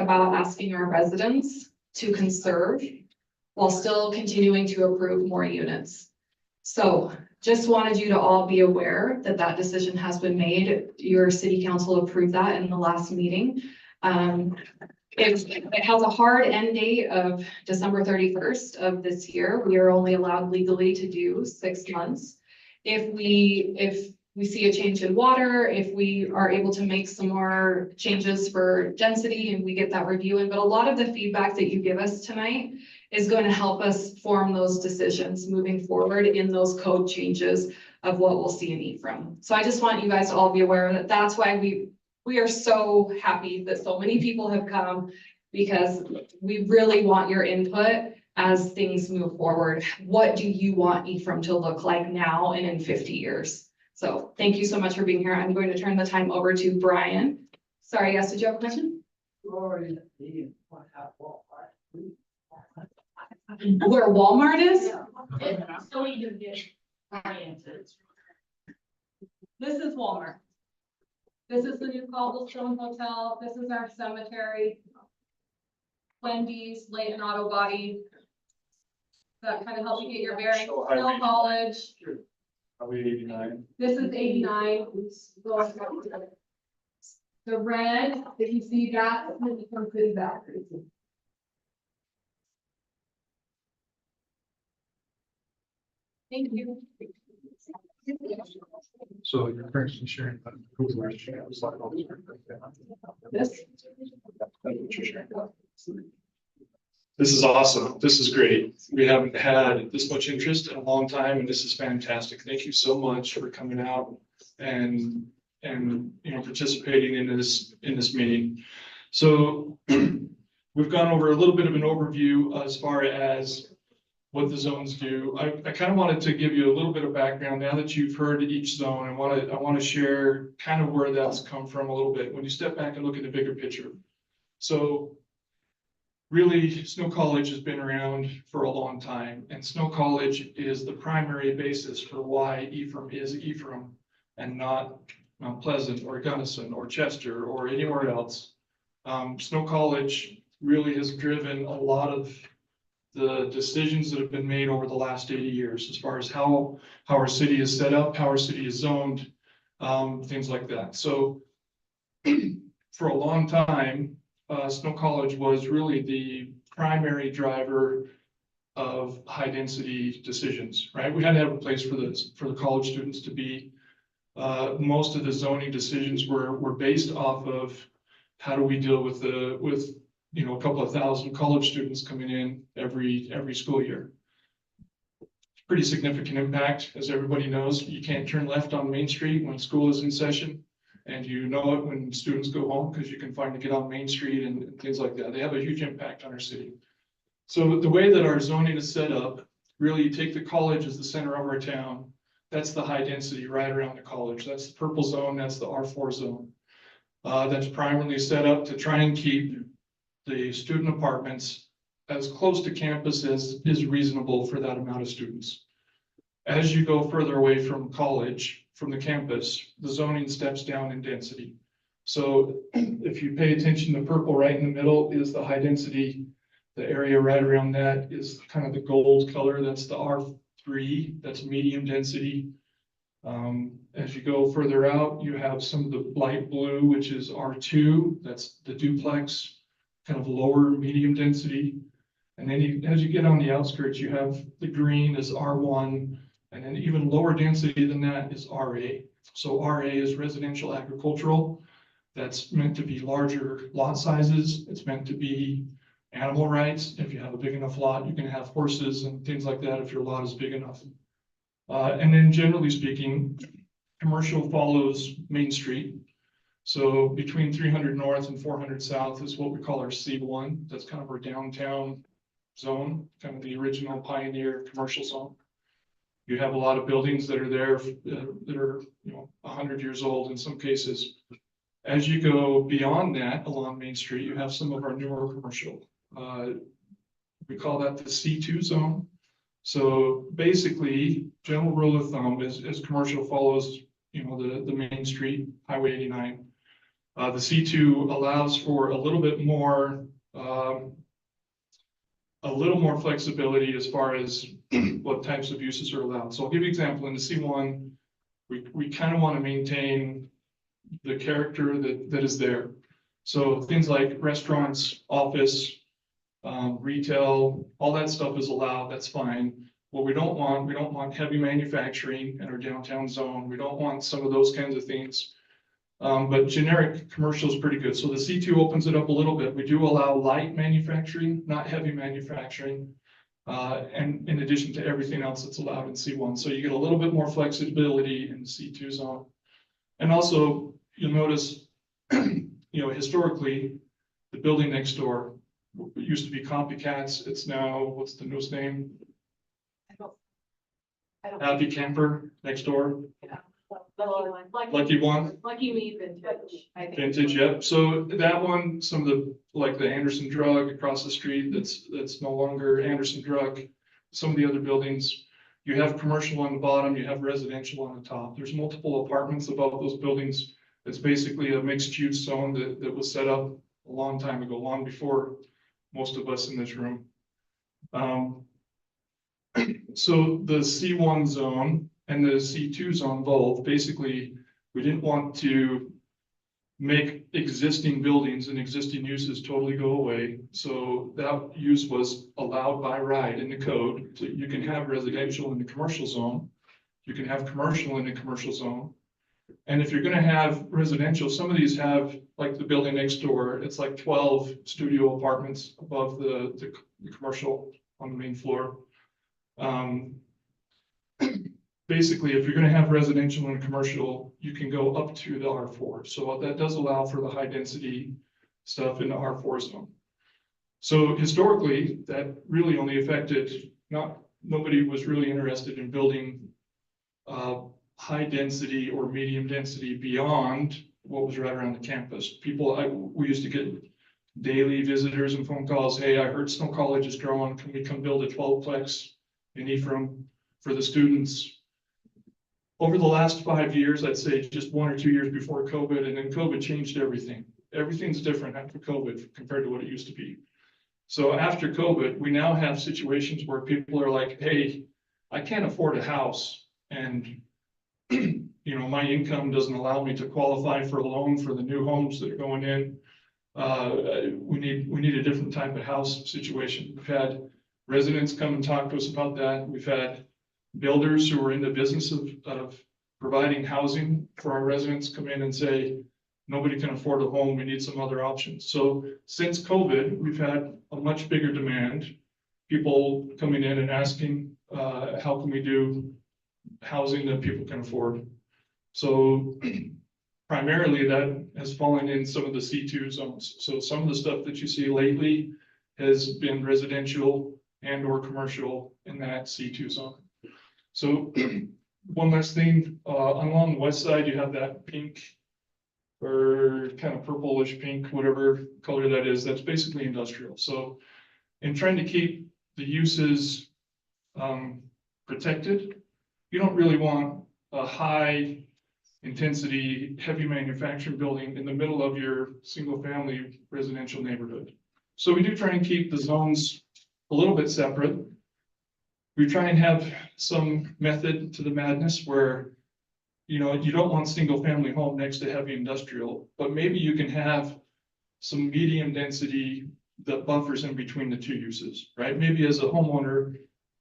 about asking our residents to conserve while still continuing to approve more units. So just wanted you to all be aware that that decision has been made. Your city council approved that in the last meeting. It has a hard end date of December 31st of this year. We are only allowed legally to do 6 months. If we see a change in water, if we are able to make some more changes for density and we get that review in, but a lot of the feedback that you give us tonight is going to help us form those decisions moving forward in those code changes of what we'll see in Ephraim. So I just want you guys to all be aware that that's why we are so happy that so many people have come, because we really want your input as things move forward. What do you want Ephraim to look like now and in 50 years? So thank you so much for being here. I'm going to turn the time over to Brian. Sorry, yes, did you have a question? Where Walmart is? This is Walmart. This is the new Cobblestone Hotel. This is our cemetery. Wendy's, Layton Auto Body. That kind of helps you get your bearings. Snow College. Are we 89? This is 89. The red, if you see that, is from City Battery. Thank you. So you're currently sharing that. This. This is awesome. This is great. We haven't had this much interest in a long time, and this is fantastic. Thank you so much for coming out and participating in this meeting. So we've gone over a little bit of an overview as far as what the zones do. I kind of wanted to give you a little bit of background now that you've heard each zone. I want to share kind of where that's come from a little bit when you step back and look at the bigger picture. So really, Snow College has been around for a long time, and Snow College is the primary basis for why Ephraim is Ephraim and not Mount Pleasant or Gunnison or Chester or anywhere else. Snow College really has driven a lot of the decisions that have been made over the last 80 years as far as how our city is set up, how our city is zoned, things like that. So for a long time, Snow College was really the primary driver of high density decisions, right? We had to have a place for the college students to be. Most of the zoning decisions were based off of how do we deal with a couple of thousand college students coming in every school year. Pretty significant impact, as everybody knows. You can't turn left on Main Street when school is in session. And you know it when students go home because you can find to get on Main Street and things like that. They have a huge impact on our city. So the way that our zoning is set up, really you take the college as the center of our town. That's the high density right around the college. That's the purple zone, that's the R4 zone. That's primarily set up to try and keep the student apartments as close to campus as is reasonable for that amount of students. As you go further away from college, from the campus, the zoning steps down in density. So if you pay attention, the purple right in the middle is the high density. The area right around that is kind of the gold color. That's the R3, that's medium density. As you go further out, you have some of the light blue, which is R2, that's the duplex, kind of lower medium density. And then as you get on the outskirts, you have the green is R1, and then even lower density than that is RA. So RA is residential agricultural. That's meant to be larger lot sizes. It's meant to be animal rights. If you have a big enough lot, you can have horses and things like that if your lot is big enough. And then generally speaking, commercial follows Main Street. So between 300 North and 400 South is what we call our C1. That's kind of our downtown zone, kind of the original pioneer commercial zone. You have a lot of buildings that are there that are 100 years old in some cases. As you go beyond that along Main Street, you have some of our newer commercial. We call that the C2 zone. So basically, general rule of thumb is as commercial follows, the Main Street, Highway 89. The C2 allows for a little bit more, flexibility as far as what types of uses are allowed. So I'll give you an example. In the C1, we kind of want to maintain the character that is there. So things like restaurants, office, retail, all that stuff is allowed, that's fine. What we don't want heavy manufacturing in our downtown zone. We don't want some of those kinds of things. But generic commercial is pretty good. So the C2 opens it up a little bit. We do allow light manufacturing, not heavy manufacturing. And in addition to everything else that's allowed in C1. So you get a little bit more flexibility in the C2 zone. And also you'll notice, historically, the building next door used to be Copycats. It's now, what's the newest name? I don't. Happy Camper next door. Yeah. Lucky One. Lucky Me Vintage. I think. Vintage, yep. So that one, some of the, like the Anderson Drug across the street, that's no longer Anderson Drug. Some of the other buildings, you have commercial on the bottom, you have residential on the top. There's multiple apartments above those buildings. It's basically a mixed use zone that was set up a long time ago, long before most of us in this room. So the C1 zone and the C2 zone both, basically, we didn't want to make existing buildings and existing uses totally go away. So that use was allowed by right in the code. So you can have residential in the commercial zone. You can have commercial in the commercial zone. And if you're gonna have residential, some of these have, like the building next door, it's like 12 studio apartments above the commercial on the main floor. Basically, if you're gonna have residential and commercial, you can go up to the R4. So that does allow for the high density stuff in the R4 zone. So historically, that really only affected, nobody was really interested in building high density or medium density beyond what was right around the campus. We used to get daily visitors and phone calls. Hey, I heard Snow College is growing. Can we come build a 12-plex in Ephraim for the students? Over the last 5 years, I'd say just 1 or 2 years before COVID, and then COVID changed everything. Everything's different after COVID compared to what it used to be. So after COVID, we now have situations where people are like, hey, I can't afford a house, and my income doesn't allow me to qualify for a loan for the new homes that are going in. We need a different type of house situation. We've had residents come and talk to us about that. We've had builders who are in the business of providing housing for our residents come in and say, nobody can afford a home, we need some other options. So since COVID, we've had a much bigger demand. People coming in and asking, how can we do housing that people can afford? So primarily that has fallen in some of the C2 zones. So some of the stuff that you see lately has been residential and or commercial in that C2 zone. So one last thing, along the west side, you have that pink or kind of purplish pink, whatever color that is, that's basically industrial. So in trying to keep the uses protected, you don't really want a high intensity, heavy manufacturing building in the middle of your single family residential neighborhood. So we do try and keep the zones a little bit separate. We try and have some method to the madness where, you don't want single family home next to heavy industrial, but maybe you can have some medium density that buffers in between the two uses, right? Maybe as a homeowner,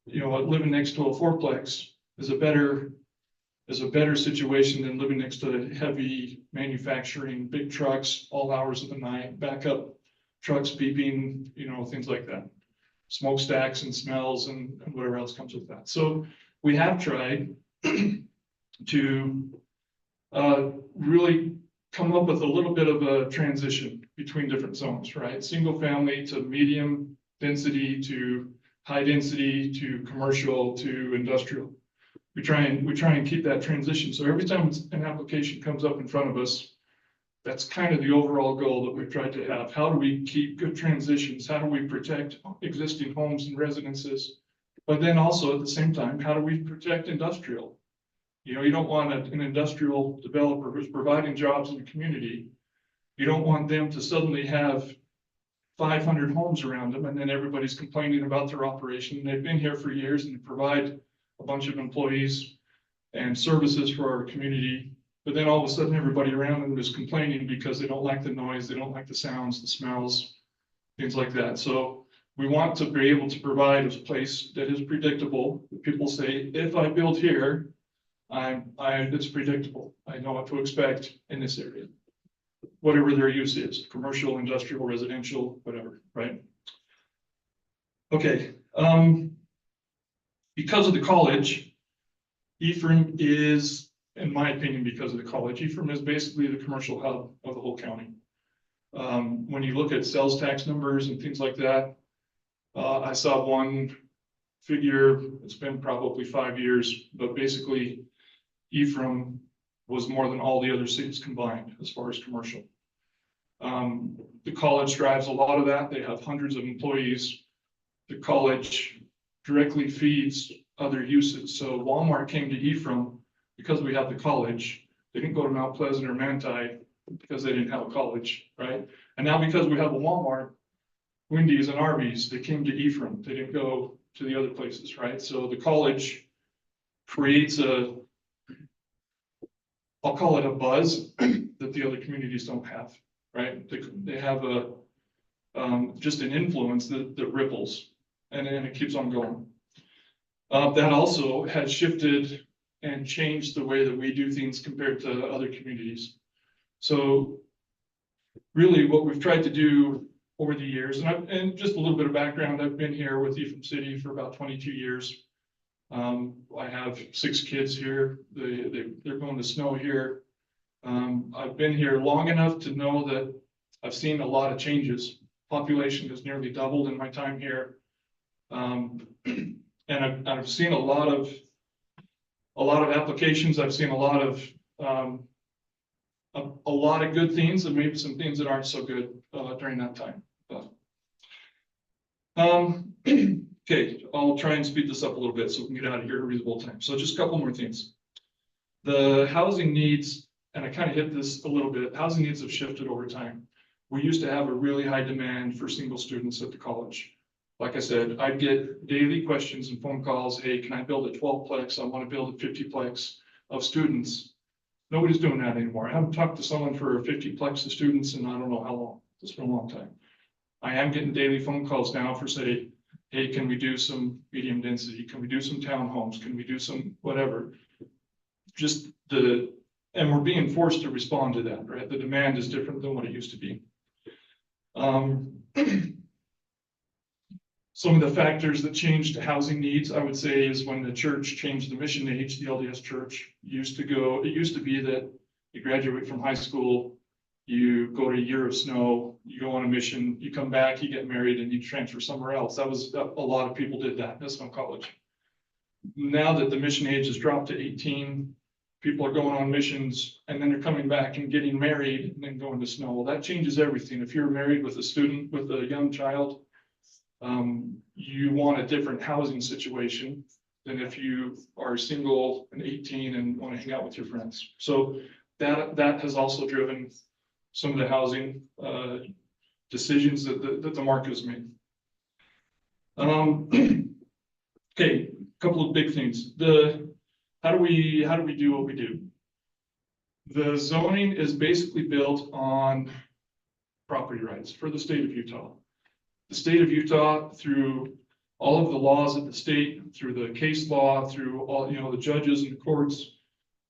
living next to a fourplex is a better situation than living next to heavy manufacturing, big trucks, all hours of the night, backup trucks beeping, things like that. Smokestacks and smells and whatever else comes with that. So we have tried to really come up with a little bit of a transition between different zones, right? Single family to medium density to high density to commercial to industrial. We try and keep that transition. So every time an application comes up in front of us, that's kind of the overall goal that we've tried to have. How do we keep good transitions? How do we protect existing homes and residences? But then also at the same time, how do we protect industrial? You don't want an industrial developer who's providing jobs in the community You don't want them to suddenly have 500 homes around them, and then everybody's complaining about their operation. They've been here for years and provide a bunch of employees and services for our community. But then all of a sudden, everybody around them is complaining because they don't like the noise, they don't like the sounds, the smells, things like that. So we want to be able to provide a place that is predictable. People say, if I build here, it's predictable. I know what to expect in this area. Whatever their use is, commercial, industrial, residential, whatever, right? Okay, because of the college, Ephraim is, in my opinion, because of the college, Ephraim is basically the commercial hub of the whole county. When you look at sales tax numbers and things like that, I saw one figure, it's been probably 5 years, but basically Ephraim was more than all the other cities combined as far as commercial. The college drives a lot of that. They have hundreds of employees. The college directly feeds other uses. So Walmart came to Ephraim because we have the college. They didn't go to Mount Pleasant or Manti because they didn't have a college, right? And now because we have a Walmart, Wendy's and Arby's, they came to Ephraim. They didn't go to the other places, right? So the college creates I'll call it a buzz that the other communities don't have, right? They have just an influence that ripples, and then it keeps on going. That also has shifted and changed the way that we do things compared to other communities. So really what we've tried to do over the years, and just a little bit of background, I've been here with Ephraim City for about 22 years. I have 6 kids here. They're going to snow here. I've been here long enough to know that I've seen a lot of changes. Population has nearly doubled in my time here. And I've seen a lot of applications. I've seen a lot of good things and maybe some things that aren't so good during that time. Okay, I'll try and speed this up a little bit so we can get out of here at a reasonable time. So just a couple more things. The housing needs, and I kind of hit this a little bit, housing needs have shifted over time. We used to have a really high demand for single students at the college. Like I said, I'd get daily questions and phone calls. Hey, can I build a 12-plex? I want to build a 50-plex of students. Nobody's doing that anymore. I haven't talked to someone for a 50-plex of students in I don't know how long. It's been a long time. I am getting daily phone calls now for say, hey, can we do some medium density? Can we do some townhomes? Can we do some whatever? And we're being forced to respond to that, right? The demand is different than what it used to be. Some of the factors that changed housing needs, I would say, is when the church changed the mission age. The LDS church it used to be that you graduate from high school, you go to a year of snow, you go on a mission, you come back, you get married, and you transfer somewhere else. That was a lot of people did that. That's no college. Now that the mission age has dropped to 18, people are going on missions, and then they're coming back and getting married and then going to snow. Well, that changes everything. If you're married with a student, with a young child, you want a different housing situation than if you are single and 18 and want to hang out with your friends. So that has also driven some of the housing decisions that the market has made. Okay, a couple of big things. How do we do what we do? The zoning is basically built on property rights for the state of Utah. The state of Utah, through all of the laws of the state, through the case law, through all the judges and courts,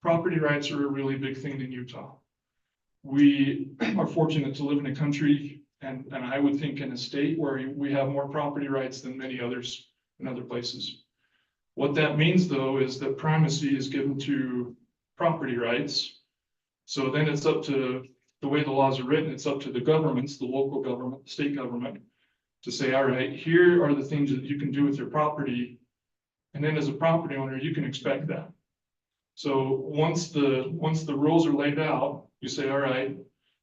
property rights are a really big thing in Utah. We are fortunate to live in a country, and I would think in a state where we have more property rights than many others in other places. What that means, though, is that primacy is given to property rights. So then it's up to the way the laws are written, it's up to the governments, the local government, the state government, to say, all right, here are the things that you can do with your property. And then as a property owner, you can expect that. So once the rules are laid out, you say, all right,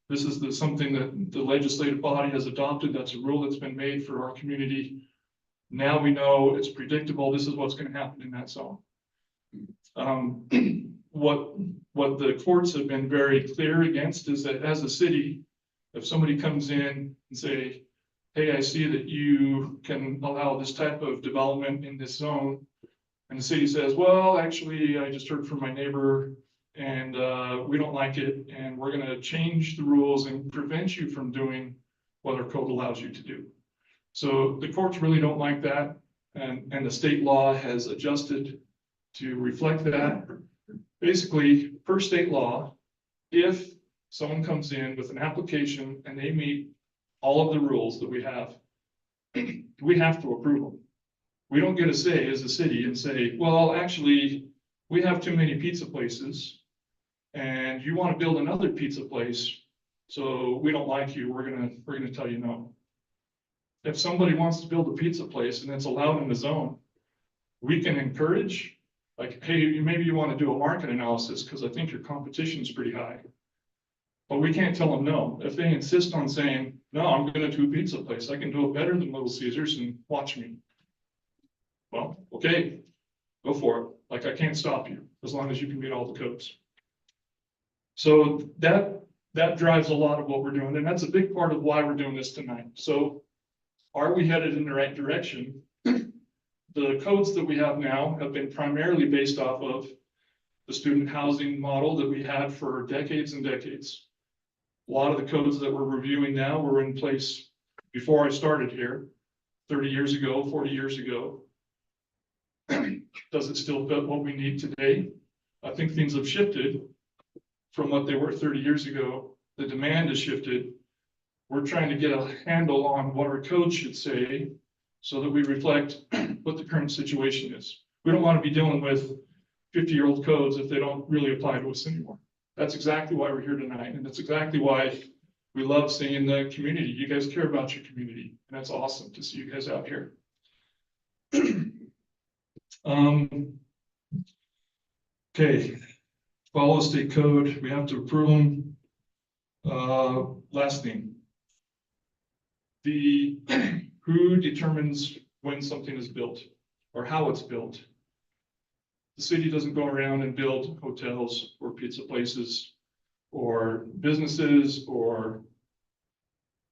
this is something that the legislative body has adopted. That's a rule that's been made for our community. Now we know it's predictable. This is what's going to happen in that zone. What the courts have been very clear against is that as a city, If somebody comes in and say, hey, I see that you can allow this type of development in this zone. And the city says, well, actually, I just heard from my neighbor and we don't like it. And we're gonna change the rules and prevent you from doing what our code allows you to do. So the courts really don't like that. And the state law has adjusted to reflect that. Basically, per state law, if someone comes in with an application and they meet all of the rules that we have to approve them. We don't get a say as a city and say, well, actually, we have too many pizza places and you want to build another pizza place, so we don't like you, we're gonna tell you no. If somebody wants to build a pizza place and it's allowed in the zone, we can encourage, like, hey, maybe you want to do a market analysis because I think your competition is pretty high. But we can't tell them no. If they insist on saying, no, I'm gonna do a pizza place, I can do it better than Little Caesars and watch me. Well, okay, go for it. Like, I can't stop you as long as you can meet all the codes. So that drives a lot of what we're doing, and that's a big part of why we're doing this tonight. So are we headed in the right direction? The codes that we have now have been primarily based off of the student housing model that we had for decades and decades. A lot of the codes that we're reviewing now were in place before I started here, 30 years ago, 40 years ago. Does it still fit what we need today? I think things have shifted from what they were 30 years ago. The demand has shifted. We're trying to get a handle on what our code should say so that we reflect what the current situation is. We don't want to be dealing with 50-year-old codes if they don't really apply to us anymore. That's exactly why we're here tonight. And that's exactly why we love seeing the community. You guys care about your community. And that's awesome to see you guys out here. Okay, follow state code. We have to approve them. Last thing. Who determines when something is built or how it's built? The city doesn't go around and build hotels or pizza places or businesses or,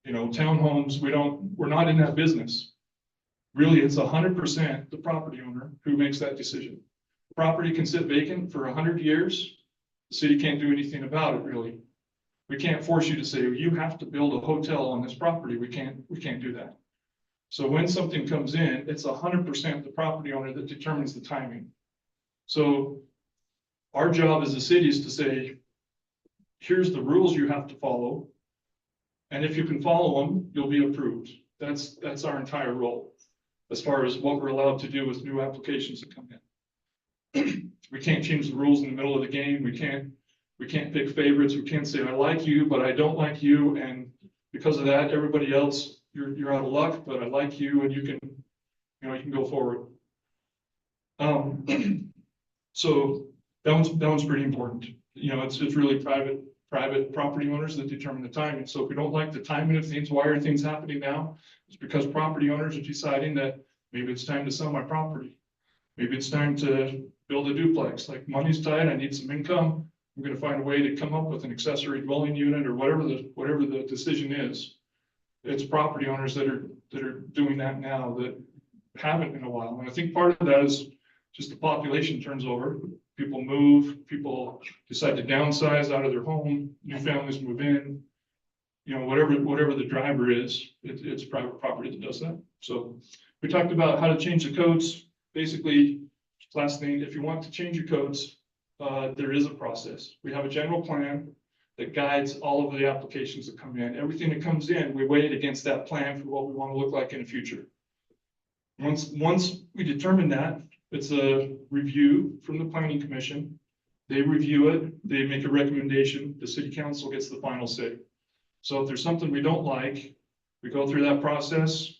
townhomes. We're not in that business. Really, it's 100% the property owner who makes that decision. Property can sit vacant for 100 years. The city can't do anything about it, really. We can't force you to say, you have to build a hotel on this property. We can't do that. So when something comes in, it's 100% the property owner that determines the timing. So our job as a city is to say, here's the rules you have to follow. And if you can follow them, you'll be approved. That's our entire role as far as what we're allowed to do with new applications that come in. We can't change the rules in the middle of the game. We can't pick favorites. We can't say, I like you, but I don't like you. And because of that, everybody else, you're out of luck, but I like you and you can go forward. So that one's pretty important. It's really private property owners that determine the timing. So if we don't like the timing of things, why are things happening now? It's because property owners are deciding that maybe it's time to sell my property. Maybe it's time to build a duplex. Like, money's tight, I need some income. I'm going to find a way to come up with an accessory dwelling unit or whatever the decision is. It's property owners that are doing that now that haven't in a while. And I think part of that is just the population turns over. People move, people decide to downsize out of their home, new families move in, whatever the driver is, it's private property that does that. So we talked about how to change the codes. Basically, last thing, if you want to change your codes, there is a process. We have a general plan that guides all of the applications that come in. Everything that comes in, we weigh it against that plan for what we want to look like in the future. Once we determine that, it's a review from the planning commission. They review it, they make a recommendation, the city council gets the final say. So if there's something we don't like, we go through that process,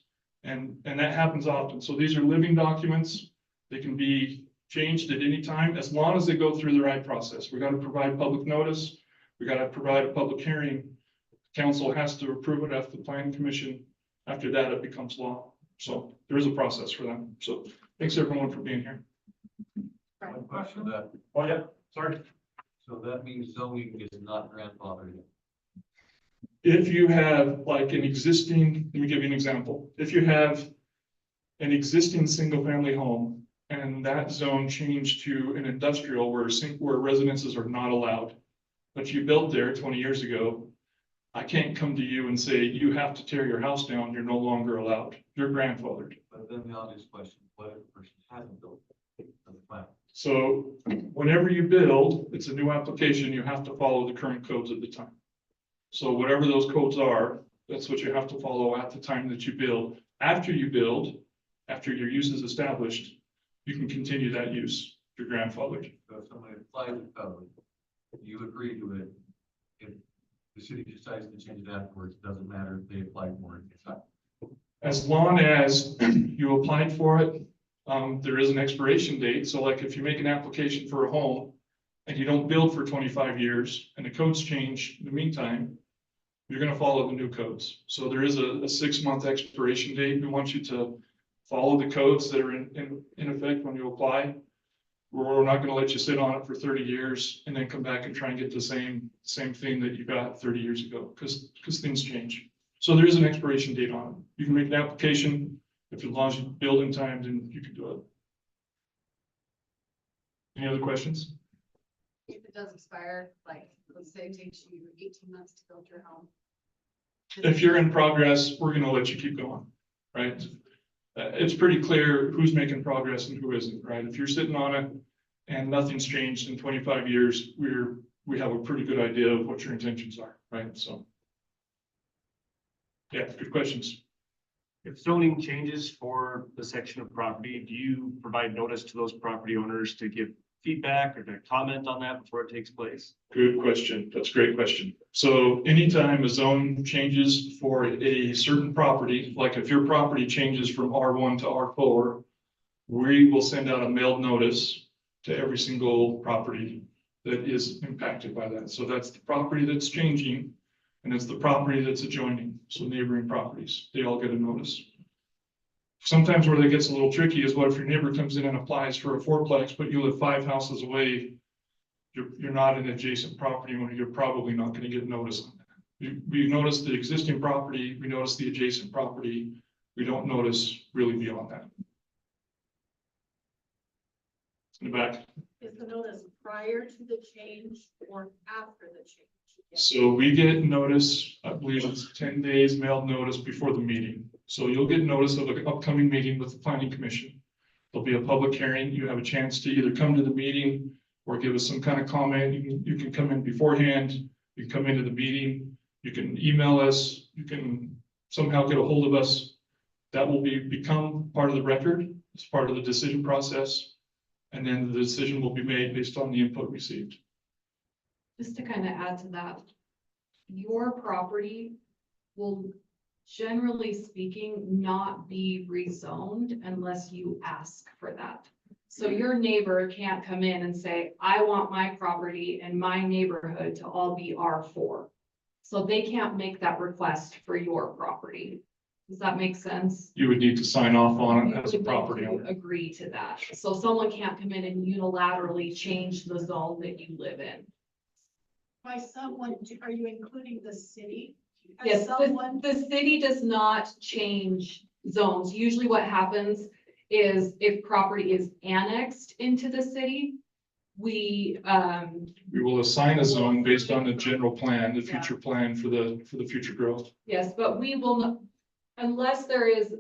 and that happens often. So these are living documents. They can be changed at any time as long as they go through the right process. We got to provide public notice. We got to provide a public hearing. Council has to approve it after the planning commission. After that, it becomes law. So there is a process for them. So thanks everyone for being here. One question that, Oh yeah, sorry. so that means zoning is not grandfathered. if you have like an existing, let me give you an example. If you have an existing single family home and that zone changed to an industrial where residences are not allowed, but you built there 20 years ago, I can't come to you and say, you have to tear your house down, you're no longer allowed, you're grandfathered. But then the obvious question, what if the person hasn't built the plan? So whenever you build, it's a new application, you have to follow the current codes at the time. So whatever those codes are, that's what you have to follow at the time that you build. After you build, after your use is established, you can continue that use, your grandfathered. So if somebody applies to code, you agree to it. If the city decides to change it afterwards, it doesn't matter if they apply for it. It's not. As long as you applied for it, there is an expiration date. So like if you make an application for a home and you don't build for 25 years and the codes change in the meantime, you're going to follow the new codes. So there is a 6-month expiration date. We want you to follow the codes that are in effect when you apply. We're not going to let you sit on it for 30 years and then come back and try and get the same thing that you got 30 years ago, because things change. So there is an expiration date on it. You can make an application, if as long as you build in time, then you can do it. Any other questions? If it does expire, like, let's say it takes you 18 months to build your home. If you're in progress, we're going to let you keep going, right? It's pretty clear who's making progress and who isn't, right? If you're sitting on it and nothing's changed in 25 years, we have a pretty good idea of what your intentions are, right? So, yeah, good questions. If zoning changes for the section of property, do you provide notice to those property owners to give feedback or to comment on that before it takes place? Good question. That's a great question. So anytime a zone changes for a certain property, like if your property changes from R1 to R4, we will send out a mailed notice to every single property that is impacted by that. So that's the property that's changing, and it's the property that's adjoining. So neighboring properties, they all get a notice. Sometimes where that gets a little tricky is what if your neighbor comes in and applies for a fourplex, but you live 5 houses away, you're not an adjacent property owner, you're probably not going to get notice on that. We notice the existing property, we notice the adjacent property, we don't notice really beyond that. In the back. Is the notice prior to the change or after the change? So we get notice, I believe it's 10 days mailed notice before the meeting. So you'll get notice of an upcoming meeting with the planning commission. There'll be a public hearing. You have a chance to either come to the meeting or give us some kind of comment. You can come in beforehand. You can come into the meeting. You can email us. You can somehow get a hold of us. That will become part of the record. It's part of the decision process. And then the decision will be made based on the input received. Just to kind of add to that, your property will, generally speaking, not be rezoned unless you ask for that. So your neighbor can't come in and say, I want my property and my neighborhood to all be R4. So they can't make that request for your property. Does that make sense? You would need to sign off on You it as a would need property to owner. agree to that. So someone can't come in and unilaterally change the zone that you live in. By someone, are you including the city? As Yes, someone, the city does not change zones. Usually what happens is if property is annexed into the city, we will assign a zone based on the general plan, the future plan for the future growth. yes, but we will not, unless there is,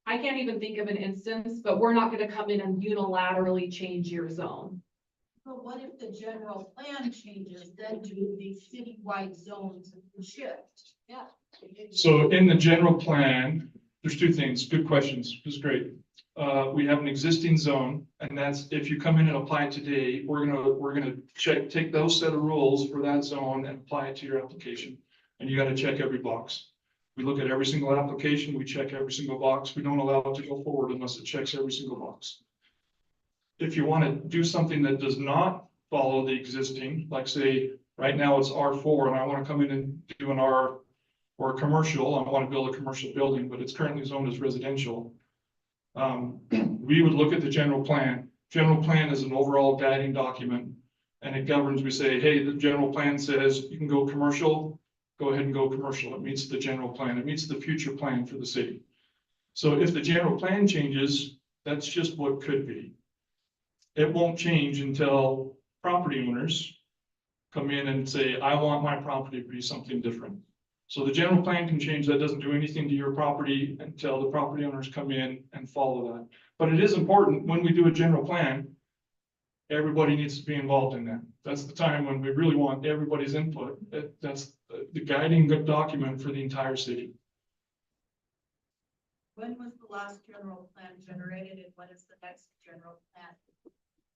I can't even think of an instance, but we're not gonna come in and unilaterally change your zone. but what if the general plan changes, then do the citywide zones shift? Yeah. So in the general plan, there's 2 things. Good questions. This is great. We have an existing zone, and that's if you come in and apply today, we're gonna take those set of rules for that zone and apply it to your application. And you got to check every box. We look at every single application, we check every single box. We don't allow it to go forward unless it checks every single box. If you want to do something that does not follow the existing, like say, right now it's R4 and I want to come in and do an R or a commercial, I want to build a commercial building, but it's currently zoned as residential. We would look at the general plan. General plan is an overall guiding document and it governs, we say, hey, the general plan says you can go commercial go ahead and go commercial. It meets the general plan. It meets the future plan for the city. So if the general plan changes, that's just what could be. It won't change until property owners come in and say, I want my property to be something different. So the general plan can change. That doesn't do anything to your property until the property owners come in and follow that. But it is important when we do a general plan, everybody needs to be involved in that. That's the time when we really want everybody's input. That's the guiding document for the entire city. When was the last general plan generated and when is the next general plan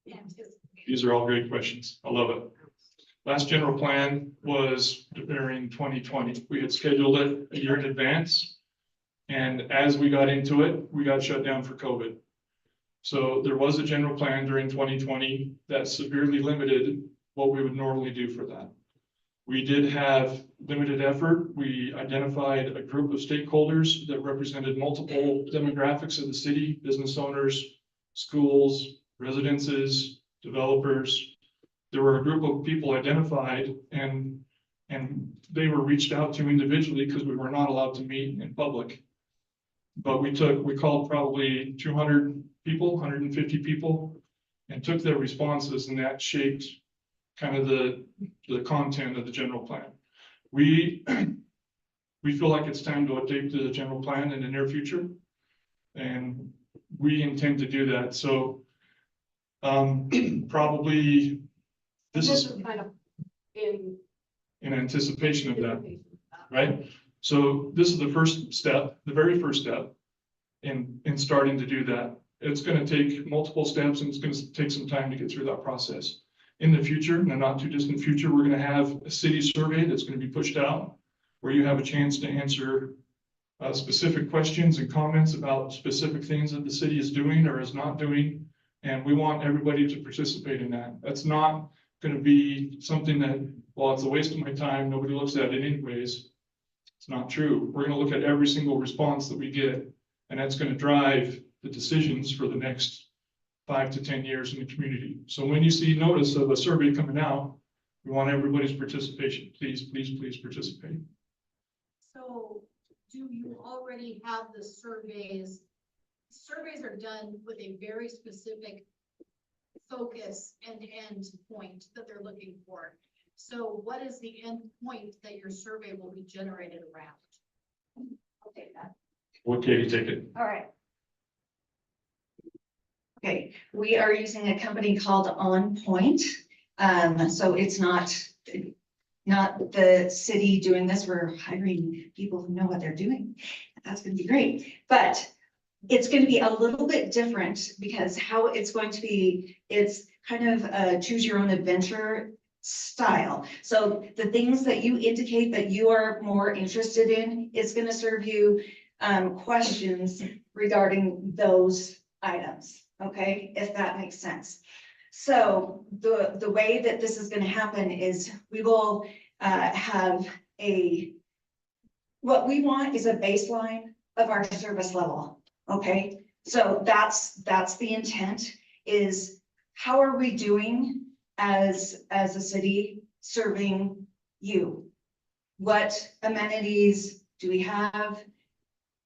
anticipated? These are all great questions. I love it. Last general plan was during 2020. We had scheduled it a year in advance. And as we got into it, we got shut down for COVID. So there was a general plan during 2020 that severely limited what we would normally do for that. We did have limited effort. We identified a group of stakeholders that represented multiple demographics of the city, business owners, schools, residences, developers. There were a group of people identified and they were reached out to individually because we were not allowed to meet in public. But we called probably 200 people, 150 people, and took their responses, and that shaped kind of the content of the general plan. We feel like it's time to update the general plan in the near future, and we intend to do that. So probably this is kind of in anticipation of that, right? So this is the first step, the very first step in starting to do that. It's going to take multiple steps and it's going to take some time to get through that process. In the future, in the not too distant future, we're going to have a city survey that's going to be pushed out where you have a chance to answer specific questions and comments about specific things that the city is doing or is not doing. And we want everybody to participate in that. That's not going to be something that, well, it's a waste of my time. Nobody looks at it anyways. It's not true. We're going to look at every single response that we get, and that's going to drive the decisions for the next 5 to 10 years in the community. So when you see notice of a survey coming out, we want everybody's participation. Please, please, please participate. So do you already have the surveys? Surveys are done with a very specific focus and end point that they're looking for. So what is the end point that your survey will be generated around? I'll take that. What, Katie, take it? All right. Okay, we are using a company called On Point. So it's not the city doing this. We're hiring people who know what they're doing. That's going to be great. But it's going to be a little bit different because how it's going to be, it's kind of a choose your own adventure style. So the things that you indicate that you are more interested in is going to serve you questions regarding those items. Okay, if that makes sense. So the way that this is going to happen is we will have what we want is a baseline of our service level. Okay, so that's the intent, is how are we doing as a city serving you? What amenities do we have?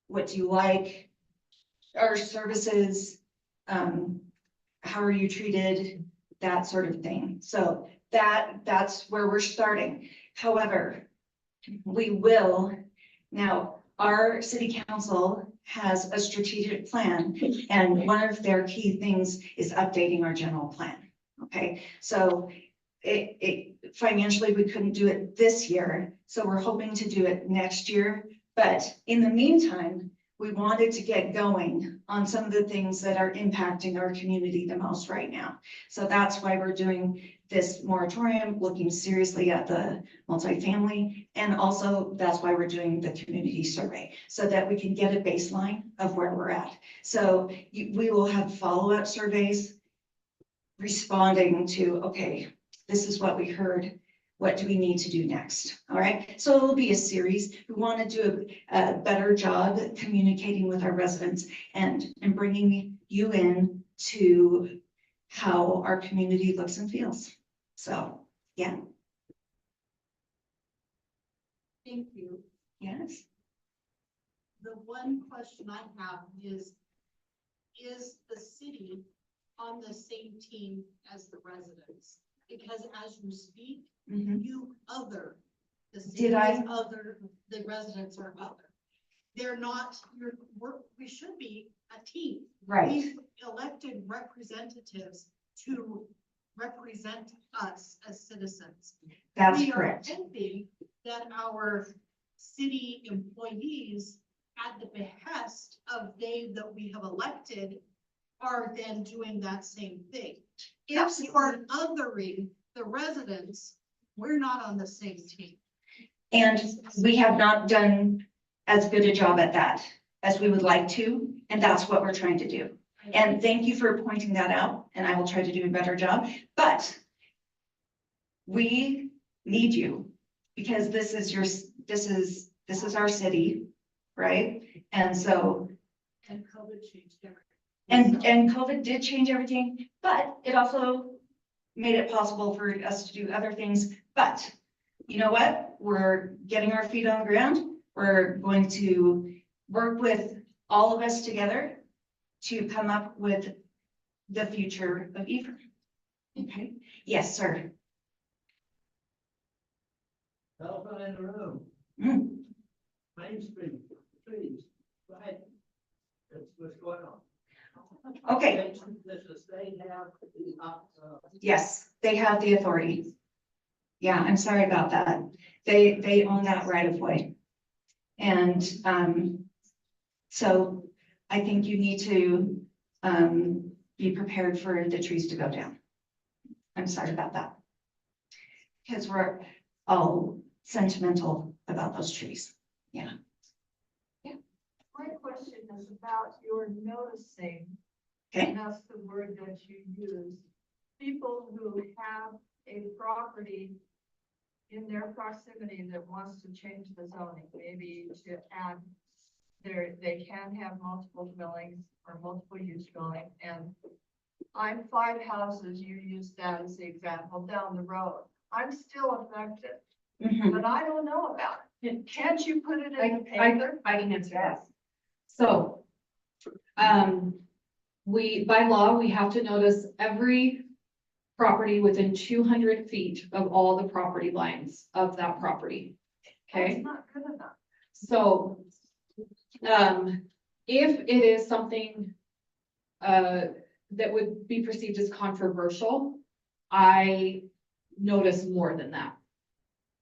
What do you like? Our services, how are you treated? That sort of thing. So that's where we're starting. However, we will now, our city council has a strategic plan, and one of their key things is updating our general plan. Okay, so it financially we couldn't do it this year, so we're hoping to do it next year. But in the meantime, we wanted to get going on some of the things that are impacting our community the most right now. So that's why we're doing this moratorium, looking seriously at the multifamily. And also that's why we're doing the community survey, so that we can get a baseline of where we're at. So we will have follow-up surveys responding to, okay, this is what we heard. What do we need to do next? All right, so it'll be a series. We want to do a better job communicating with our residents and bringing you in to how our community looks and feels. So, yeah. Thank you. Yes. The one question I have is the city on the same team as the residents? Because as you speak, Mhm. you other, the city Did I? is other, the residents are other. They're not, we should be a team. Right. We've elected representatives to represent us as citizens. That's We are correct. hoping that our city employees, at the behest of they that we have elected, are then doing that same thing. If you are othering the residents, we're not on the same team. And we have not done as good a job at that as we would like to, and that's what we're trying to do. And thank you for pointing that out, and I will try to do a better job, but we need you, because this is our city, right? And so, And COVID changed everything. and COVID did change everything, but it also made it possible for us to do other things. But you know what? We're getting our feet on the ground. We're going to work with all of us together to come up with the future of Ephraim. Okay, yes, sir. Elephant in the room, Mm, Main Street, trees, right? That's what's going on. Okay, Does the state have the, yes, they have the authority. Yeah, I'm sorry about that. They own that right of way. And, so I think you need to, be prepared for the trees to go down. I'm sorry about that. Because we're all sentimental about those trees. My question is about your noticing. Okay. And that's the word that you use. People who have a property in their proximity that wants to change the zoning, maybe to add they can have multiple dwellings or multiple use dwelling, and I'm 5 houses, you use that as the example, down the road. I'm still affected, Mhm. but I don't know about it. Can't you put it in the I paper? can answer that. So, by law, we have to notice every property within 200 feet of all the property lines of that property. Okay? That's not good enough. So, if it is something, that would be perceived as controversial, I notice more than that.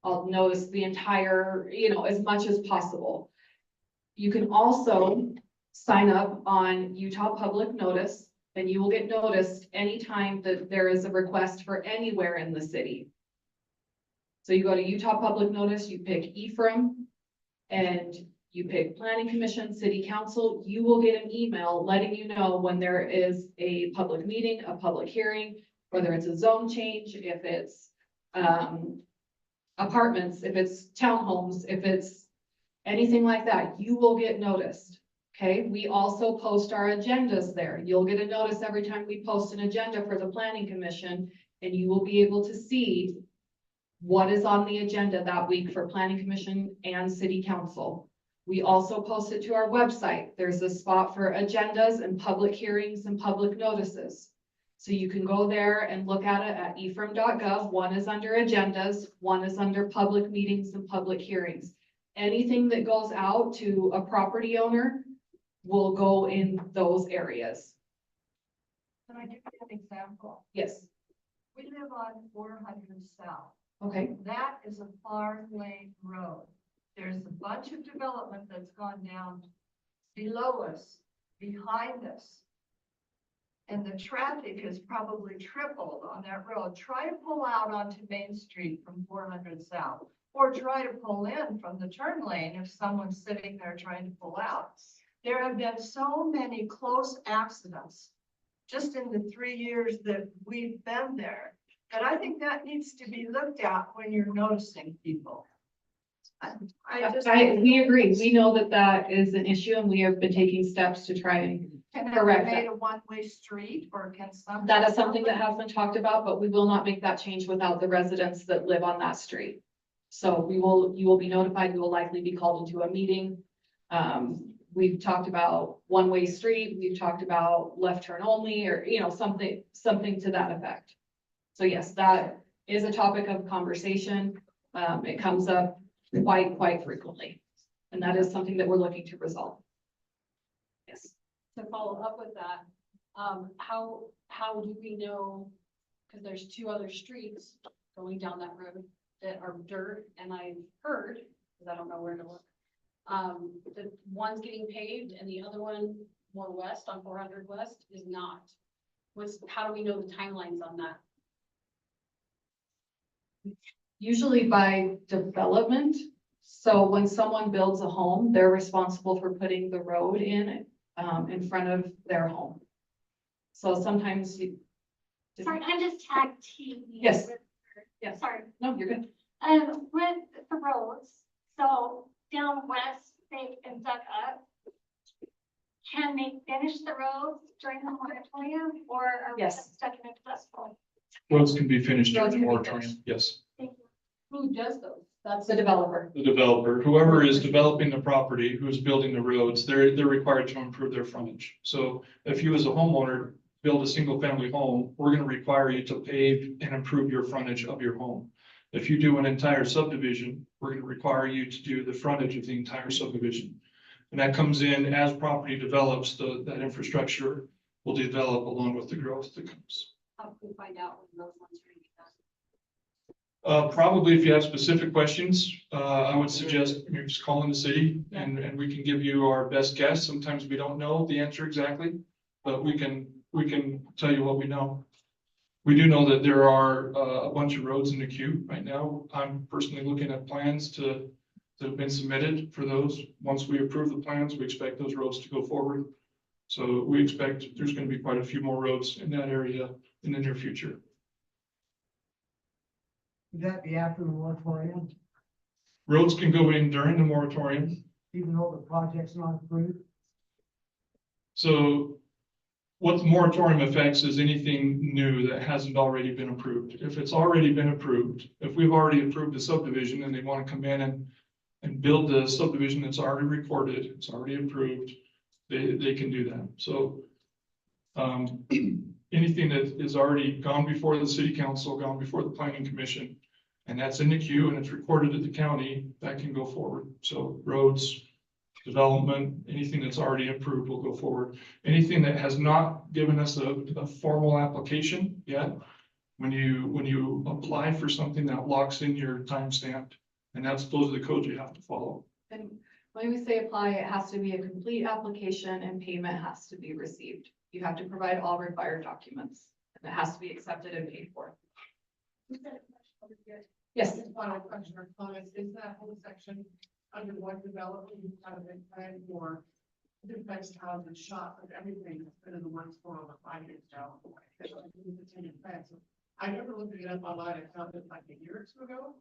I'll notice the entire, as much as possible. You can also sign up on Utah Public Notice, and you will get noticed anytime that there is a request for anywhere in the city. So you go to Utah Public Notice, you pick Ephraim, and you pick Planning Commission, City Council, you will get an email letting you know when there is a public meeting, a public hearing, whether it's a zone change, if it's apartments, if it's townhomes, if it's anything like that, you will get noticed. Okay, we also post our agendas there. You'll get a notice every time we post an agenda for the Planning Commission, and you will be able to see what is on the agenda that week for Planning Commission and City Council. We also post it to our website. There's a spot for agendas and public hearings and public notices. So you can go there and look at it at ephraim.gov. One is under agendas, one is under public meetings and public hearings. Anything that goes out to a property owner will go in those areas. Can I give you an example? Yes, We live on 400 South. okay, That is a farm lane road. There's a bunch of development that's gone down below us, behind us. And the traffic has probably tripled on that road. Try to pull out onto Main Street from 400 South, or try to pull in from the turn lane if someone's sitting there trying to pull out. There have been so many close accidents just in the 3 years that we've been there. And I think that needs to be looked at when you're noticing people. we agree. We know that that is an issue, and we have been taking steps to try and Can it be correct that. made a one-way street, or can some? That is something that has been talked about, but we will not make that change without the residents that live on that street. So you will be notified, you will likely be called into a meeting. We've talked about one-way street, we've talked about left turn only, or, something to that effect. So yes, that is a topic of conversation. It comes up quite frequently. And that is something that we're looking to resolve. Yes. To follow up with that, how do we know? Because there's two other streets going down that road that are dirt, and I've heard, because I don't know where to look. The one's getting paved and the other one more west on 400 West is not. How do we know the timelines on that? Usually by development. So when someone builds a home, they're responsible for putting the road in front of their home. So sometimes Sorry, I'm just tag teaming. Yes. with her. Yes. Sorry. No, you're good. With the roads, so down west, they've been dug up. Can they finish the roads during the moratorium, or are we Yes. just stuck in a dust bowl? Roads can be finished during Roads the can be moratorium, finished. yes. Thank you. Who does those? That's the developer. The developer, whoever is developing the property, who's building the roads, they're required to improve their frontage. So if you as a homeowner build a single family home, we're gonna require you to pave and improve your frontage of your home. If you do an entire subdivision, we're gonna require you to do the frontage of the entire subdivision. And that comes in as property develops, that infrastructure will develop along with the growth that comes. How can we find out when those ones are going to be done? Probably if you have specific questions, I would suggest maybe just calling the city and we can give you our best guess. Sometimes we don't know the answer exactly, but we can tell you what we know. We do know that there are a bunch of roads in the queue right now. I'm personally looking at plans that have been submitted for those. Once we approve the plans, we expect those roads to go forward. So we expect there's going to be quite a few more roads in that area in the near future. Would that be after the moratorium, Roads can go in during the moratorium. even though the project's not approved? So what the moratorium affects is anything new that hasn't already been approved. If it's already been approved, if we've already approved the subdivision and they want to come in and build the subdivision that's already recorded, it's already approved, they can do that. So anything that is already gone before the city council, gone before the planning commission, and that's in the queue and it's recorded at the county, that can go forward. So roads, development, anything that's already approved will go forward. Anything that has not given us a formal application yet, when you apply for something, that locks in your timestamp, and those are the codes you have to follow. And when we say apply, it has to be a complete application and payment has to be received. You have to provide all required documents and it has to be accepted and paid for. Yes. Final question or comment, is that whole section under one development kind of been planned for? It affects how the shop of everything that's been in the works for over 5 years now. I never looked it up online, I found it like a year or two ago.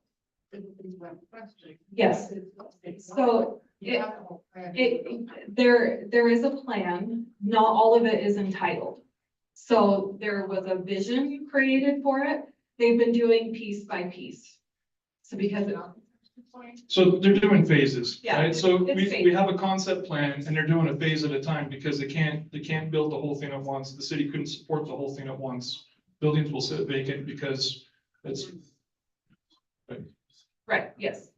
Things went questioning. Yes. So there is a plan, not all of it is entitled. So there was a vision created for it. They've been doing piece by piece. So because So they're doing phases, Yeah, right? So it's we phased. have a concept plan and they're doing a phase at a time because they can't build the whole thing at once. The city couldn't support the whole thing at once. Buildings will sit vacant because it's. Right, yes.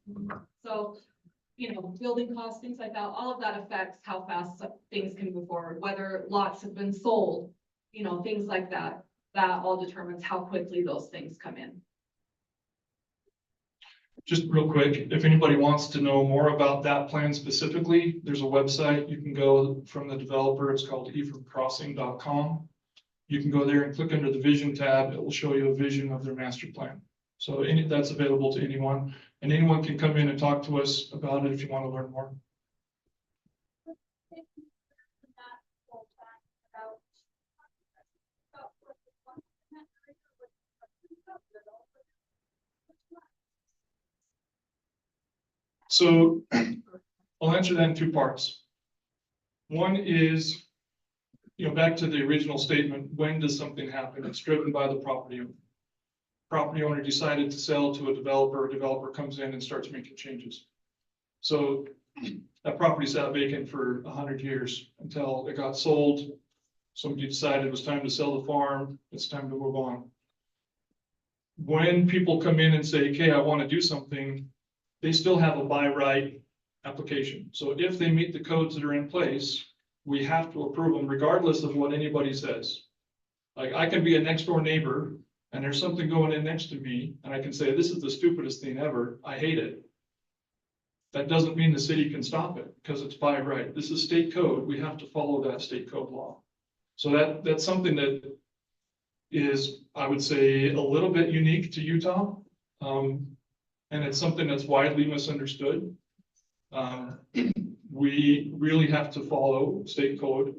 So, building costs, things like that, all of that affects how fast things can move forward, whether lots have been sold, things like that. That all determines how quickly those things come in. Just real quick, if anybody wants to know more about that plan specifically, there's a website you can go from the developer. It's called ephraimcrossing.com. You can go there and click under the vision tab. It will show you a vision of their master plan. So that's available to anyone, and anyone can come in and talk to us about it if you want to learn more. So I'll answer that in two parts. One is, back to the original statement, when does something happen? It's driven by the property owner. property owner decided to sell to a developer comes in and starts making changes. So that property sat vacant for 100 years until it got sold. Somebody decided it was time to sell the farm, it's time to move on. When people come in and say, okay, I want to do something, they still have a by right application. So if they meet the codes that are in place, we have to approve them regardless of what anybody says. Like I can be a next door neighbor and there's something going in next to me and I can say, this is the stupidest thing ever, I hate it. That doesn't mean the city can stop it because it's by right. This is state code. We have to follow that state code law. So that's something that is, I would say, a little bit unique to Utah. And it's something that's widely misunderstood. We really have to follow state code.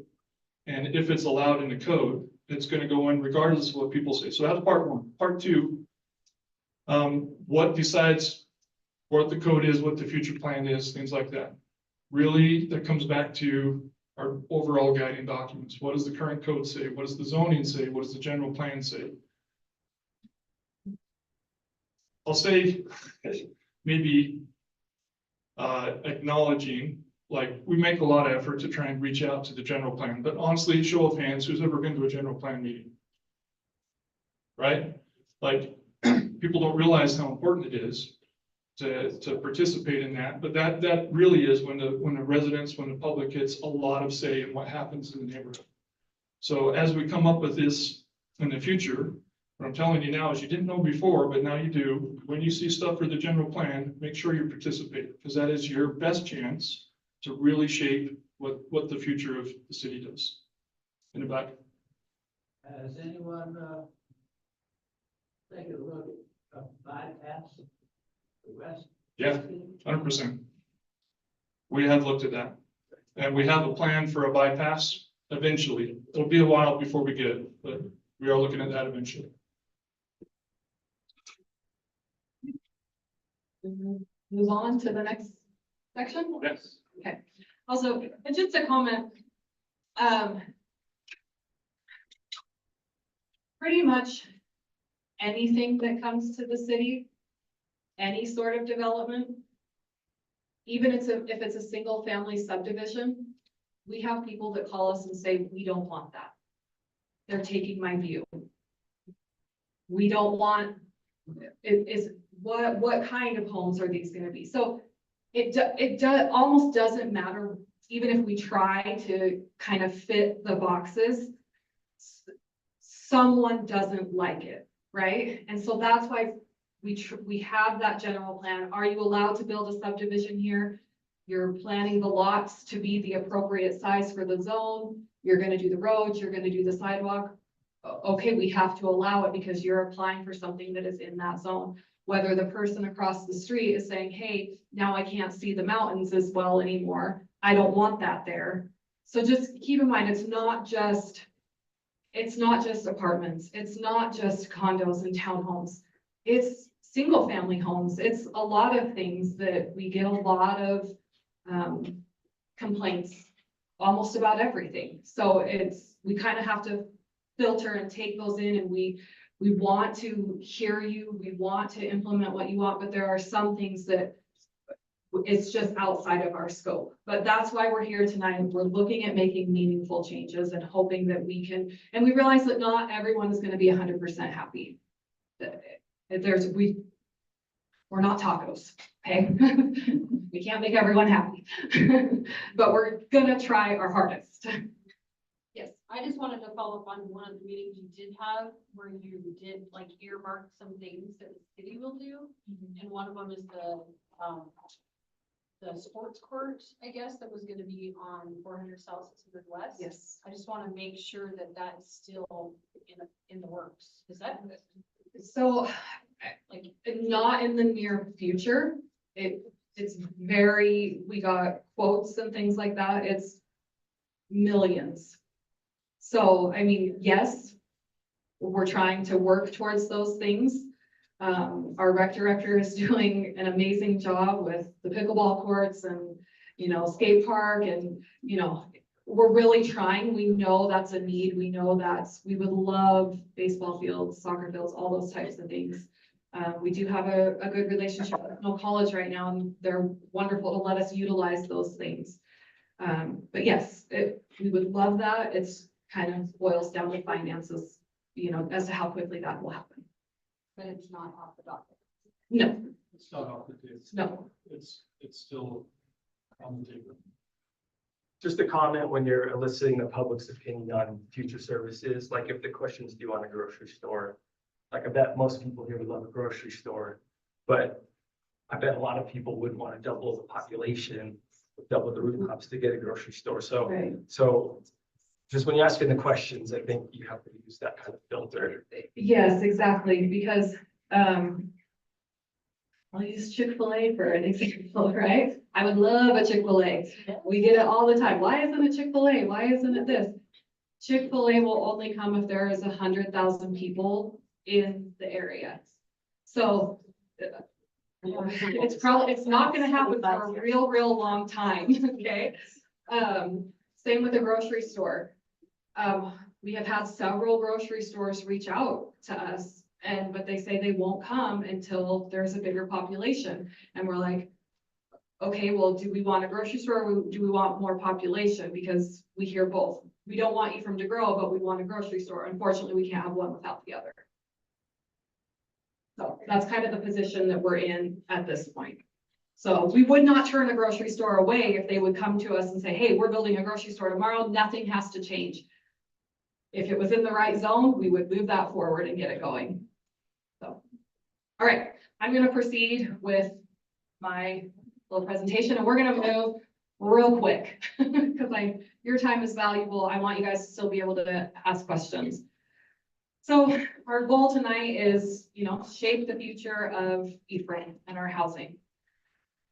And if it's allowed in the code, it's going to go in regardless of what people say. So that's part one. Part two, what decides what the code is, what the future plan is, things like that. Really, that comes back to our overall guiding documents. What does the current code say? What does the zoning say? What does the general plan say? I'll say maybe acknowledging, like we make a lot of effort to try and reach out to the general plan, but honestly, show of hands, who's ever been to a general plan meeting? Right? Like people don't realize how important it is to participate in that, but that really is when the residents, when the public gets a lot of say in what happens in the neighborhood. So as we come up with this in the future, what I'm telling you now is you didn't know before, but now you do. When you see stuff for the general plan, make sure you participate because that is your best chance to really shape what the future of the city does. In the back. Has anyone, taken a look at bypass the west? Yeah, 100%. We have looked at that. And we have a plan for a bypass eventually. It'll be a while before we get it, but we are looking at that eventually. Move on to the next section. Yes. Okay. Also, and just a comment. Pretty much anything that comes to the city, any sort of development, even if it's a single family subdivision, we have people that call us and say, we don't want that. They're taking my view. We don't want, what kind of homes are these gonna be? So it almost doesn't matter, even if we try to kind of fit the boxes, someone doesn't like it, right? And so that's why we have that general plan. Are you allowed to build a subdivision here? You're planning the lots to be the appropriate size for the zone. You're gonna do the roads, you're gonna do the sidewalk. Okay, we have to allow it because you're applying for something that is in that zone. Whether the person across the street is saying, hey, now I can't see the mountains as well anymore. I don't want that there. So just keep in mind, it's not just apartments. It's not just condos and townhomes. It's single family homes. It's a lot of things that we get a lot of complaints almost about everything. So we kind of have to filter and take those in, and we want to hear you. We want to implement what you want, but there are some things that it's just outside of our scope. But that's why we're here tonight. We're looking at making meaningful changes and hoping that we can, and we realize that not everyone is going to be 100% happy. We're not tacos, okay? We can't make everyone happy, but we're gonna try our hardest. Yes, I just wanted to follow up on one of the meetings you did have where you did like earmark some things that the city will do. And one of them is the sports court, I guess, that was gonna be on 400 South 600 West. Yes. I just want to make sure that that's still in the works. Is that? So, like, not in the near future. We got quotes and things like that. It's millions. So, I mean, yes, we're trying to work towards those things. Our rec director is doing an amazing job with the pickleball courts and, skate park and, we're really trying. We know that's a need. We know we would love baseball fields, soccer fields, all those types of things. We do have a good relationship with no college right now, and they're wonderful to let us utilize those things. But yes, we would love that. It's kind of boils down to finances, as to how quickly that will happen. But it's not off the docket. No, It's not off the table. no. It's still on the table. Just a comment when you're eliciting the public's opinion on future services, like if the questions, do you want a grocery store? Like I bet most people here would love a grocery store, but I bet a lot of people would want to double the population, double the rooftops to get a grocery store. So, Right. so just when you're asking the questions, I think you have to use that kind of filter. Yes, exactly, because, I'll use Chick-fil-A for an example, right? I would love a Chick-fil-A. We get it all the time. Why isn't it Chick-fil-A? Why isn't it this? Chick-fil-A will only come if there is 100,000 people in the area. So it's not gonna happen for a real long time, okay? Same with the grocery store. We have had several grocery stores reach out to us, but they say they won't come until there's a bigger population. And we're like, okay, well, do we want a grocery store or do we want more population? Because we hear both. We don't want Ephraim to grow, but we want a grocery store. Unfortunately, we can't have one without the other. So that's kind of the position that we're in at this point. So we would not turn a grocery store away if they would come to us and say, hey, we're building a grocery store tomorrow. Nothing has to change. If it was in the right zone, we would move that forward and get it going. So, all right, I'm going to proceed with my little presentation, and we're going to move real quick because your time is valuable. I want you guys to still be able to ask questions. So our goal tonight is, shape the future of Ephraim and our housing.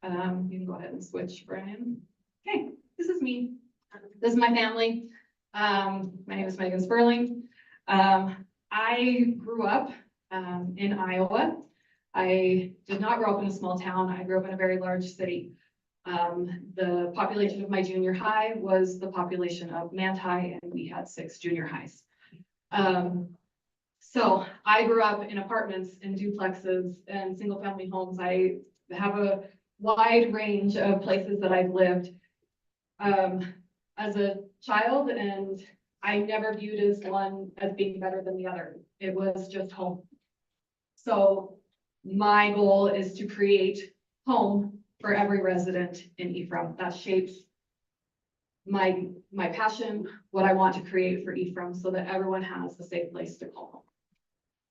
You can go ahead and switch, Brian. Okay, this is me. This is my family. My name is Megan Sperling. I grew up in Iowa. I did not grow up in a small town. I grew up in a very large city. The population of my junior high was the population of Manti, and we had 6 junior highs. So I grew up in apartments and duplexes and single family homes. I have a wide range of places that I've lived as a child, and I never viewed one as being better than the other. It was just home. So my goal is to create home for every resident in Ephraim. That shapes my passion, what I want to create for Ephraim, so that everyone has a safe place to call home,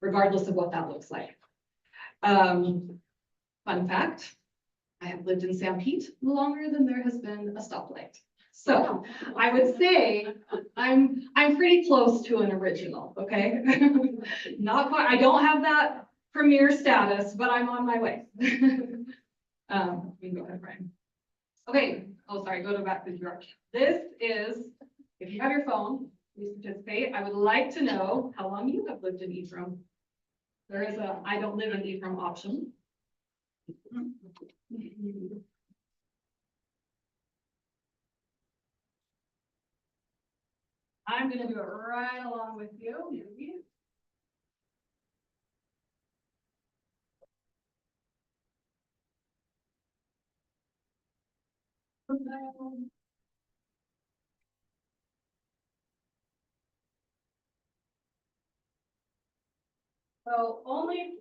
regardless of what that looks like. Fun fact, I have lived in San Pete longer than there has been a stoplight. So I would say I'm pretty close to an original, okay? Not quite, I don't have that premier status, but I'm on my way. You can go ahead, Brian. Okay, oh, sorry, go to back to your. This is, if you have your phone, please participate. I would like to know how long you have lived in Ephraim. There is a I don't live in Ephraim option. I'm gonna do it right along with you. Maybe. So only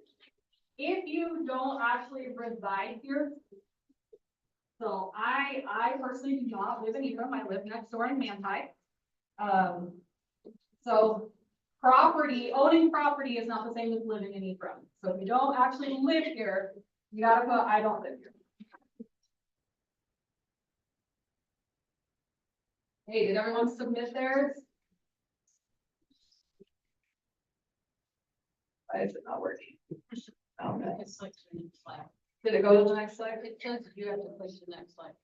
if you don't actually reside here. So I personally do not live in Ephraim. I live next door in Manti. So owning property is not the same as living in Ephraim. So if you don't actually live here, you gotta put, I don't live here. Hey, did everyone submit theirs? Why is it not working? Okay. It's like the next slide. Did it go to the next slide? It says you have to push the next slide.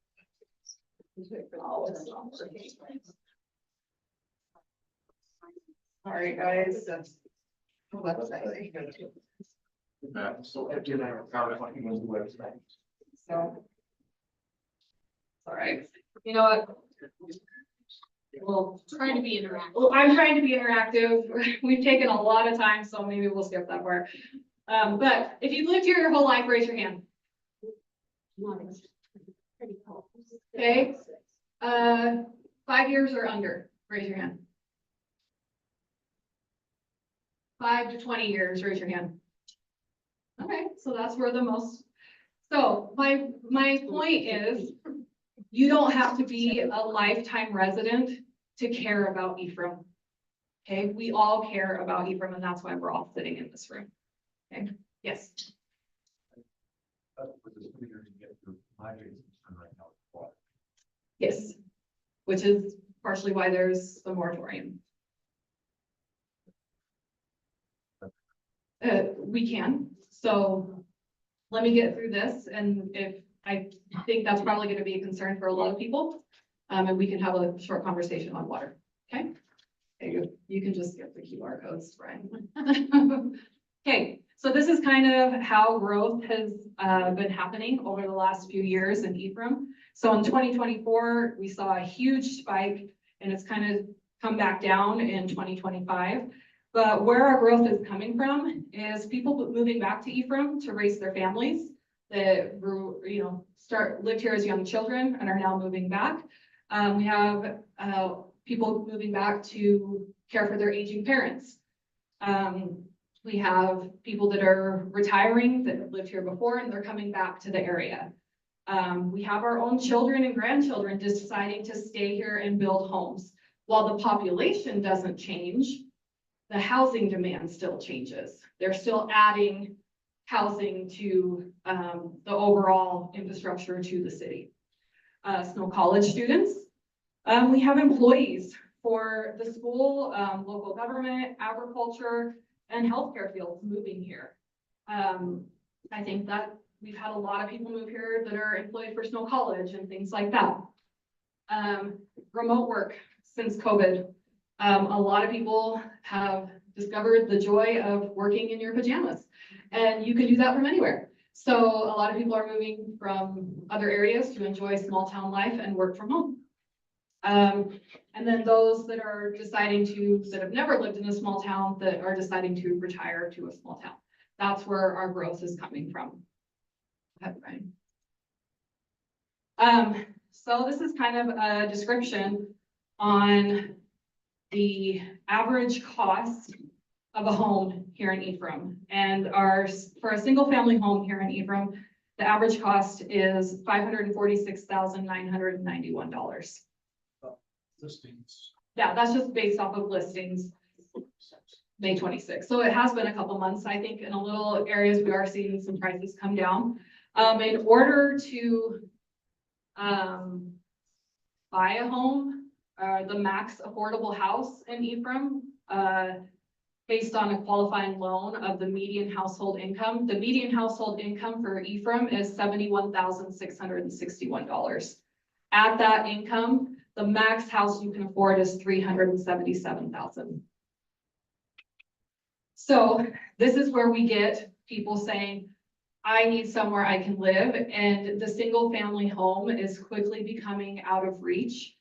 Oh, it's not working. Sorry, guys. So if you have PowerPoint, you the website. So. All right, you know what? Well, Trying to be interactive. well, I'm trying to be interactive. We've taken a lot of time, so maybe we'll skip that part. But if you've lived here your whole life, raise your hand. Okay, 5 years or under, raise your hand. 5 to 20 years, raise your hand. Okay, so that's where the most, so my point is, you don't have to be a lifetime resident to care about Ephraim. Okay, we all care about Ephraim, and that's why we're all sitting in this room. Okay, yes. That's what the city here to get to my biggest concern right now is water. Yes, which is partially why there's the moratorium. We can, so let me get through this, and if, I think that's probably gonna be a concern for a lot of people. And we can have a short conversation on water, okay? Okay, you can just skip the QR codes, Brian. Okay, so this is kind of how growth has been happening over the last few years in Ephraim. So in 2024, we saw a huge spike, and it's kind of come back down in 2025. But where our growth is coming from is people moving back to Ephraim to raise their families that grew, lived here as young children and are now moving back. We have people moving back to care for their aging parents. We have people that are retiring that have lived here before and they're coming back to the area. We have our own children and grandchildren deciding to stay here and build homes. While the population doesn't change, the housing demand still changes. They're still adding housing to the overall infrastructure to the city. Snow College students. We have employees for the school, local government, agriculture, and healthcare fields moving here. I think that we've had a lot of people move here that are employed for Snow College and things like that. Remote work since COVID. A lot of people have discovered the joy of working in your pajamas, and you can do that from anywhere. So a lot of people are moving from other areas to enjoy small town life and work from home. And then those that are deciding to, that have never lived in a small town, that are deciding to retire to a small town. That's where our growth is coming from. Go ahead, Brian. So this is kind of a description on the average cost of a home here in Ephraim. And for a single family home here in Ephraim, the average cost is $546,991. Listings. Yeah, that's just based off of listings, May 26th. So it has been a couple months, I think, in a little areas we are seeing some prices come down. In order to buy a home, the max affordable house in Ephraim, based on a qualifying loan of the median household income. The median household income for Ephraim is $71,661. At that income, the max house you can afford is $377,000. So this is where we get people saying, I need somewhere I can live, and the single family home is quickly becoming out of reach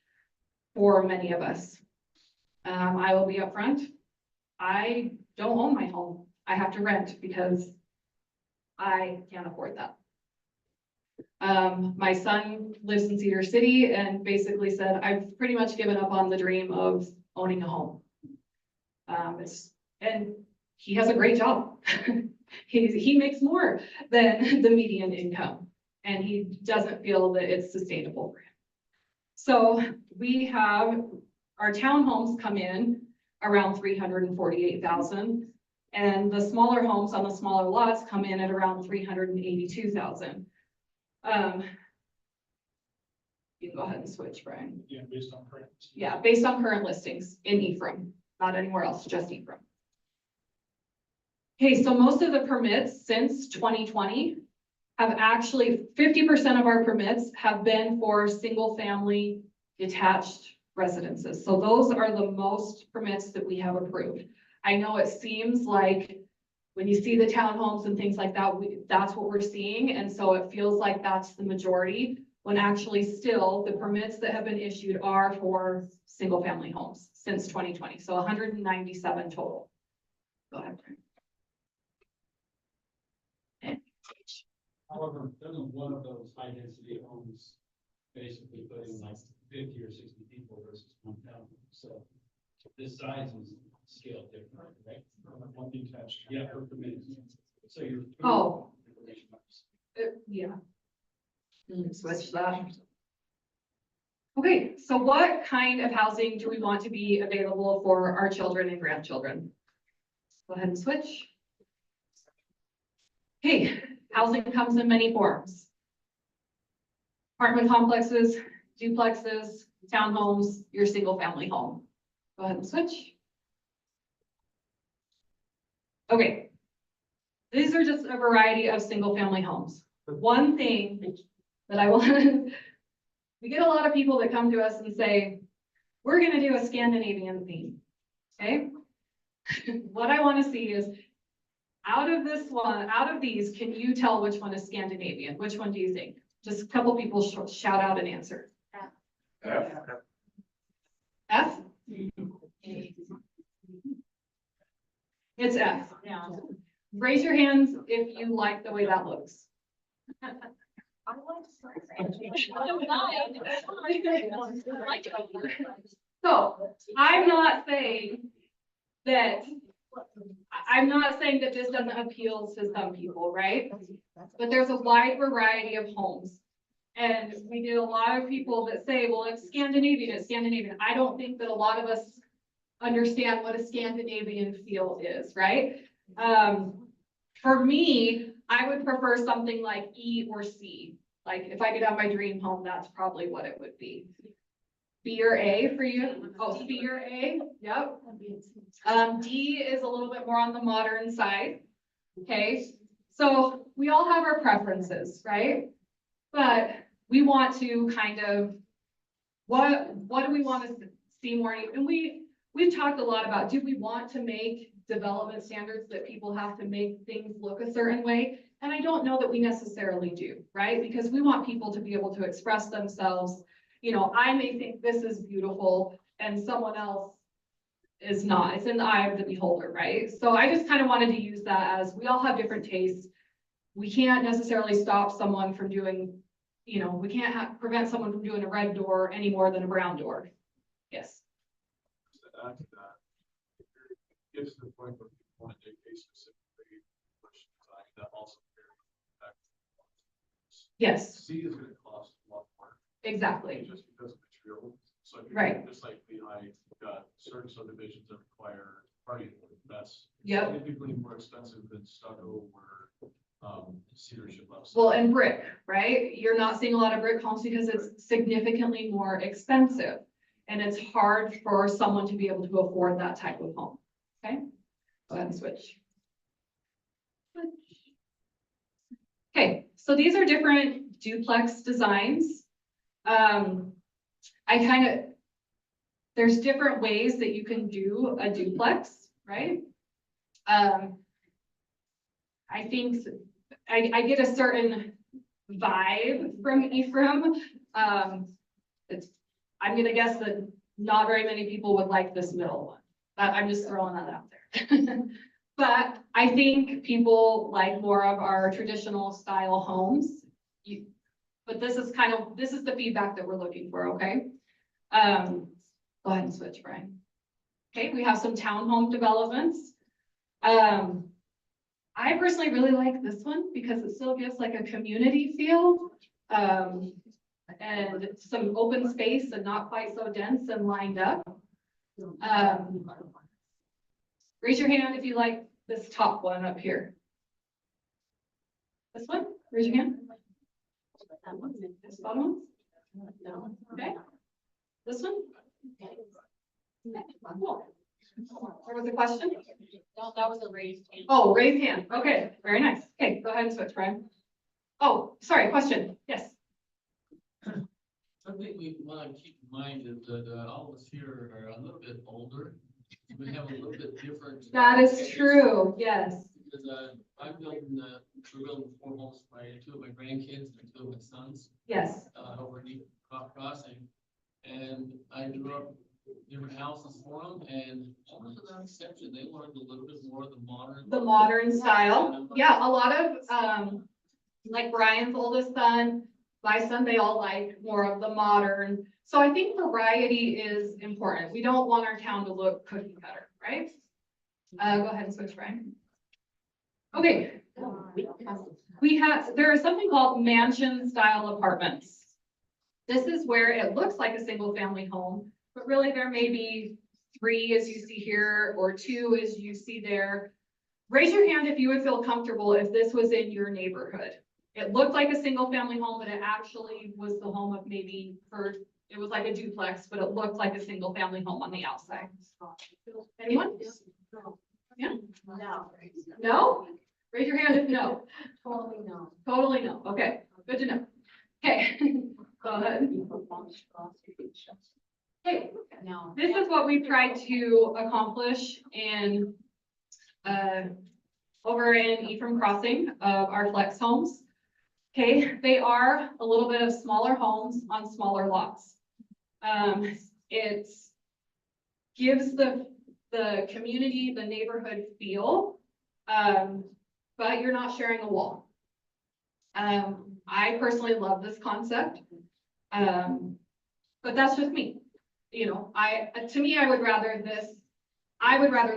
for many of us. I will be upfront. I don't own my home. I have to rent because I can't afford that. My son lives in Cedar City and basically said, I've pretty much given up on the dream of owning a home. And he has a great job. He makes more than the median income, and he doesn't feel that it's sustainable for him. So we have our townhomes come in around 348,000, and the smaller homes on the smaller lots come in at around 382,000. You can go ahead and switch, Brian. Yeah, based on current. Yeah, based on current listings in Ephraim, not anywhere else, just Ephraim. Okay, so most of the permits since 2020 have actually, 50% of our permits have been for single family detached residences. So those are the most permits that we have approved. I know it seems like when you see the townhomes and things like that, that's what we're seeing. And so it feels like that's the majority, when actually still the permits that have been issued are for single-family homes since 2020. So 197 total. Go ahead. However, doesn't one of those high density homes basically put in like 50 or 60 people versus 1,000? So this size is scale different, right? One detached. Yeah, per community. So you're. Oh. Yeah. Switch that. Okay, so what kind of housing do we want to be available for our children and grandchildren? Go ahead and switch. Okay, housing comes in many forms. Apartment complexes, duplexes, townhomes, your single family home. Go ahead and switch. Okay. These are just a variety of single family homes. One thing that I want, we get a lot of people that come to us and say, we're gonna do a Scandinavian theme, okay? What I wanna see is, out of these, can you tell which one is Scandinavian? Which one do you think? Just a couple people shout out an answer. F. F? It's F. Raise your hands if you like the way that looks. So, I'm not saying that this doesn't appeal to some people, right? But there's a wide variety of homes. And we get a lot of people that say, well, it's Scandinavian, it's Scandinavian. I don't think that a lot of us understand what a Scandinavian feel is, right? For me, I would prefer something like E or C. Like if I could have my dream home, that's probably what it would be. B or A for you? Oh, B or A, yep. D is a little bit more on the modern side. Okay, so we all have our preferences, right? But we want to kind of, what do we want to see more? And we've talked a lot about, do we want to make development standards that people have to make things look a certain way? And I don't know that we necessarily do, right? Because we want people to be able to express themselves. You know, I may think this is beautiful and someone else is not. It's in the eye of the beholder, right? So I just kind of wanted to use that as we all have different tastes. We can't necessarily stop someone from doing, you know, we can't prevent someone from doing a red door any more than a brown door. Yes. To add to that, it gets to the point where people want to dictate specifically which design that also very Yes, C is going to cost a lot more. exactly. Just because of material. So if Right. you're just like behind, you've got certain subdivisions that require party, that's Yep. significantly more expensive than stucco or cedar shiplap. Well, and brick, right? You're not seeing a lot of brick homes because it's significantly more expensive. And it's hard for someone to be able to afford that type of home. Okay, go ahead and switch. Okay, so these are different duplex designs. There's different ways that you can do a duplex, right? I think I get a certain vibe from Ephraim. I'm gonna guess that not very many people would like this middle one. I'm just throwing that out there. But I think people like more of our traditional style homes. But this is the feedback that we're looking for, okay? Go ahead and switch, Brian. Okay, we have some townhome developments. I personally really like this one because it still gives like a community feel. And some open space and not quite so dense and lined up. Raise your hand if you like this top one up here. This one, raise your hand. This bottom one? No. Okay. This one? Cool. There was a question? No, that was a raised hand. Oh, raise hand. Okay, very nice. Okay, go ahead and switch, Brian. Oh, sorry, question. Yes. Something we want to keep in mind is that all of us here are a little bit older. We have a little bit different. That is true, yes. Because I'm building we're building 4 homes by 2 of my grandkids and 2 of my sons, Yes, over in Ephraim Crossing. And I drew up different houses for them, and almost without exception, they wanted a little bit more of the modern style. Yeah, a lot of, like Brian's oldest son, my son, they all like more of the modern. So I think variety is important. We don't want our town to look cookie cutter, right? Go ahead and switch, Brian. Okay. There is something called mansion style apartments. This is where it looks like a single family home, but really there may be 3 as you see here, or 2 as you see there. Raise your hand if you would feel comfortable if this was in your neighborhood. It looked like a single family home, but it actually was the home of maybe it was like a duplex, but it looked like a single family home on the outside. Anyone? Yeah? No. No? Raise your hand if no. Totally no. Totally no. Okay, good to know. Okay, go ahead. Okay, No. this is what we've tried to accomplish over in Ephraim Crossing of our flex homes. Okay, they are a little bit of smaller homes on smaller lots. It gives the community, the neighborhood feel, but you're not sharing a wall. I personally love this concept, but that's just me. You know, to me, I would rather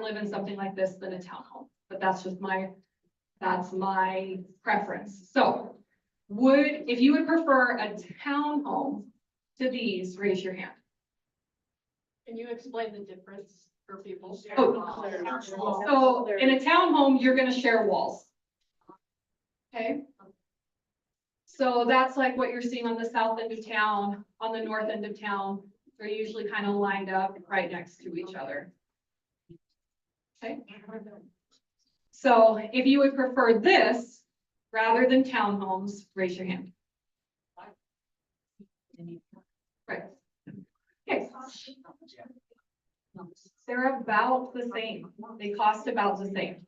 live in something like this than a townhome, but that's my preference. So if you would prefer a townhome to these, raise your hand. Can you explain the difference for people? So in a townhome, you're gonna share walls. Okay? So that's like what you're seeing on the south end of town, on the north end of town. They're usually kind of lined up right next to each other. Okay? So if you would prefer this rather than townhomes, raise your hand. Right. Okay. They're about the same. They cost about the same.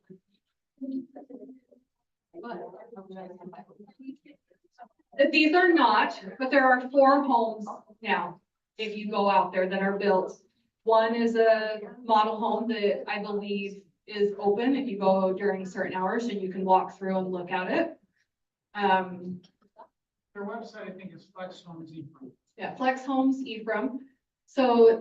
These are not, but there are 4 homes now, if you go out there, that are built. One is a model home that I believe is open if you go during certain hours and you can walk through and look at it. Their website, I think, is Flex Homes Ephraim. Yeah, Flex Homes Ephraim. So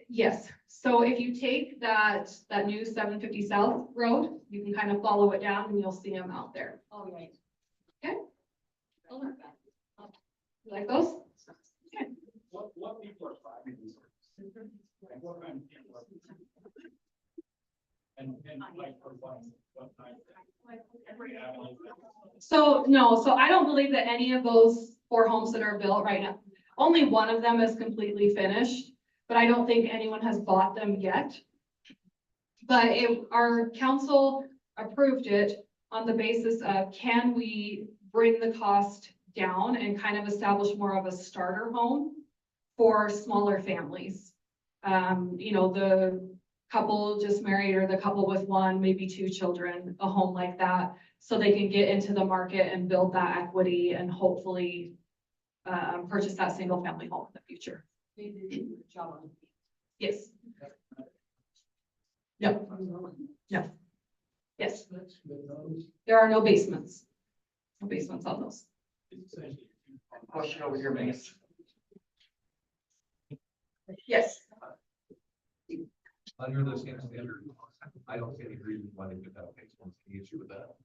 yes. So if you take that new 750 South Road, you can kind of follow it down and you'll see them out there. Oh, right. Okay. You like those? Okay. What people are finding these? And what kind of people are? And like for what kind? So no, so I don't believe that any of those 4 homes that are built right now, only one of them is completely finished, but I don't think anyone has bought them yet. But our council approved it on the basis of, can we bring the cost down and kind of establish more of a starter home for smaller families? You know, the couple just married or the couple with 1, maybe 2 children, a home like that, so they can get into the market and build that equity and hopefully purchase that single family home in the future. Yes. No. No. Yes. There are no basements. No basements on those. Question over here, Megan. Yes. Under the same standard, I don't see any reason why they could have any issue with that.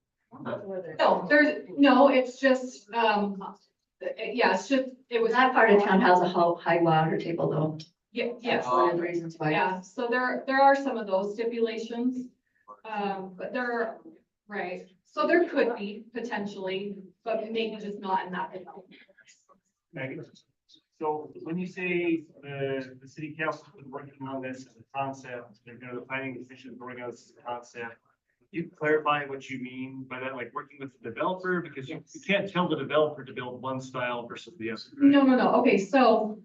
No, it's just, yeah, it's just, it was. That part of town has a high water table though. Yes. That's one of the reasons why. Yeah, so there are some of those stipulations, but right, so there could be potentially, but maybe just not in that. Megan? So when you say the city council is working on this as a concept, the planning commission is working on this as a concept, you clarify what you mean by that, like working with the developer, because you can't tell the developer to build one style versus the other. No. Okay, so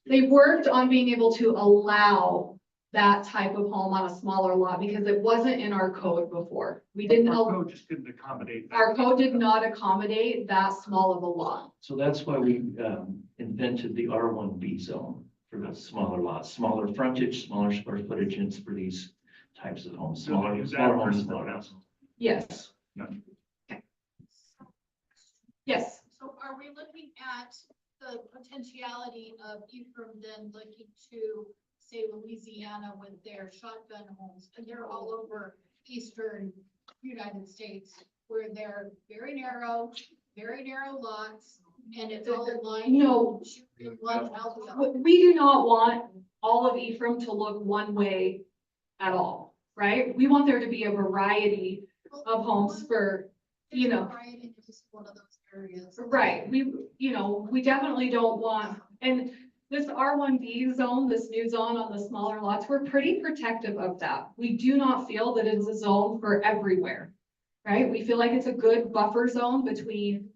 they worked on being able to allow that type of home on a smaller lot because it wasn't in our code before. We didn't, Our code just couldn't accommodate that. our code did not accommodate that small of a lot. So that's why we invented the R1B zone for the smaller lots, smaller frontage, smaller square footage, and it's for these types of homes, So smaller, is that smaller homes, versus smaller the houses. Yes. No. Okay. Yes. So are we looking at the potentiality of Ephraim then looking to, say, Louisiana with their shotgun homes, and they're all over eastern United States, where they're very narrow lots, and it's all in line. No. in one house. We do not want all of Ephraim to look one way at all, right? We want there to be a variety of homes for, you know. Right, in just one of those areas. Right, we definitely don't want, and this R1B zone, this new zone on the smaller lots, we're pretty protective of that. We do not feel that it's a zone for everywhere, right? We feel like it's a good buffer zone between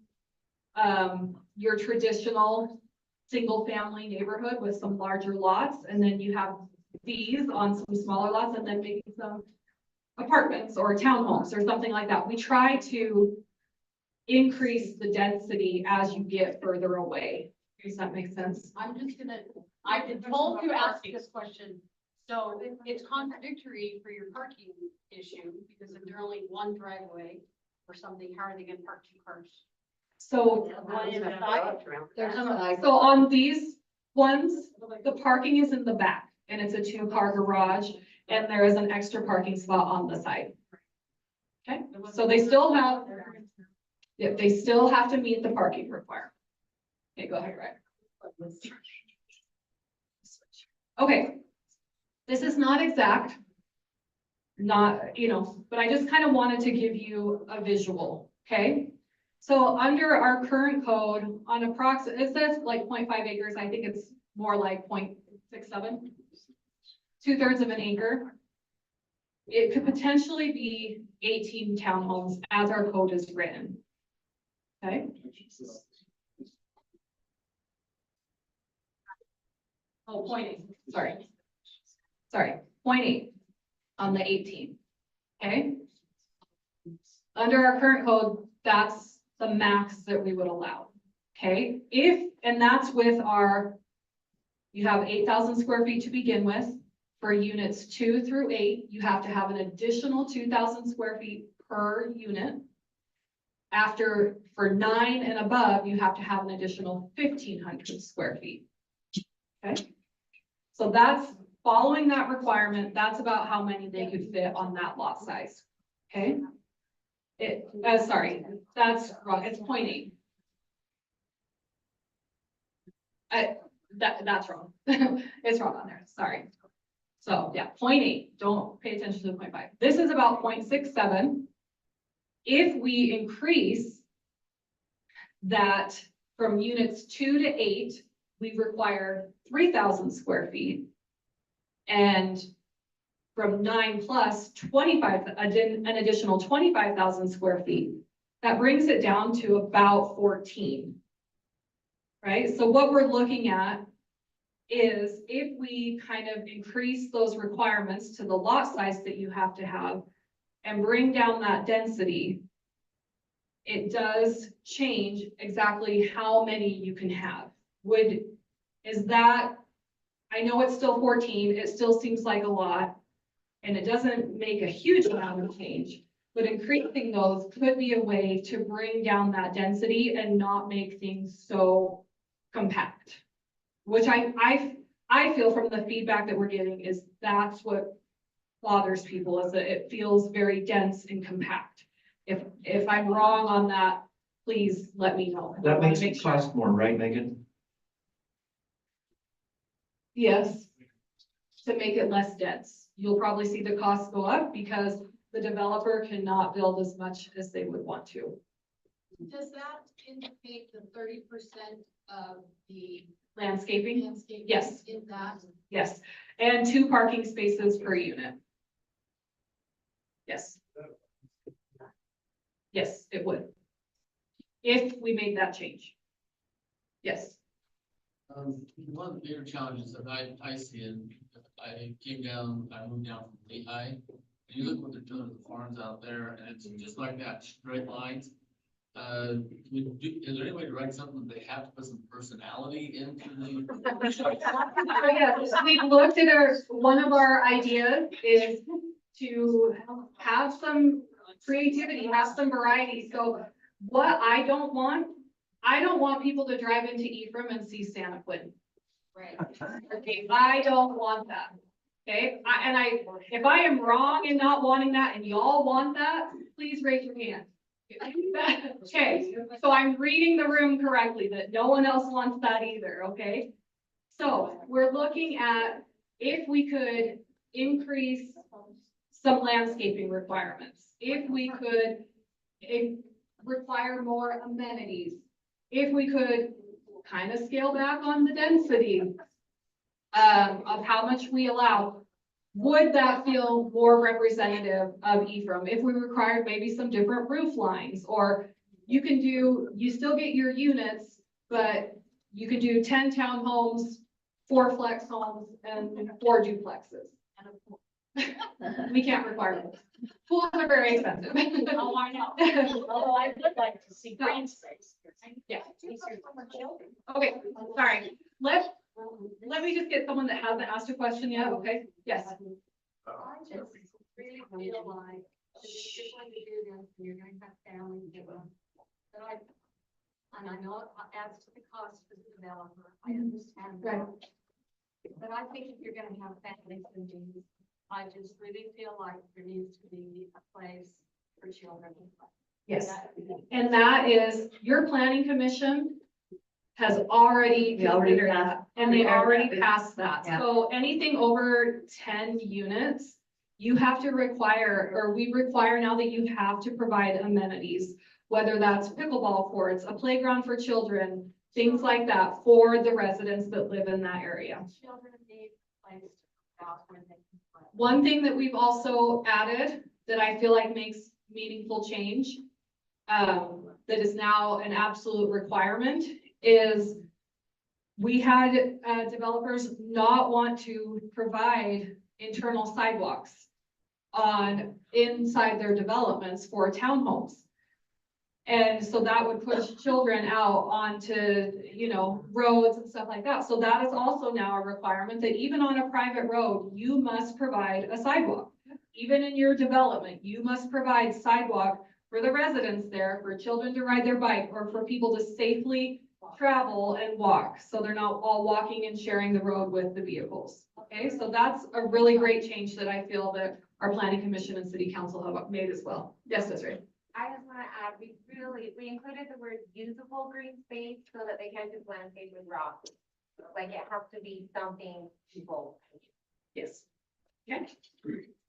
your traditional single-family neighborhood with some larger lots, and then you have these on some smaller lots, and then maybe some apartments or townhomes or something like that. We try to increase the density as you get further away. Does that make sense? I'm just gonna, I've been told to ask this question. So it's contradictory for your parking issue, because if they're only one driveway or something, how are they gonna park two cars? So, One in the side? so on these ones, the parking is in the back and it's a 2-car garage and there is an extra parking spot on the side. Okay, so they still have, yeah, they still have to meet the parking requirement. Okay, go ahead, Rick. Okay. This is not exact. Not, but I just kind of wanted to give you a visual, okay? So under our current code on it says like 0.5 acres. I think it's more like 0.67. 2/3 of an acre. It could potentially be 18 townhomes as our code is written. Okay? Oh, 0.8, sorry. Sorry, 0.8 on the 18, okay? Under our current code, that's the max that we would allow, okay? And that's with you have 8,000 square feet to begin with. For units 2 through 8, you have to have an additional 2,000 square feet per unit. For 9 and above, you have to have an additional 1,500 square feet. Okay? So that's following that requirement. That's about how many they could fit on that lot size. Okay? Sorry, that's wrong. It's 0.8. That's wrong. It's wrong on there. Sorry. So yeah, 0.8. Don't pay attention to the 0.5. This is about 0.67. If we increase that from units 2 to 8, we require 3,000 square feet. And from 9 plus 25, an additional 25,000 square feet. That brings it down to about 14. Right? So what we're looking at is if we kind of increase those requirements to the lot size that you have to have and bring down that density, it does change exactly how many you can have. I know it's still 14, it still seems like a lot, and it doesn't make a huge amount of change, but increasing those could be a way to bring down that density and not make things so compact. Which I feel from the feedback that we're getting is that's what bothers people, is that it feels very dense and compact. If I'm wrong on that, please let me know. That makes Make it sure. cost more, right, Megan? Yes. To make it less dense. You'll probably see the costs go up because the developer cannot build as much as they would want to. Does that indicate the 30% of the Landscaping, landscape? Yes. In that? yes, and 2 parking spaces per unit. Yes. Yes, it would. If we made that change. Yes. One of the bigger challenges that I see, and I moved down from Lehigh. And you look what they're doing with the farms out there, and it's just like that, straight lines. Is there any way to write something that they have to put some personality into the? So yes, we've looked at one of our ideas is to have some creativity, have some variety. So what I don't want people to drive into Ephraim and see Santa Quinn. Right. Okay, I don't want that. Okay, if I am wrong in not wanting that and y'all want that, please raise your hand. Okay, so I'm reading the room correctly, that no one else wants that either, okay? So we're looking at if we could increase some landscaping requirements, if we could require more amenities, if we could kind of scale back on the density of how much we allow. Would that feel more representative of Ephraim if we required maybe some different roof lines? Or you still get your units, but you could do 10 townhomes, 4 flex homes, and 4 duplexes. We can't require those. Pools are very expensive. Oh, I know. Although I would like to see green space. Yeah. Okay, sorry. Let me just get someone that hasn't asked a question yet, okay? Yes. I just really feel like if you're going to do this, and you're going to have families do it. And I know it adds to the cost for the developer, I understand that. But I think if you're gonna have families and things, I just really feel like there needs to be a place for children. Yes. And that is, your planning commission has already We already considered passed- that, and they already Yeah. passed that. Yeah. So anything over 10 units, you have to require, or we require now that you have to provide amenities, whether that's pickleball courts, a playground for children, things like that for the residents that live in that area. Children need a place to go out when they can play. One thing that we've also added that I feel like makes meaningful change, that is now an absolute requirement, is we had developers not want to provide internal sidewalks inside their developments for townhomes. And so that would push children out onto, roads and stuff like that. So that is also now a requirement that even on a private road, you must provide a sidewalk. Even in your development, you must provide sidewalk for the residents there, for children to ride their bike, or for people to safely travel and walk. So they're not all walking and sharing the road with the vehicles. Okay, so that's a really great change that I feel that our planning commission and city council have made as well. Yes, Desiree. I just want to add, we included the word usable green space so that they can't just landscape with rocks. Like it has to be something usable. Yes. Okay.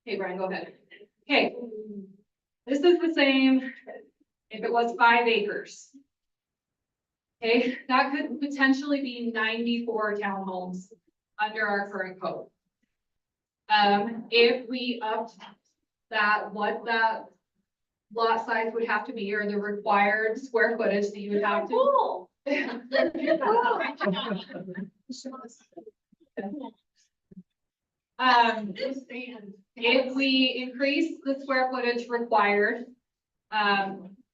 Hey, Brian, go ahead. Okay. This is the same if it was 5 acres. Okay, that could potentially be 94 townhomes under our current code. If we upped that, what that lot size would have to be, or the required square footage that you would have to. If we increase the square footage required,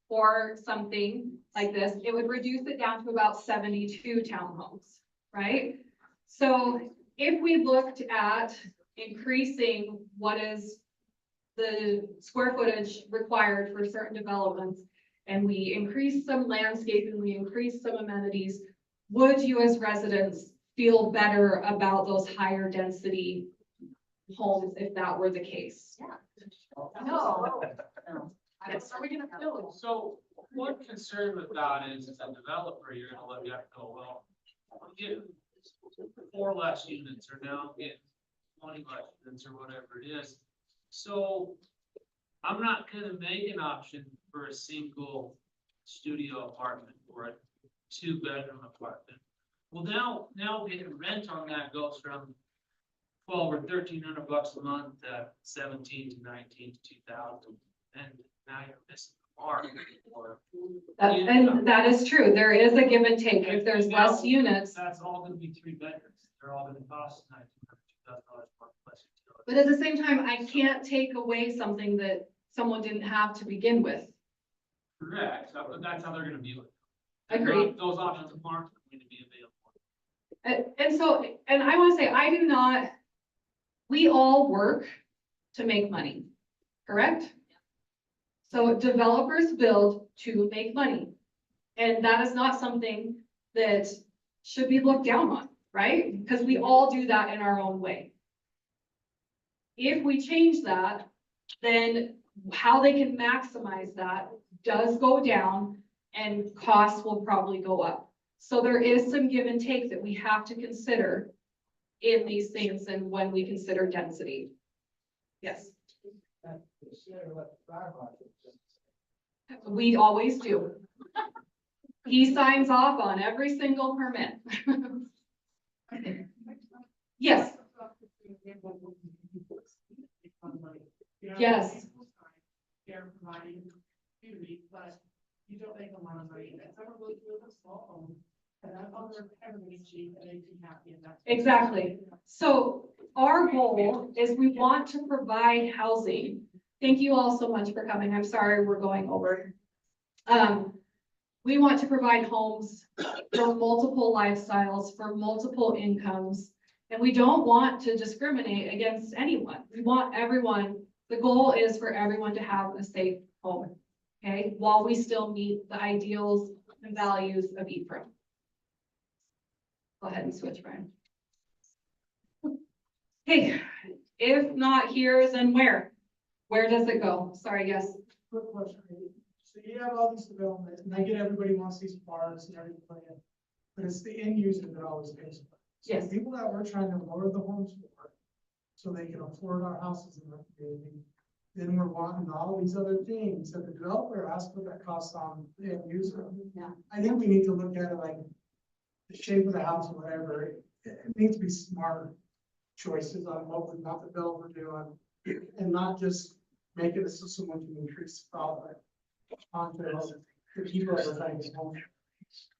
for something like this, it would reduce it down to about 72 townhomes, right? So if we looked at increasing what is the square footage required for certain developments, and we increase some landscaping, we increase some amenities, would you as residents feel better about those higher density homes if that were the case? No. Yes. Are we gonna fill it? So one concern with that is as a developer, you're gonna look at it and go, well, I'm getting 4 less units or now I'm getting 20 less units or whatever it is. So I'm not gonna make an option for a single studio apartment or a 2-bedroom apartment. Well, now getting rent on that goes from 12 or $1,300 a month to 17 to 19 to 2,000, and now you're missing farm or. And that is true. There is a give and take. If there's less units, That's all gonna be 3 bedrooms. They're all gonna cost $1,900 plus. but at the same time, I can't take away something that someone didn't have to begin with. Correct, that's how they're gonna be. Agreed. Those options aren't going to be available. And so, and I want to say, I do not, we all work to make money, correct? So developers build to make money. And that is not something that should be looked down on, right? Because we all do that in our own way. If we change that, then how they can maximize that does go down and costs will probably go up. So there is some give and take that we have to consider in these things and when we consider density. Yes. We always do. He signs off on every single permit. Yes. Yes. They're providing community, but you don't make a lot of money. And someone really live a small home, and that's all they're everybody cheap, and they be happy, and that's. Exactly. So our goal is we want to provide housing. Thank you all so much for coming. I'm sorry we're going over. We want to provide homes for multiple lifestyles, for multiple incomes, and we don't want to discriminate against anyone. We want everyone, the goal is for everyone to have a safe home, okay? While we still meet the ideals and values of Ephraim. Go ahead and switch, Brian. Hey, if not here, then where? Where does it go? Sorry, yes. Quick question. So you have all these developments, and I get everybody wants these parks and everything, but it's the end user that always pays for it. So Yes. people that we're trying to lower the homes for, so they can afford our houses in our community, then we're wanting all these other things that the developer has to put that cost on the end user. Yeah. I think we need to look at it like the shape of the house or whatever. It needs to be smart choices on what we want the developer to do on, and not just make it so someone can increase the profit onto the people that are trying to home.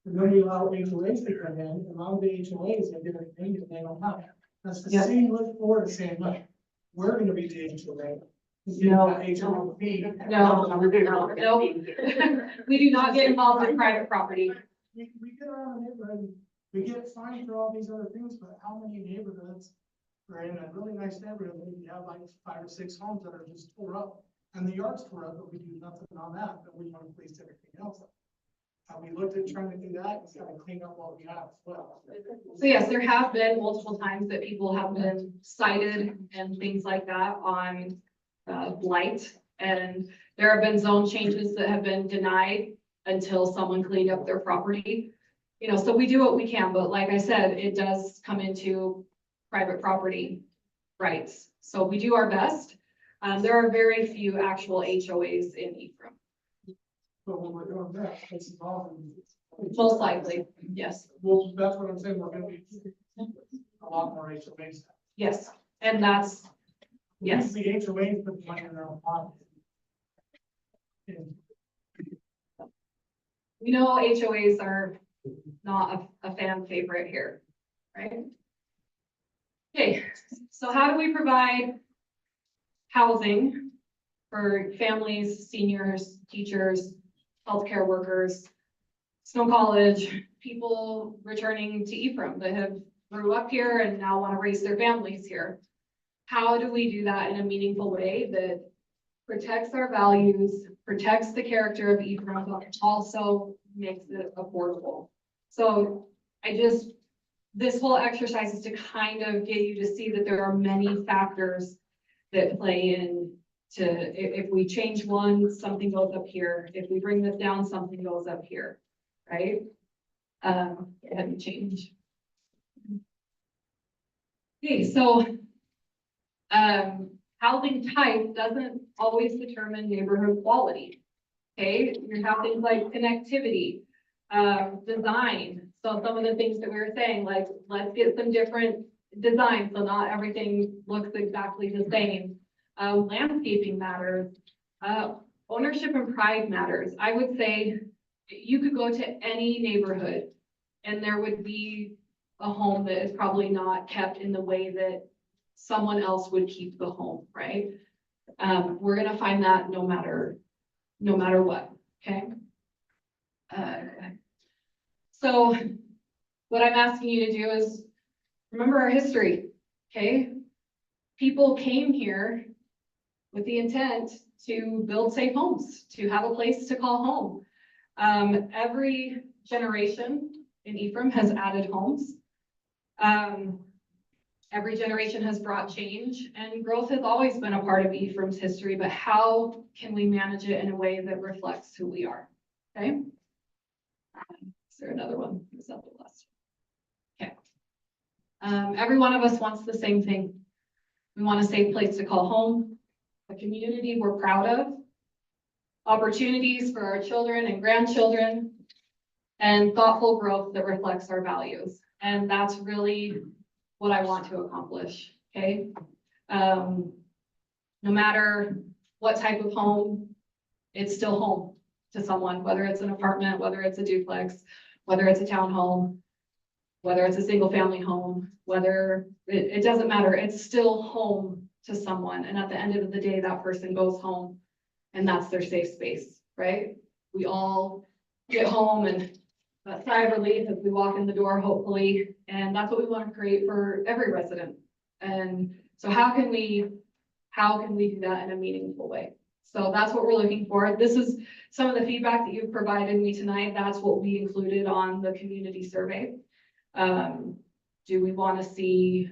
And then we allow HOAs to come in, and a lot of the HOAs, they get everything that they don't have. That's the Yeah. city look forward to saying, look, we're gonna be the HOA. No. HOA. No. We do not get involved in private property. We get around the neighborhood, we get fined for all these other things, but how many neighborhoods are in a really nice neighborhood, where you have like 5 or 6 homes that are just tore up, and the yard's tore up, but we do nothing on that, but we want to police everything else. And we looked at trying to do that, and kind of clean up what we have as well. So yes, there have been multiple times that people have been cited and things like that on blight. And there have been zone changes that have been denied until someone cleaned up their property. You know, so we do what we can, but like I said, it does come into private property rights. So we do our best. There are very few actual HOAs in Ephraim. But when we're doing that, it's involved. Most likely, yes. Well, that's what I'm saying, we're gonna be a lot more HOAs. Yes, and that's, yes. The HOAs put money in their own pocket. And We know HOAs are not a fan favorite here, right? Okay, so how do we provide housing for families, seniors, teachers, healthcare workers, Snow College, people returning to Ephraim that have grew up here and now want to raise their families here? How do we do that in a meaningful way that protects our values, protects the character of Ephraim, but also makes it affordable? So this whole exercise is to kind of get you to see that there are many factors that play in to, if we change one, something goes up here. If we bring this down, something goes up here, right? It had to change. Okay, so housing type doesn't always determine neighborhood quality. Okay, you have things like connectivity, design. So some of the things that we were saying, like, let's get some different designs, so not everything looks exactly the same. Landscaping matters. ownership and pride matters. I would say you could go to any neighborhood and there would be a home that is probably not kept in the way that someone else would keep the home, right? We're gonna find that no matter what, okay? So what I'm asking you to do is remember our history, okay? People came here with the intent to build safe homes, to have a place to call home. Every generation in Ephraim has added homes. Every generation has brought change, and growth has always been a part of Ephraim's history, but how can we manage it in a way that reflects who we are, okay? Is there another one? Is that the last? Okay. Every one of us wants the same thing. We want a safe place to call home, a community we're proud of, opportunities for our children and grandchildren, and thoughtful growth that reflects our values. And that's really what I want to accomplish, okay? No matter what type of home, it's still home to someone, whether it's an apartment, whether it's a duplex, whether it's a townhome, whether it's a single family home, whether it doesn't matter, it's still home to someone. And at the end of the day, that person goes home and that's their safe space, right? We all get home and sigh of relief as we walk in the door, hopefully. And that's what we want to create for every resident. And so how can we do that in a meaningful way? So that's what we're looking for. This is some of the feedback that you've provided me tonight. That's what we included on the community survey. Do we want to see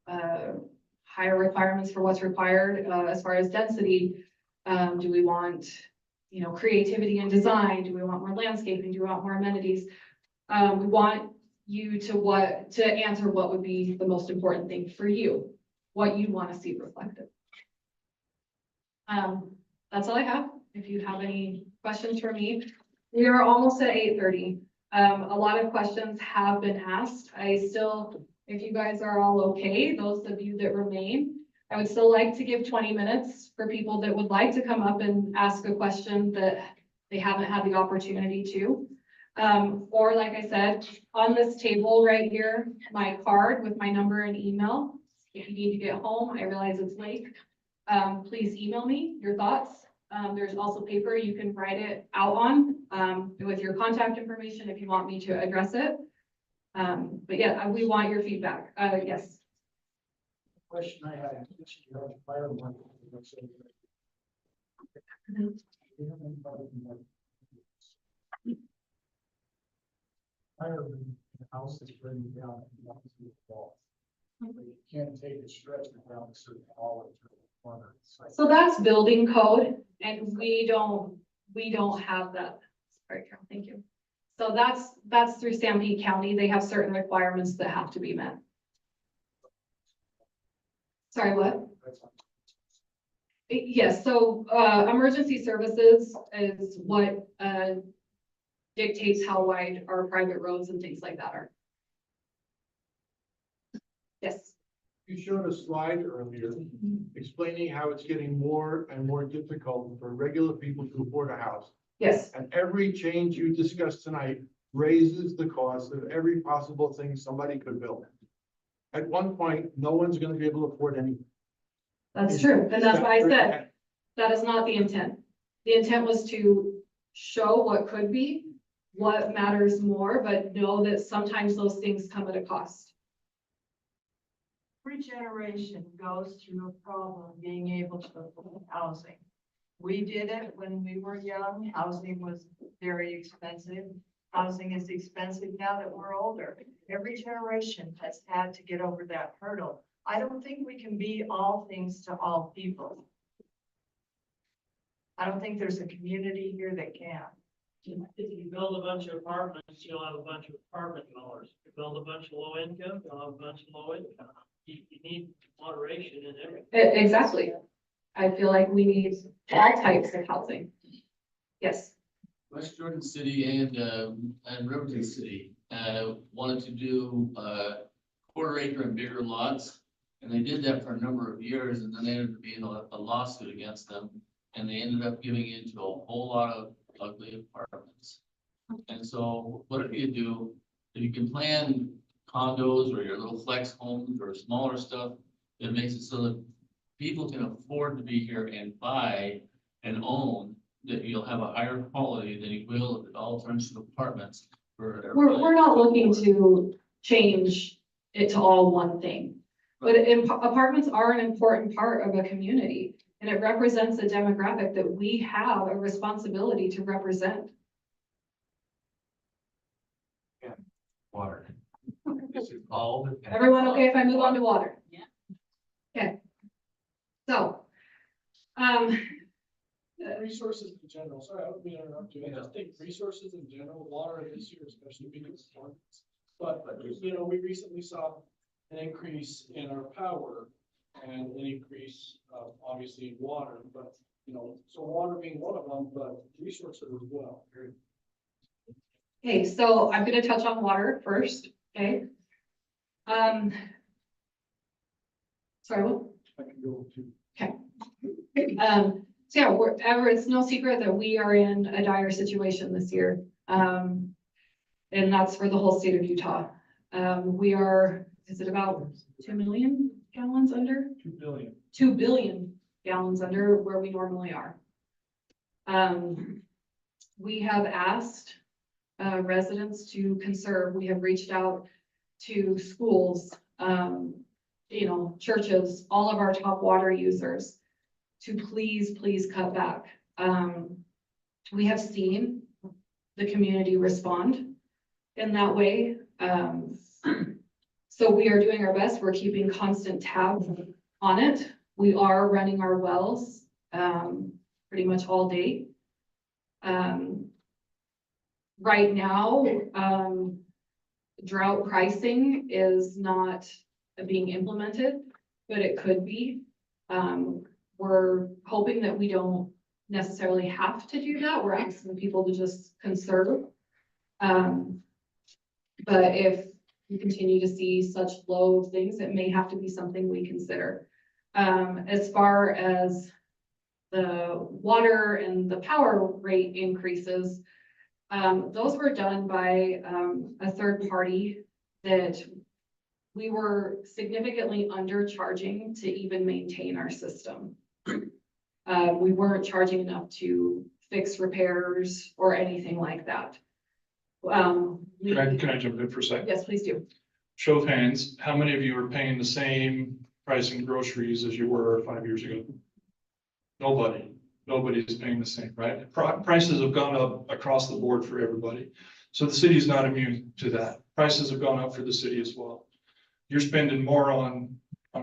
higher requirements for what's required as far as density? Do we want, creativity and design? Do we want more landscaping? Do we want more amenities? We want you to answer what would be the most important thing for you, what you want to see reflected. That's all I have. If you have any questions for me, we are almost at 8:30. A lot of questions have been asked. If you guys are all okay, those of you that remain, I would still like to give 20 minutes for people that would like to come up and ask a question that they haven't had the opportunity to. Or like I said, on this table right here, my card with my number and email. If you need to get home, I realize it's late. Please email me your thoughts. There's also paper you can write it out on with your contact information if you want me to address it. But yeah, we want your feedback. Yes. Question I had. Fire marshal. Fire in the house is burning down. You can't take a stretch around a certain wall into the corner. So that's building code, and we don't have that. Sorry, Carol, thank you. So that's through Stampede County. They have certain requirements that have to be met. Sorry, what? Yes, so emergency services is what dictates how wide our private roads and things like that are. Yes. You showed a slide earlier explaining how it's getting more and more difficult for regular people to afford a house. Yes. And every change you discussed tonight raises the cost of every possible thing somebody could build. At one point, no one's gonna be able to afford anything. That's true, and that's why I said, that is not the intent. The intent was to show what could be, what matters more, but know that sometimes those things come at a cost. Every generation goes through a problem being able to afford housing. We did it when we were young. Housing was very expensive. Housing is expensive now that we're older. Every generation has had to get over that hurdle. I don't think we can be all things to all people. I don't think there's a community here that can. If you build a bunch of apartments, you'll have a bunch of apartment dwellers. If you build a bunch of low income, you'll have a bunch of low income. You need moderation in everything. Exactly. I feel like we need all types of housing. Yes. West Jordan City and Riverton City wanted to do quarter acre and bigger lots. And they did that for a number of years, and then there ended up being a lawsuit against them. and they ended up giving into a whole lot of ugly apartments. And so whatever you do, if you can plan condos or your little flex homes or smaller stuff, it makes it so that people can afford to be here and buy and own, that you'll have a higher quality than you will if it all turns to apartments. We're not looking to change it to all one thing. But apartments are an important part of a community, and it represents a demographic that we have a responsibility to represent. Water. This is all the. Everyone okay if I move on to water? Yeah. Okay. So, Resources in general, sorry, I don't mean to interrupt you, I just think resources in general, water this year especially because of floods. But, you know, we recently saw an increase in our power and an increase, obviously in water, but, you know, so water being one of them, but resources as well. okay, so I'm gonna touch on water first, okay? Sorry, what? I can go to. So yeah, it's no secret that we are in a dire situation this year. And that's for the whole state of Utah. We are, is it about 2 million gallons under? 2 billion. 2 billion gallons under where we normally are. We have asked residents to conserve. We have reached out to schools, you know, churches, all of our top water users to please cut back. We have seen the community respond in that way. So we are doing our best. We're keeping constant tabs on it. We are running our wells pretty much all day. Right now, drought pricing is not being implemented, but it could be. We're hoping that we don't necessarily have to do that. We're asking people to just conserve. But if we continue to see such low things, it may have to be something we consider. As far as the water and the power rate increases, those were done by a third party that we were significantly undercharging to even maintain our system. We weren't charging enough to fix repairs or anything like that. Can I jump in for a second? Yes, please do. Show of hands, how many of you are paying the same price in groceries as you were 5 years ago? Nobody is paying the same, right? Prices have gone up across the board for everybody. So the city is not immune to that. Prices have gone up for the city as well. You're spending more on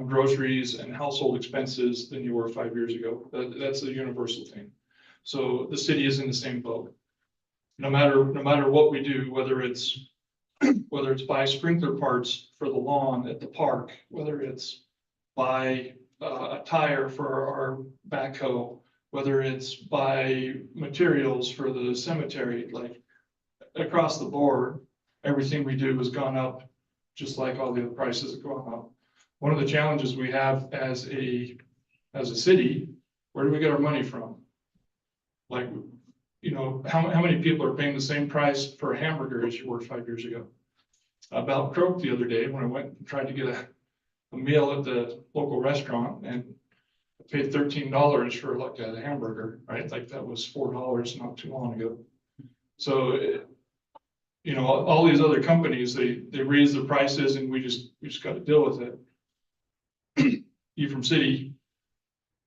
groceries and household expenses than you were 5 years ago. That's a universal thing. So the city is in the same boat. No matter what we do, whether it's buy sprinkler parts for the lawn at the park, whether it's buy a tire for our backhoe, whether it's buy materials for the cemetery, like across the board, everything we do has gone up, just like all the other prices have gone up. One of the challenges we have as a city, where do we get our money from? Like, you know, how many people are paying the same price for a hamburger as you were 5 years ago? About croaked the other day when I went and tried to get a meal at the local restaurant, and I paid $13 for like a hamburger, right? Like that was $4 not too long ago. So, you know, all these other companies, they raise the prices and we just got to deal with it. Ephraim City,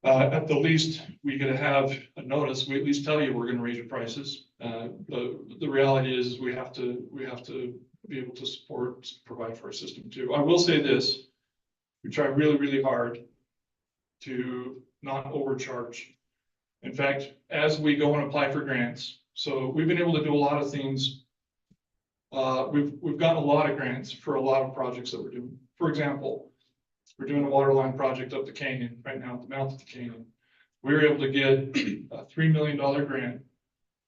at the least, we gotta have a notice. We at least tell you we're gonna raise your prices. The reality is we have to be able to provide for our system too. I will say this, we try really hard to not overcharge. In fact, as we go and apply for grants, so we've been able to do a lot of things. We've gotten a lot of grants for a lot of projects that we're doing. For example, we're doing a water line project up the canyon right now, at the mouth of the canyon. We were able to get a $3 million grant,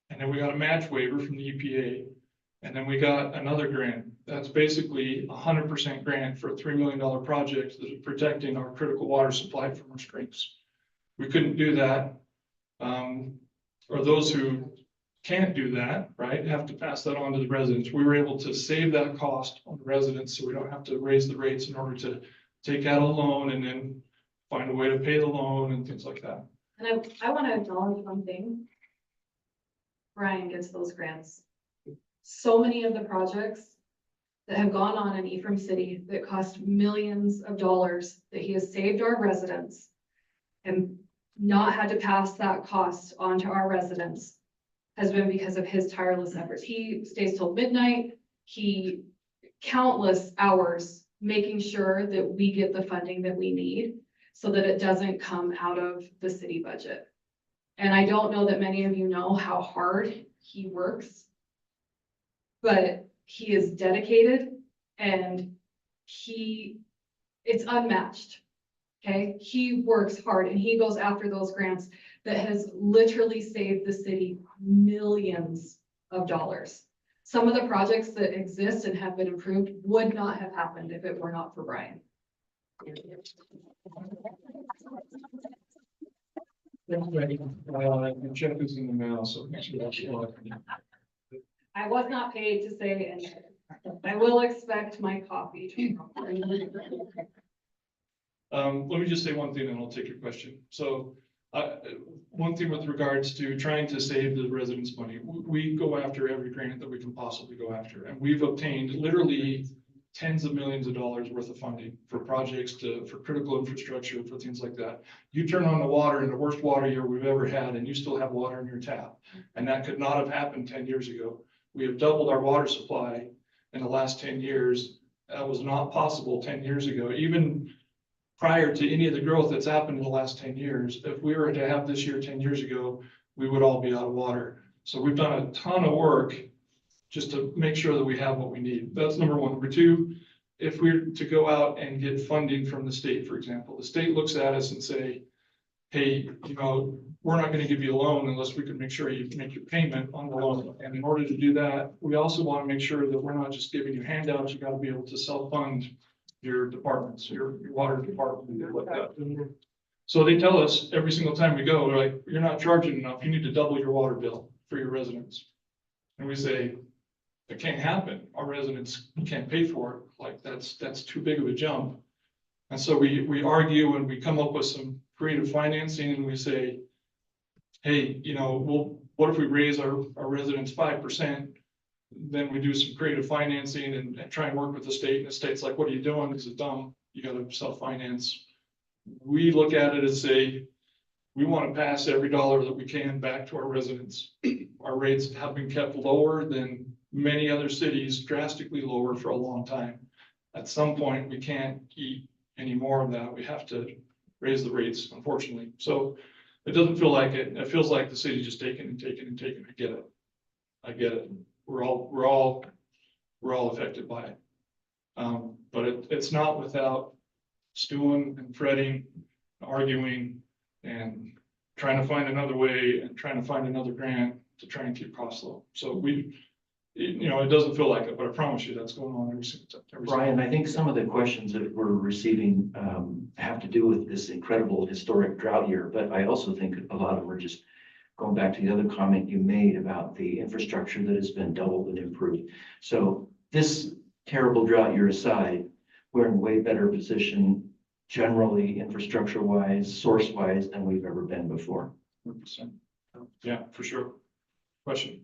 and then we got a match waiver from the EPA. And then we got another grant. That's basically 100% grant for a $3 million project that is protecting our critical water supply from our springs. We couldn't do that or those who can't do that, right, have to pass that on to the residents. We were able to save that cost on the residents, so we don't have to raise the rates in order to take out a loan and then find a way to pay the loan and things like that. And I want to acknowledge one thing. Brian gets those grants. So many of the projects that have gone on in Ephraim City that cost millions of dollars, that he has saved our residents and not had to pass that cost on to our residents, has been because of his tireless efforts. He stays till midnight. He countless hours making sure that we get the funding that we need so that it doesn't come out of the city budget. And I don't know that many of you know how hard he works, but he is dedicated and it's unmatched. Okay, he works hard and he goes after those grants that has literally saved the city millions of dollars. Some of the projects that exist and have been improved would not have happened if it were not for Brian. The check is in the mail, so make sure that's. I was not paid to say anything. I will expect my coffee. Let me just say one thing and I'll take your question. So, one thing with regards to trying to save the residents' money, we go after every grant that we can possibly go after. And we've obtained literally tens of millions of dollars worth of funding for projects for critical infrastructure, for things like that. You turn on the water in the worst water year we've ever had, and you still have water in your tap. And that could not have happened 10 years ago. We have doubled our water supply in the last 10 years. That was not possible 10 years ago. Even prior to any of the growth that's happened in the last 10 years, if we were to have this year 10 years ago, we would all be out of water. So we've done a ton of work just to make sure that we have what we need. That's number one. Number two, if we're to go out and get funding from the state, for example, the state looks at us and say, hey, we're not going to give you a loan unless we can make sure you make your payment on the loan. And in order to do that, we also want to make sure that we're not just giving you handouts. You got to be able to self-fund your departments, your water department, and like that. So they tell us every single time we go, like, you're not charging enough. You need to double your water bill for your residents. And we say, it can't happen. Our residents can't pay for it. Like that's too big of a jump. And so we argue and we come up with some creative financing and we say, hey, what if we raise our residents 5%? Then we do some creative financing and try and work with the state, and the state's like, what are you doing? This is dumb. You got to self-finance. We look at it and say, we want to pass every dollar that we can back to our residents. Our rates have been kept lower than many other cities, drastically lower for a long time. At some point, we can't eat any more of that. We have to raise the rates, unfortunately. So it doesn't feel like it. It feels like the city just taking and taking and taking. I get it. I get it. We're all affected by it. But it's not without stewing and fretting, arguing, and trying to find another way and trying to find another grant to try and keep costs low. So it doesn't feel like it, but I promise you that's going on every single time. Brian, I think some of the questions that we're receiving have to do with this incredible historic drought year, but I also think a lot of them are just going back to the other comment you made about the infrastructure that has been doubled and improved. So this terrible drought year aside, we're in way better position generally infrastructure-wise, source-wise than we've ever been before. 100%. Yeah, for sure. Question?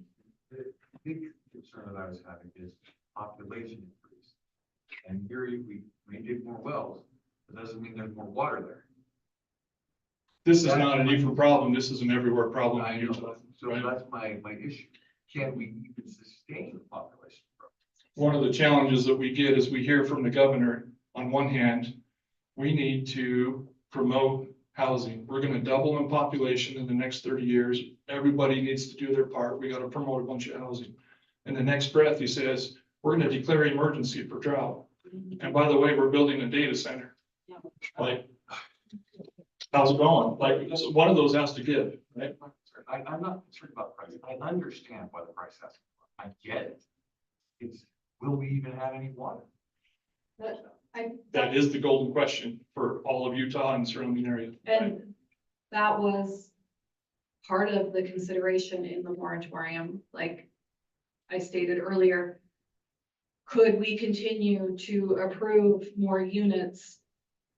The big concern that I was having is population increase. And here we may dig more wells, but doesn't mean there's more water there. This is not an Ephraim problem. This is an everywhere problem. I know. So that's my issue. Can we even sustain the population growth? One of the challenges that we get is we hear from the governor, on one hand, we need to promote housing. We're going to double in population in the next 30 years. Everybody needs to do their part. We got to promote a bunch of housing. In the next breath, he says, we're going to declare emergency for drought. And by the way, we're building a data center. Like, how's it going? Like, one of those has to give, right? I'm not concerned about price. I understand why the price has to go up. I get it. Will we even have any water? That is the golden question for all of Utah and surrounding area. And that was part of the consideration in the moratorium, like I stated earlier, could we continue to approve more units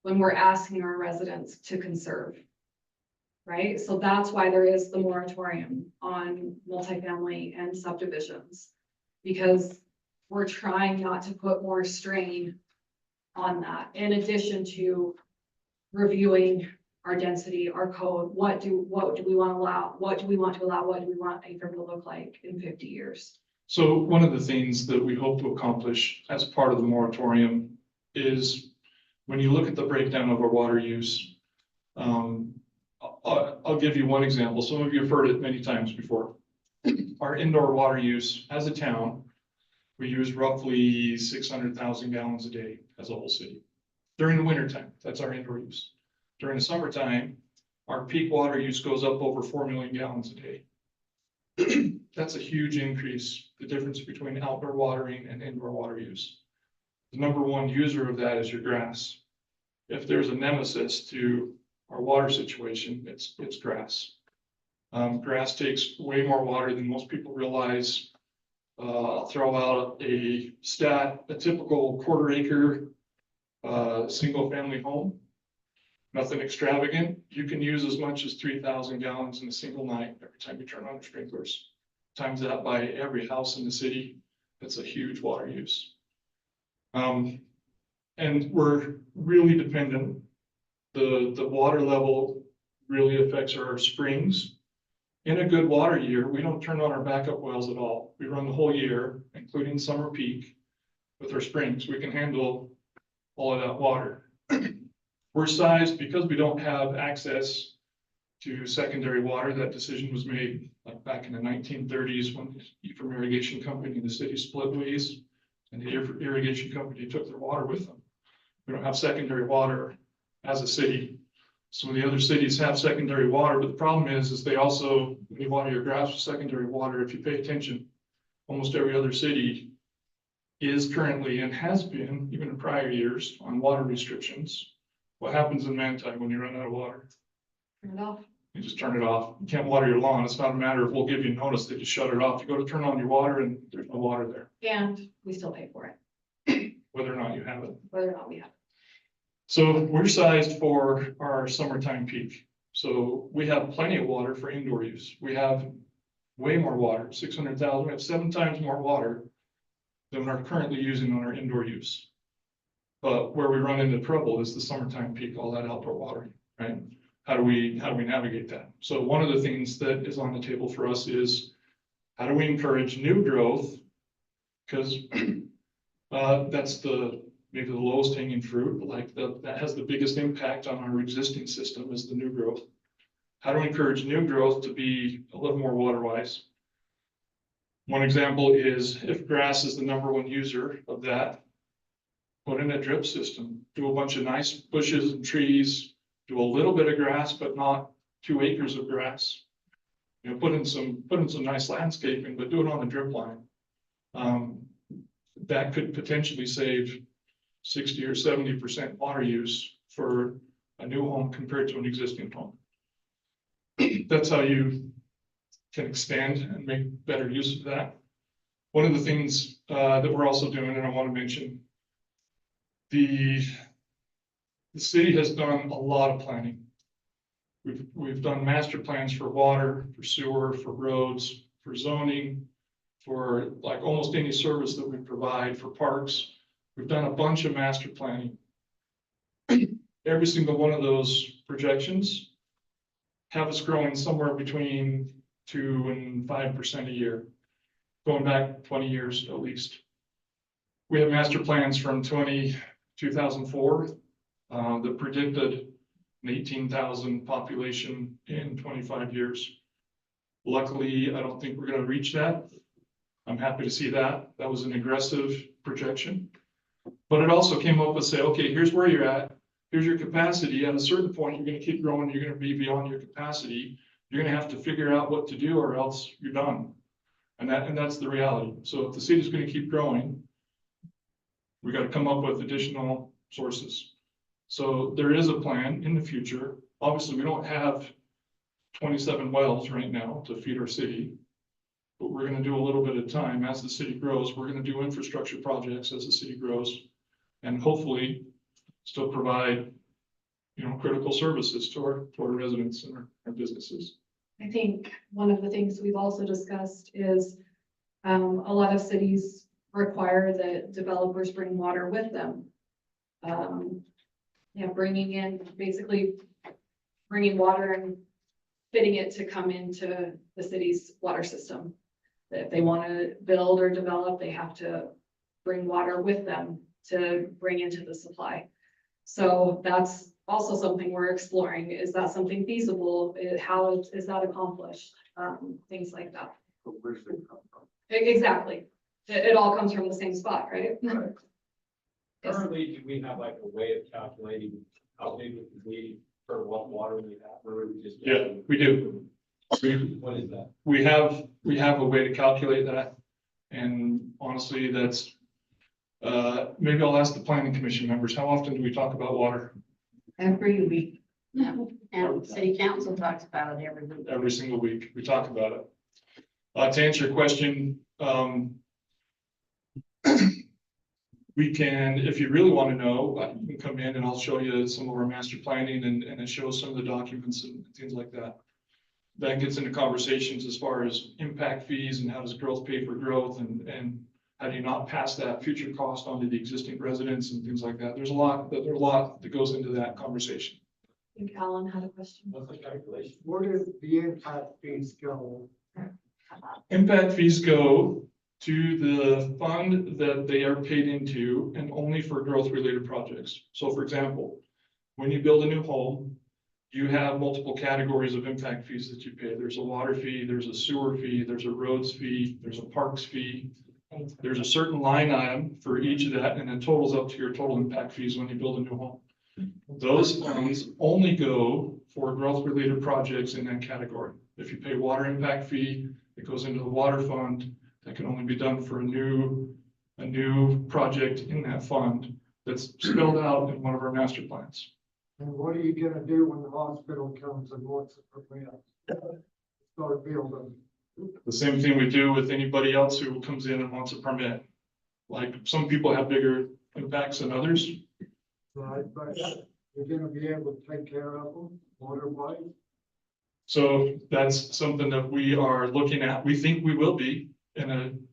when we're asking our residents to conserve? Right? So that's why there is the moratorium on multifamily and subdivisions. Because we're trying not to put more strain on that, in addition to reviewing our density, our code, what do we want to allow? What do we want to allow? What do we want Ephraim to look like in 50 years? So one of the things that we hope to accomplish as part of the moratorium is when you look at the breakdown of our water use, I'll give you one example. Some of you have heard it many times before. Our indoor water use as a town, we use roughly 600,000 gallons a day as a whole city. During the wintertime, that's our indoor use. During the summertime, our peak water use goes up over 4 million gallons a day. That's a huge increase, the difference between outdoor watering and indoor water use. The number one user of that is your grass. If there's a nemesis to our water situation, it's grass. Grass takes way more water than most people realize. I'll throw out a stat, a typical 1/4 acre single family home. Nothing extravagant. You can use as much as 3,000 gallons in a single night every time you turn on your sprinklers. Times that by every house in the city, that's a huge water use. And we're really dependent. The water level really affects our springs. In a good water year, we don't turn on our backup wells at all. We run the whole year, including summer peak, with our springs. We can handle all of that water. We're sized because we don't have access to secondary water. That decision was made like back in the 1930s when the Ephraim Irrigation Company and the city split ways, and the irrigation company took their water with them. We don't have secondary water as a city. Some of the other cities have secondary water, but the problem is they also, when you water your grass with secondary water, if you pay attention, almost every other city is currently and has been, even in prior years, on water restrictions. What happens in Manti when you run out of water? Turn it off. You just turn it off. You can't water your lawn. It's not a matter of we'll give you notice, they just shut it off. You go to turn on your water and there's no water there, And we still pay for it, whether or not you have it. whether or not we have it. So we're sized for our summertime peak. So we have plenty of water for indoor use. We have way more water, 600,000. We have 7 times more water than we're currently using on our indoor use. But where we run into trouble is the summertime peak, all that outdoor watering, right? How do we navigate that? So one of the things that is on the table for us is how do we encourage new growth? Because that's maybe the lowest hanging fruit, but like that has the biggest impact on our existing system is the new growth. How do we encourage new growth to be a little more water wise? One example is if grass is the number one user of that, put in a drip system, do a bunch of nice bushes and trees, do a little bit of grass, but not 2 acres of grass. You know, put in some nice landscaping, but do it on the drip line. That could potentially save 60 or 70% water use for a new home compared to an existing home. That's how you can extend and make better use of that. One of the things that we're also doing, and I want to mention, the city has done a lot of planning. We've done master plans for water, for sewer, for roads, for zoning, for like almost any service that we provide, for parks. We've done a bunch of master planning. Every single one of those projections have us growing somewhere between 2 and 5% a year, going back 20 years at least. We have master plans from 2004 that predicted an 18,000 population in 25 years. Luckily, I don't think we're going to reach that. I'm happy to see that. That was an aggressive projection. But it also came up with say, okay, here's where you're at. Here's your capacity. At a certain point, you're going to keep growing. You're going to be beyond your capacity. You're going to have to figure out what to do or else you're done. And that's the reality. So if the city's going to keep growing, we got to come up with additional sources. So there is a plan in the future. Obviously, we don't have 27 wells right now to feed our city. But we're gonna do a little bit at a time. As the city grows, we're gonna do infrastructure projects as the city grows. And hopefully still provide, critical services to our residents and our businesses. I think one of the things we've also discussed is, a lot of cities require that developers bring water with them. Bringing water and fitting it to come into the city's water system. That if they want to build or develop, they have to bring water with them to bring into the supply. So that's also something we're exploring. Is that something feasible? How is that accomplished? Things like that. But where's the come from? Exactly. It all comes from the same spot, right? Right. Yes. Currently, do we have like a way of calculating how big we can be for what water we have, or we just? Yeah, we do. What is that? We have a way to calculate that. And honestly, that's, maybe I'll ask the planning commission members, how often do we talk about water? Every week. And city council talks about it every week. Every single week, we talk about it. To answer your question, we can, if you really want to know, you can come in and I'll show you some of our master planning and it shows some of the documents and things like that. That gets into conversations as far as impact fees and how does growth pay for growth and how do you not pass that future cost onto the existing residents and things like that. There's a lot that goes into that conversation. I think Alan had a question. What's the calculation? Where does the impact fees go? Impact fees go to the fund that they are paid into and only for growth related projects. So for example, when you build a new home, you have multiple categories of impact fees that you pay. There's a water fee, there's a sewer fee, there's a roads fee, there's a parks fee. There's a certain line item for each of that and it totals up to your total impact fees when you build a new home. Those funds only go for growth related projects in that category. If you pay water impact fee, it goes into the water fund. That can only be done for a new project in that fund that's spelled out in one of our master plans. And what are you gonna do when the hospital comes and wants a permit? Start building. The same thing we do with anybody else who comes in and wants a permit. Like some people have bigger impacts than others. Right, but you're gonna be able to take care of them, water wise. So that's something that we are looking at. We think we will be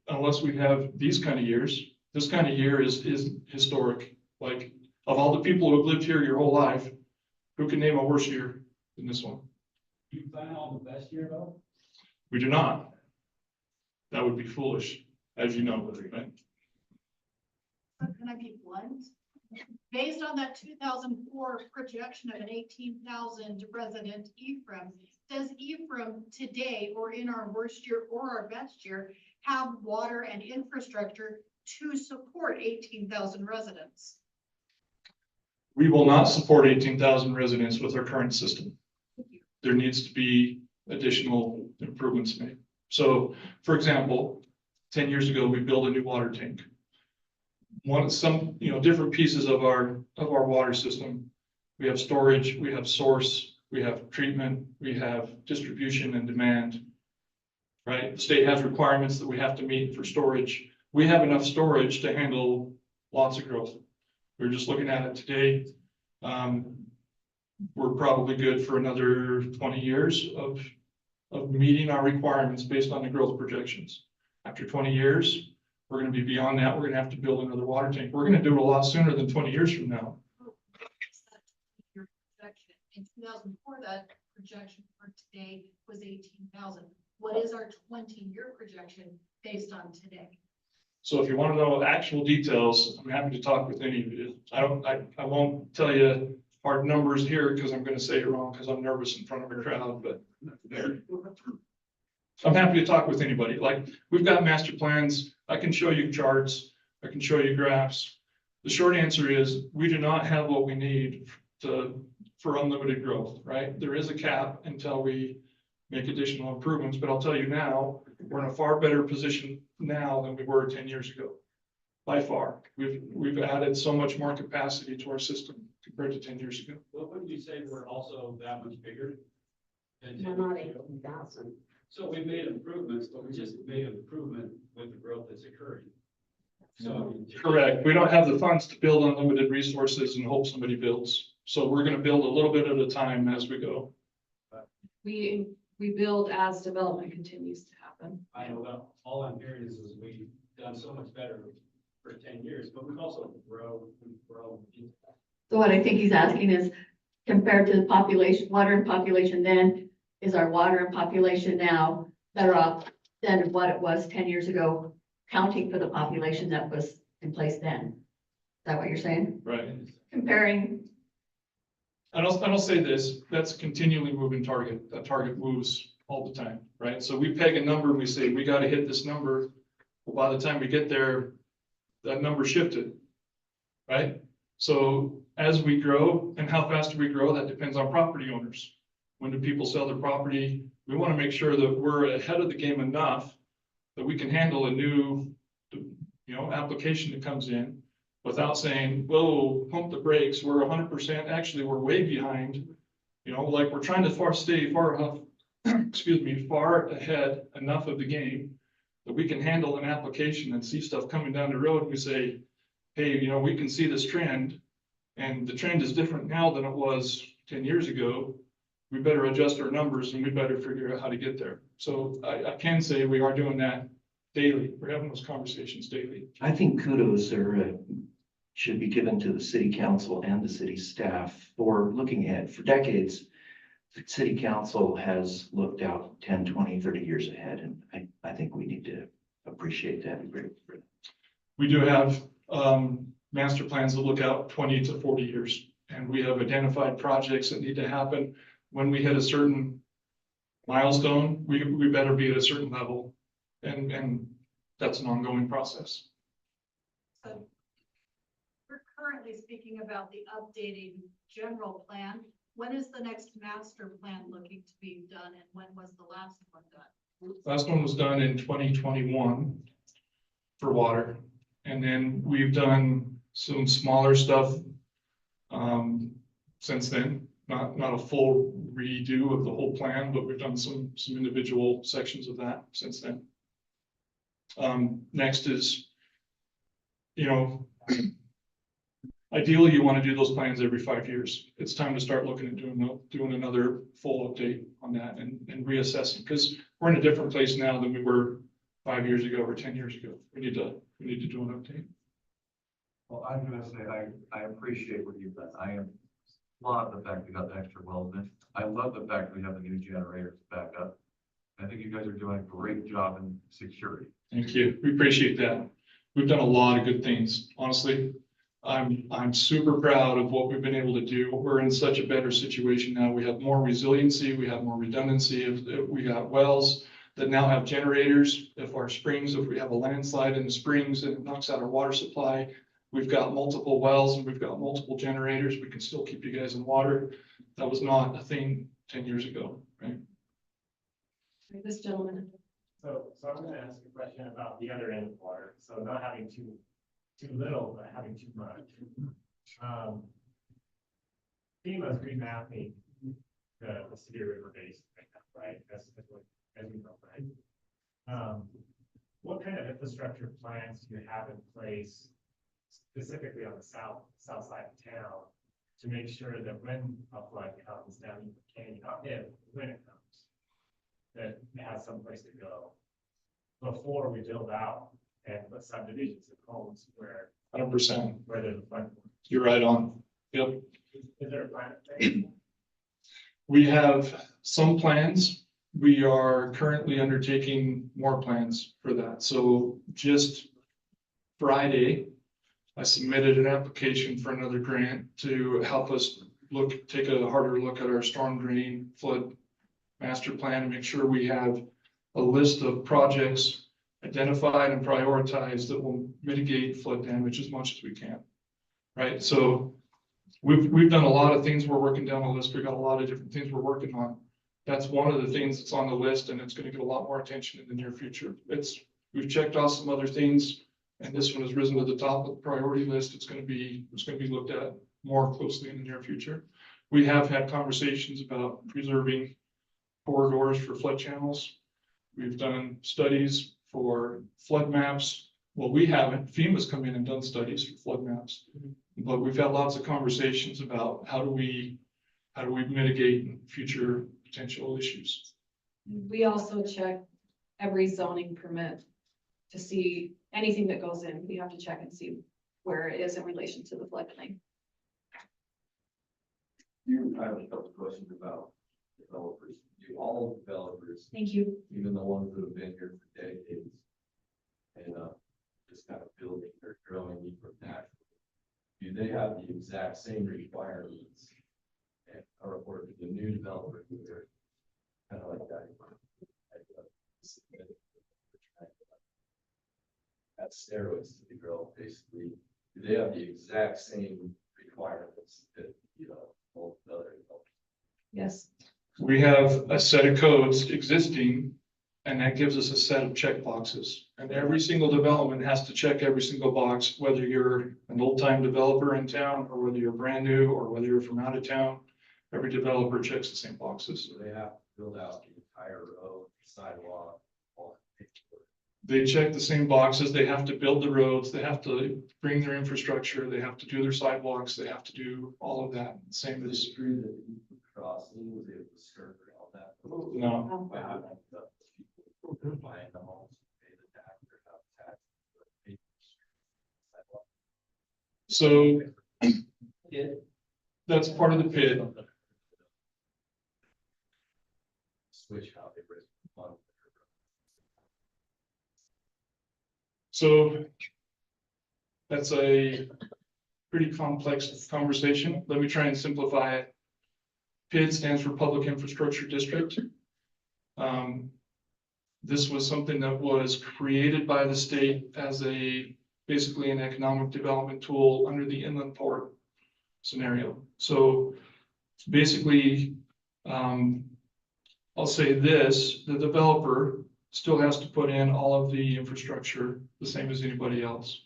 unless we have these kind of years. This kind of year is historic. Like of all the people who have lived here your whole life, who can name a worse year than this one? Do you plan on the best year though? We do not. That would be foolish, as you know, right? Can I be blunt? Based on that 2004 projection of an 18,000 resident Ephraim, does Ephraim today or in our worst year or our best year have water and infrastructure to support 18,000 residents? We will not support 18,000 residents with our current system. There needs to be additional improvements made. So, for example, 10 years ago, we built a new water tank. Different pieces of our water system. We have storage, we have source, we have treatment, we have distribution and demand. Right? The state has requirements that we have to meet for storage. We have enough storage to handle lots of growth. We're just looking at it today. We're probably good for another 20 years of meeting our requirements based on the growth projections. After 20 years, we're going to be beyond that. We're going to have to build another water tank. We're going to do it a lot sooner than 20 years from now. In 2004, that projection for today was 18,000. What is our 20-year projection based on today? So if you want to know actual details, I'm happy to talk with any of you. I won't tell you hard numbers here because I'm going to say it wrong because I'm nervous in front of a crowd, but I'm happy to talk with anybody. Like we've got master plans. I can show you charts. I can show you graphs. The short answer is we do not have what we need for unlimited growth, right? There is a cap until we make additional improvements, but I'll tell you now, we're in a far better position now than we were 10 years ago. By far, we've added so much more capacity to our system compared to 10 years ago. Well, wouldn't you say we're also that much bigger? And No, not 80,000. so we made improvements, but we just made an improvement with the growth that's occurring. So. Correct. We don't have the funds to build unlimited resources and hope somebody builds. So we're gonna build a little bit at a time as we go. We build as development continues to happen. I know that all I'm hearing is we've done so much better for 10 years, but we've also grown. So what I think he's asking is compared to the population, water and population then, is our water and population now better off than what it was 10 years ago, counting for the population that was in place then? Is that what you're saying? Right. Comparing, And I'll say this, that's a continually moving target. That target moves all the time, right? So we peg a number and we say, we gotta hit this number. Well, by the time we get there, that number shifted, right? So as we grow and how fast do we grow, that depends on property owners. When do people sell their property? We want to make sure that we're ahead of the game enough that we can handle a new, application that comes in without saying, whoa, pump the brakes, we're 100%, actually, we're way behind. Like we're trying to stay far enough, far ahead enough of the game that we can handle an application and see stuff coming down the road. And we say, hey, we can see this trend and the trend is different now than it was 10 years ago. We better adjust our numbers and we better figure out how to get there. So I can say we are doing that daily. We're having those conversations daily. I think kudos should be given to the city council and the city staff for looking ahead. For decades, the city council has looked out 10, 20, 30 years ahead, and I think we need to appreciate that and grateful for that. We do have master plans that look out 20 to 40 years, and we have identified projects that need to happen. When we hit a certain milestone, we better be at a certain level, and that's an ongoing process. So we're currently speaking about the updating general plan. When is the next master plan looking to be done, and when was the last one done? Last one was done in 2021 for water, and then we've done some smaller stuff since then. Not a full redo of the whole plan, but we've done some individual sections of that since then. Next is, ideally you want to do those plans every 5 years. It's time to start looking at doing another full update on that and reassessing, because we're in a different place now than we were 5 years ago or 10 years ago. We need to do an update. Well, I'm gonna say, I appreciate what you've done. I love the fact we got the extra wells in. I love the fact we have the new generators back up. I think you guys are doing a great job in security. Thank you. We appreciate that. We've done a lot of good things. Honestly, I'm super proud of what we've been able to do. We're in such a better situation now. We have more resiliency. We have more redundancy. We got wells that now have generators. If we have a landslide in the springs and it knocks out our water supply, we've got multiple wells and we've got multiple generators. We can still keep you guys in water. That was not a thing 10 years ago, right? This gentleman. So I'm gonna ask a question about the other end of water, so not having too little, but having too much. FEMA's remapping the city river basin right now, right? That's what, as you know, right? What kind of infrastructure plans do you have in place specifically on the south side of town to make sure that when a flood comes down the canyon, not if, when it comes, that it has someplace to go before we build out and put subdivisions of homes where 100%. where there's a flood? You're right on. Yep. Is there a plan? We have some plans. We are currently undertaking more plans for that. So just Friday, I submitted an application for another grant to help us take a harder look at our storm drain flood master plan and make sure we have a list of projects identified and prioritized that will mitigate flood damage as much as we can. Right. So we've done a lot of things. We're working down a list. We've got a lot of different things we're working on. That's one of the things that's on the list, and it's going to get a lot more attention in the near future. We've checked off some other things, and this one has risen to the top of the priority list. It's going to be looked at more closely in the near future. We have had conversations about preserving corridors for flood channels. We've done studies for flood maps. Well, we haven't. FEMA's come in and done studies for flood maps. But we've had lots of conversations about how do we mitigate future potential issues. We also check every zoning permit to see anything that goes in. We have to check and see where it is in relation to the floodplain. I have a couple of questions about developers. Do all developers, Thank you. even the ones that have been here for decades, and just kind of building or growing from naturally, do they have the exact same requirements? And or do the new developers who are kind of like that? At steroids to the girl, basically, do they have the exact same requirements that, all the other developers? Yes. We have a set of codes existing, and that gives us a set of check boxes. And every single development has to check every single box, whether you're an old-time developer in town, or whether you're brand new, or whether you're from out of town. Every developer checks the same boxes. So they have to build out the entire road, sidewalk, all that. They check the same boxes. They have to build the roads. They have to bring their infrastructure. They have to do their sidewalks. They have to do all of that. Same as. True that you crossing was able to skirt around that. No. By having the people buying the homes, pay the tax or have tax. Pay the sidewalk. So that's part of the PID. Switch how they raise money. So that's a pretty complex conversation. Let me try and simplify it. PID stands for Public Infrastructure District. This was something that was created by the state as basically an economic development tool under the inland port scenario. So basically, I'll say this, the developer still has to put in all of the infrastructure the same as anybody else.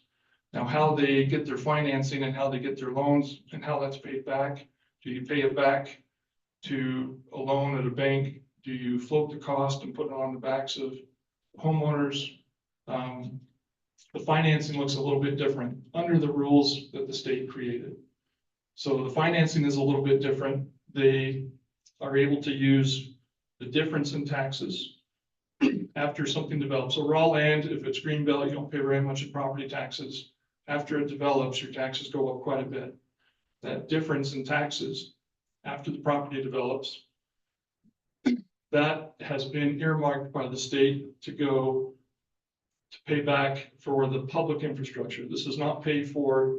Now, how they get their financing and how they get their loans and how that's paid back, do you pay it back to a loan at a bank? Do you float the cost and put it on the backs of homeowners? The financing looks a little bit different under the rules that the state created. So the financing is a little bit different. They are able to use the difference in taxes after something develops. So raw land, if it's greenbelt, you don't pay very much in property taxes. After it develops, your taxes go up quite a bit. That difference in taxes after the property develops, that has been earmarked by the state to go to pay back for the public infrastructure. This does not pay for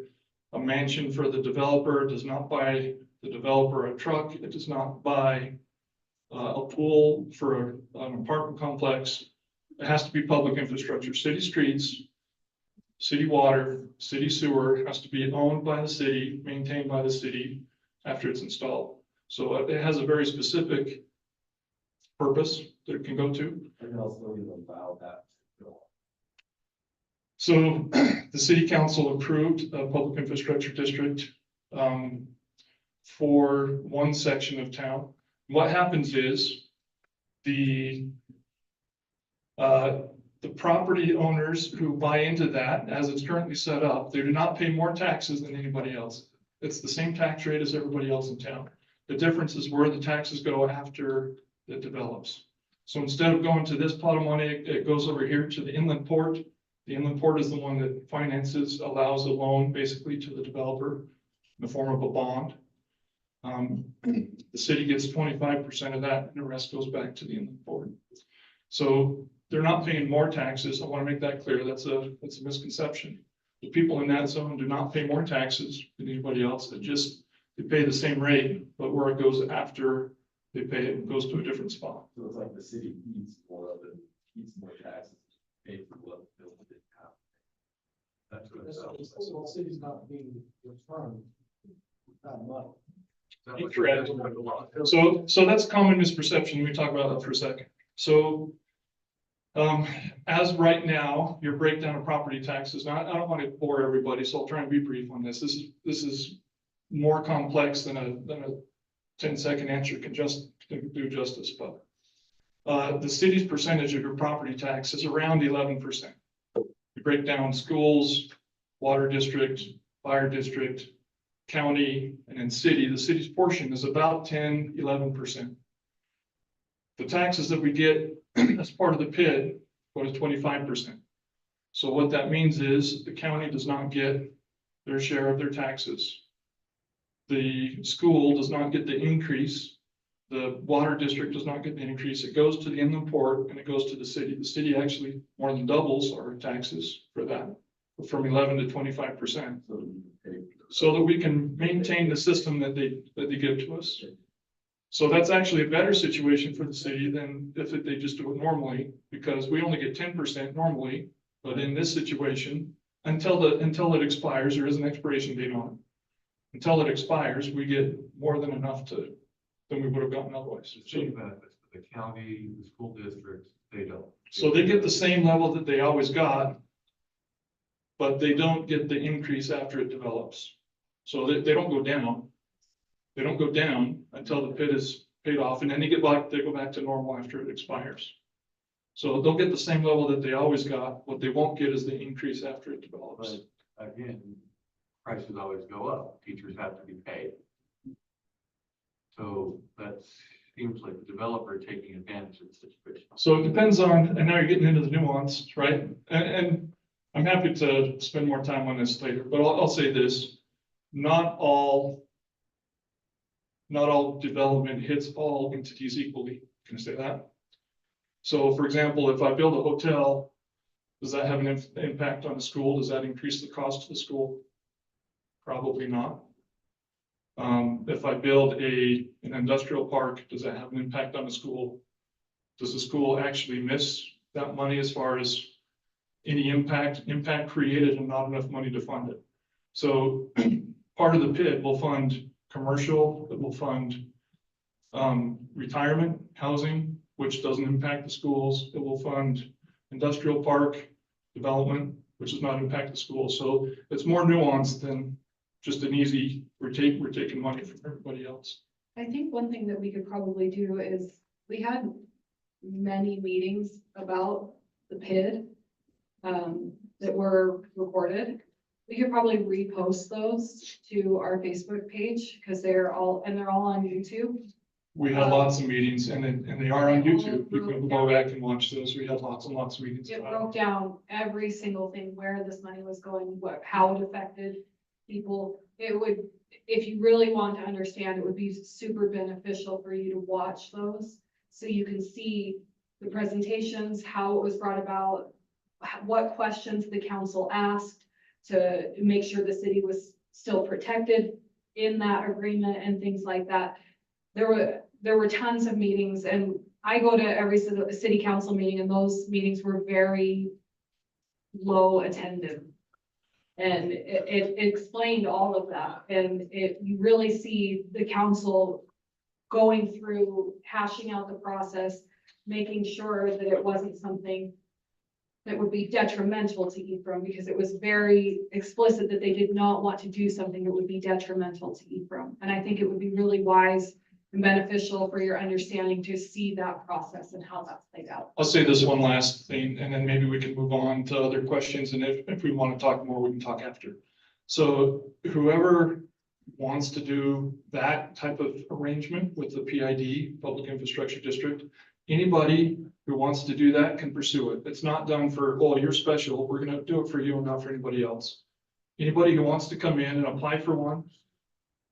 a mansion for the developer. It does not buy the developer a truck. It does not buy a pool for an apartment complex. It has to be public infrastructure. City streets, city water, city sewer has to be owned by the city, maintained by the city after it's installed. So it has a very specific purpose that it can go to. And also you allow that to go. So the city council approved a public infrastructure district for one section of town. What happens is the property owners who buy into that, as it's currently set up, they do not pay more taxes than anybody else. It's the same tax rate as everybody else in town. The difference is where the taxes go after it develops. So instead of going to this pot of money, it goes over here to the inland port. The inland port is the one that finances, allows a loan basically to the developer in the form of a bond. The city gets 25% of that, and the rest goes back to the inland port. So they're not paying more taxes. I want to make that clear. That's a misconception. The people in that zone do not pay more taxes than anybody else. They pay the same rate, but where it goes after they pay it, it goes to a different spot. So it's like the city eats more of it, eats more taxes, pay for what the bill didn't have. That's what it sounds like. The city's not being returned that much. Correct. So that's common misperception. Let me talk about that for a second. So as right now, your breakdown of property taxes, now I don't want to bore everybody, so I'll try and be brief on this. This is more complex than a 10-second answer can do justice, but The city's percentage of your property tax is around 11%. You break down schools, water district, fire district, county, and then city. The city's portion is about 10–11%. The taxes that we get as part of the PID go to 25%. So what that means is the county does not get their share of their taxes. The school does not get the increase. The water district does not get the increase. It goes to the inland port and it goes to the city. The city actually more than doubles our taxes for that, from 11 to 25%. So that we can maintain the system that they give to us. So that's actually a better situation for the city than if they just do it normally, because we only get 10% normally. But in this situation, until it expires, there is an expiration date on it. Until it expires, we get more than enough than we would have gotten otherwise. The city benefits, but the county, the school districts, they don't. So they get the same level that they always got, but they don't get the increase after it develops. So they don't go down. They don't go down until the PID is paid off, and then they go back to normal after it expires. So they'll get the same level that they always got. What they won't get is the increase after it develops. But again, prices always go up. Teachers have to be paid. So that seems like the developer taking advantage of the situation. So it depends on, and now you're getting into the nuance, right? And I'm happy to spend more time on this later, but I'll say this. Not all development hits all entities equally. Can I say that? So for example, if I build a hotel, does that have an impact on the school? Does that increase the cost to the school? Probably not. If I build an industrial park, does that have an impact on the school? Does the school actually miss that money as far as any impact created and not enough money to fund it? So part of the PID will fund commercial, it will fund retirement, housing, which doesn't impact the schools. It will fund industrial park development, which does not impact the schools. So it's more nuanced than just an easy, we're taking money from everybody else. I think one thing that we could probably do is, we had many meetings about the PID that were recorded. We could probably repost those to our Facebook page, because they're all on YouTube. We had lots of meetings and they are on YouTube. You can go back and watch those. We had lots and lots of meetings. It broke down every single thing, where this money was going, how it affected people. It would, if you really want to understand, it would be super beneficial for you to watch those, so you can see the presentations, how it was brought about, what questions the council asked to make sure the city was still protected in that agreement and things like that. There were tons of meetings, and I go to every city council meeting, and those meetings were very low attended. And it explained all of that, and you really see the council going through, hashing out the process, making sure that it wasn't something that would be detrimental to Ephraim, because it was very explicit that they did not want to do something that would be detrimental to Ephraim. And I think it would be really wise and beneficial for your understanding to see that process and how that's played out. I'll say this one last thing, and then maybe we can move on to other questions. And if we want to talk more, we can talk after. So whoever wants to do that type of arrangement with the PID, Public Infrastructure District, anybody who wants to do that can pursue it. It's not done for, oh, you're special, we're going to do it for you and not for anybody else. Anybody who wants to come in and apply for one,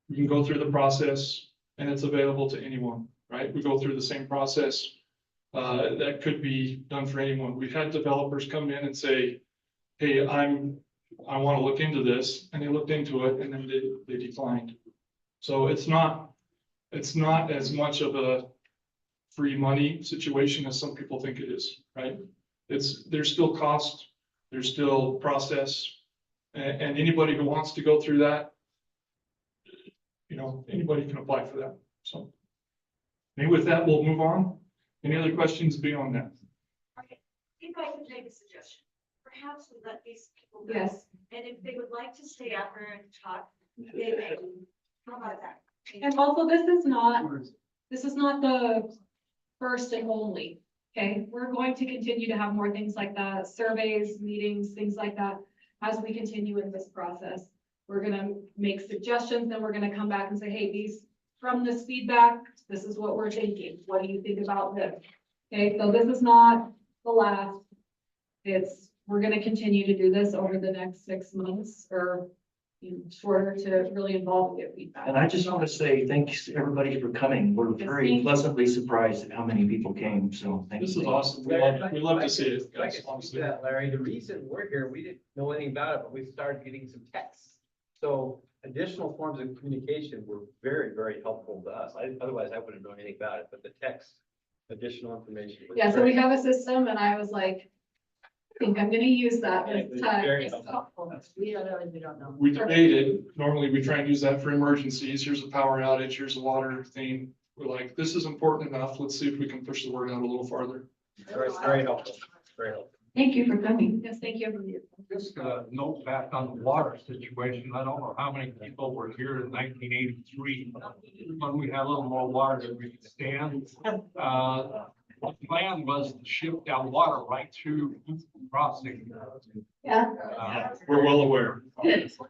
you can go through the process, and it's available to anyone, right? We go through the same process. That could be done for anyone. We've had developers come in and say, hey, I want to look into this, and they looked into it, and then they declined. So it's not as much of a free money situation as some people think it is, right? There's still cost, there's still process, and anybody who wants to go through that, anybody can apply for that. So maybe with that, we'll move on. Any other questions beyond that? Okay, if I could make a suggestion, perhaps we let these people go. Yes. And if they would like to stay after and talk, they may. How about that? And also, this is not the first and only Okay, we're going to continue to have more things like that, surveys, meetings, things like that, as we continue in this process. We're gonna make suggestions, then we're gonna come back and say, hey, from this feedback, this is what we're thinking. What do you think about this? Okay, so this is not the last. We're gonna continue to do this over the next 6 months or shorter to really involve and get feedback. And I just want to say thanks everybody for coming. We're very pleasantly surprised at how many people came, so thank you. This is awesome. We love to see it, guys, honestly. Yeah, Larry, the reason we're here, we didn't know anything about it, but we started getting some texts. So additional forms of communication were very, very helpful to us. Otherwise, I wouldn't know anything about it, but the text, additional information. was Yeah, so we great. have a system and I was like, I think I'm gonna use that this time. Very helpful. We don't know. We debated, normally we try and use that for emergencies. Here's a power outage, here's a water thing. We're like, this is important enough. Let's see if we can push the word out a little farther. Very helpful, very helpful. Thank you for coming. Yes, thank you. Just a note back on the water situation. I don't know how many people were here in 1983 when we had a little more water than we could stand. The plan was to ship down water right through crossing. Yeah, We're well aware.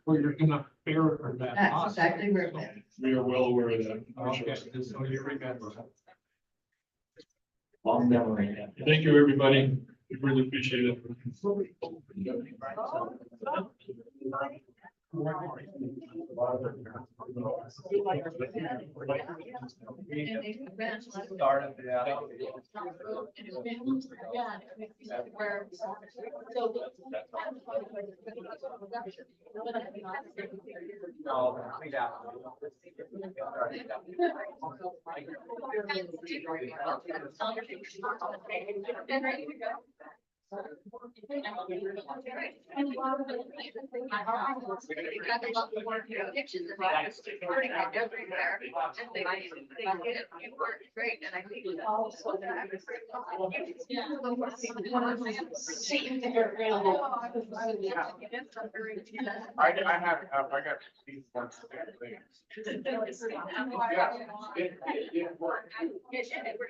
Where you're gonna bear for that. that's cost. exactly where it went. We are well aware of that. Okay, just so you remember. Long memory. Thank you, everybody. We really appreciate it. Great, and I think it also that. I got these ones. It worked.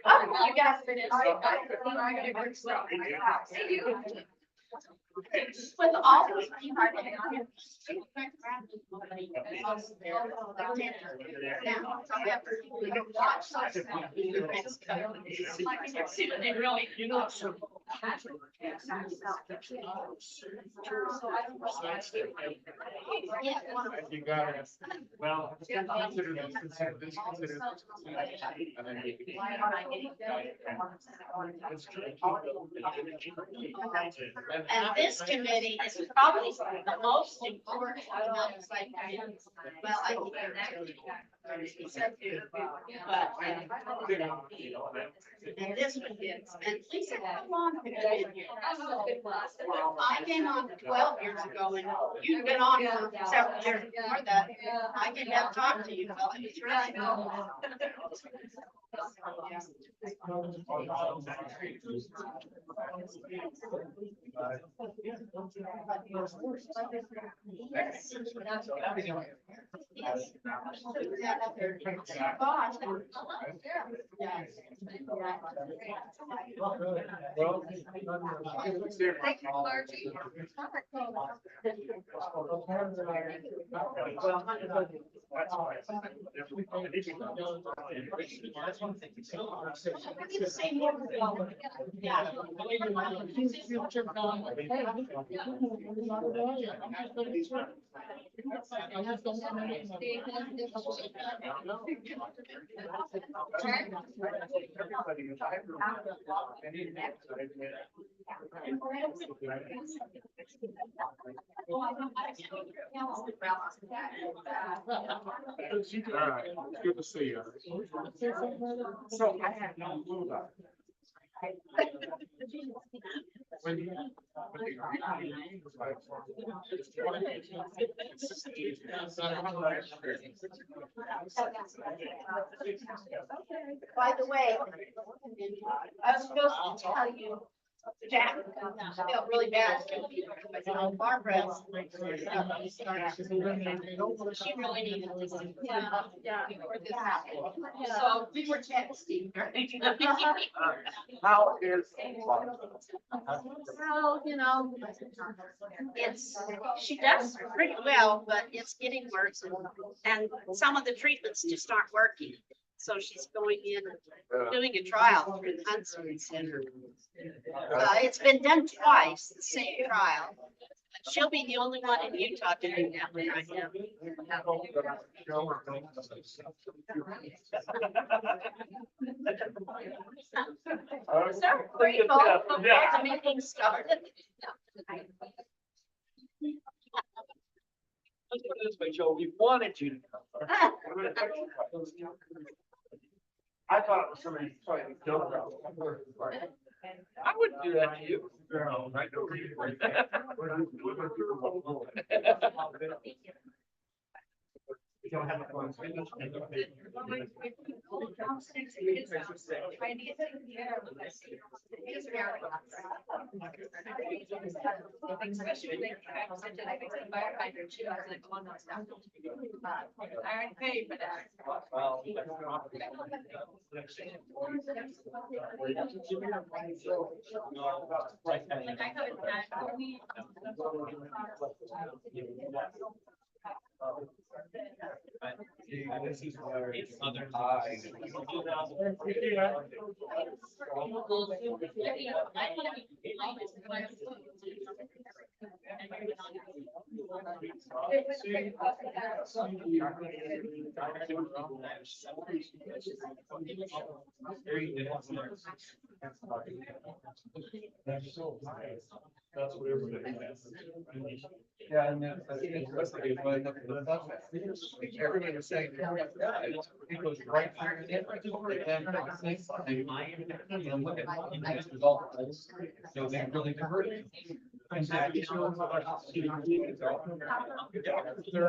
Oh, you guys finished. With all those. You got it. Well. Consider this, consider this, consider this. And then we can- And this committee is probably the most important, well, I think. But, and this one is, and Lisa, how long have you been here? I came on 12 years ago and you've been on for several years before that. I didn't have to talk to you, but I was really. All right, it's good to see you. So I had no clue about it. When you- By the way, I was supposed to tell you Jack, I felt really bad. Barbara. She really needed this. Yeah. Before this happened. So we were texting. How is? Well, she does pretty well, but it's getting worse. And some of the treatments just aren't working. So she's going in and doing a trial through the Huntsman Center. It's been done twice, the same trial. She'll be the only one in Utah doing that one right now. So grateful for the meeting started. Let's put it this way, Joe, we wanted you to come. I thought it was somebody trying to kill about. I wouldn't do that to you. Right. Especially when they I firefighter too, I was like, oh no, stop. I already paid for that. This is where other That's so high. That's what everybody has. Yeah, and then everybody was saying, it goes right through the and look at the next result. So they really converted. Well, like that, because,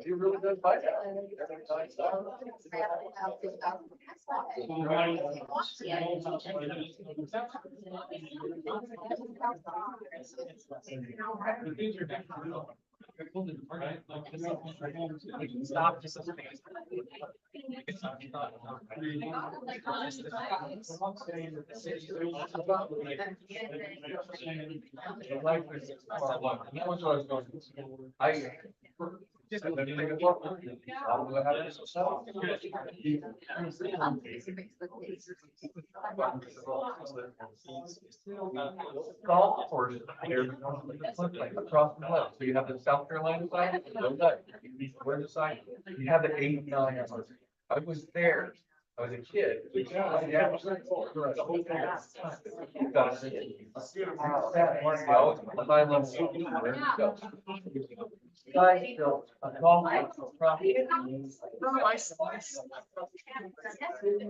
You really good fight. Stop just golf course here, like across the left. So you have the South Carolina side, where's the side? You have the 89. I was there. I was a kid. Guys built a golf course property.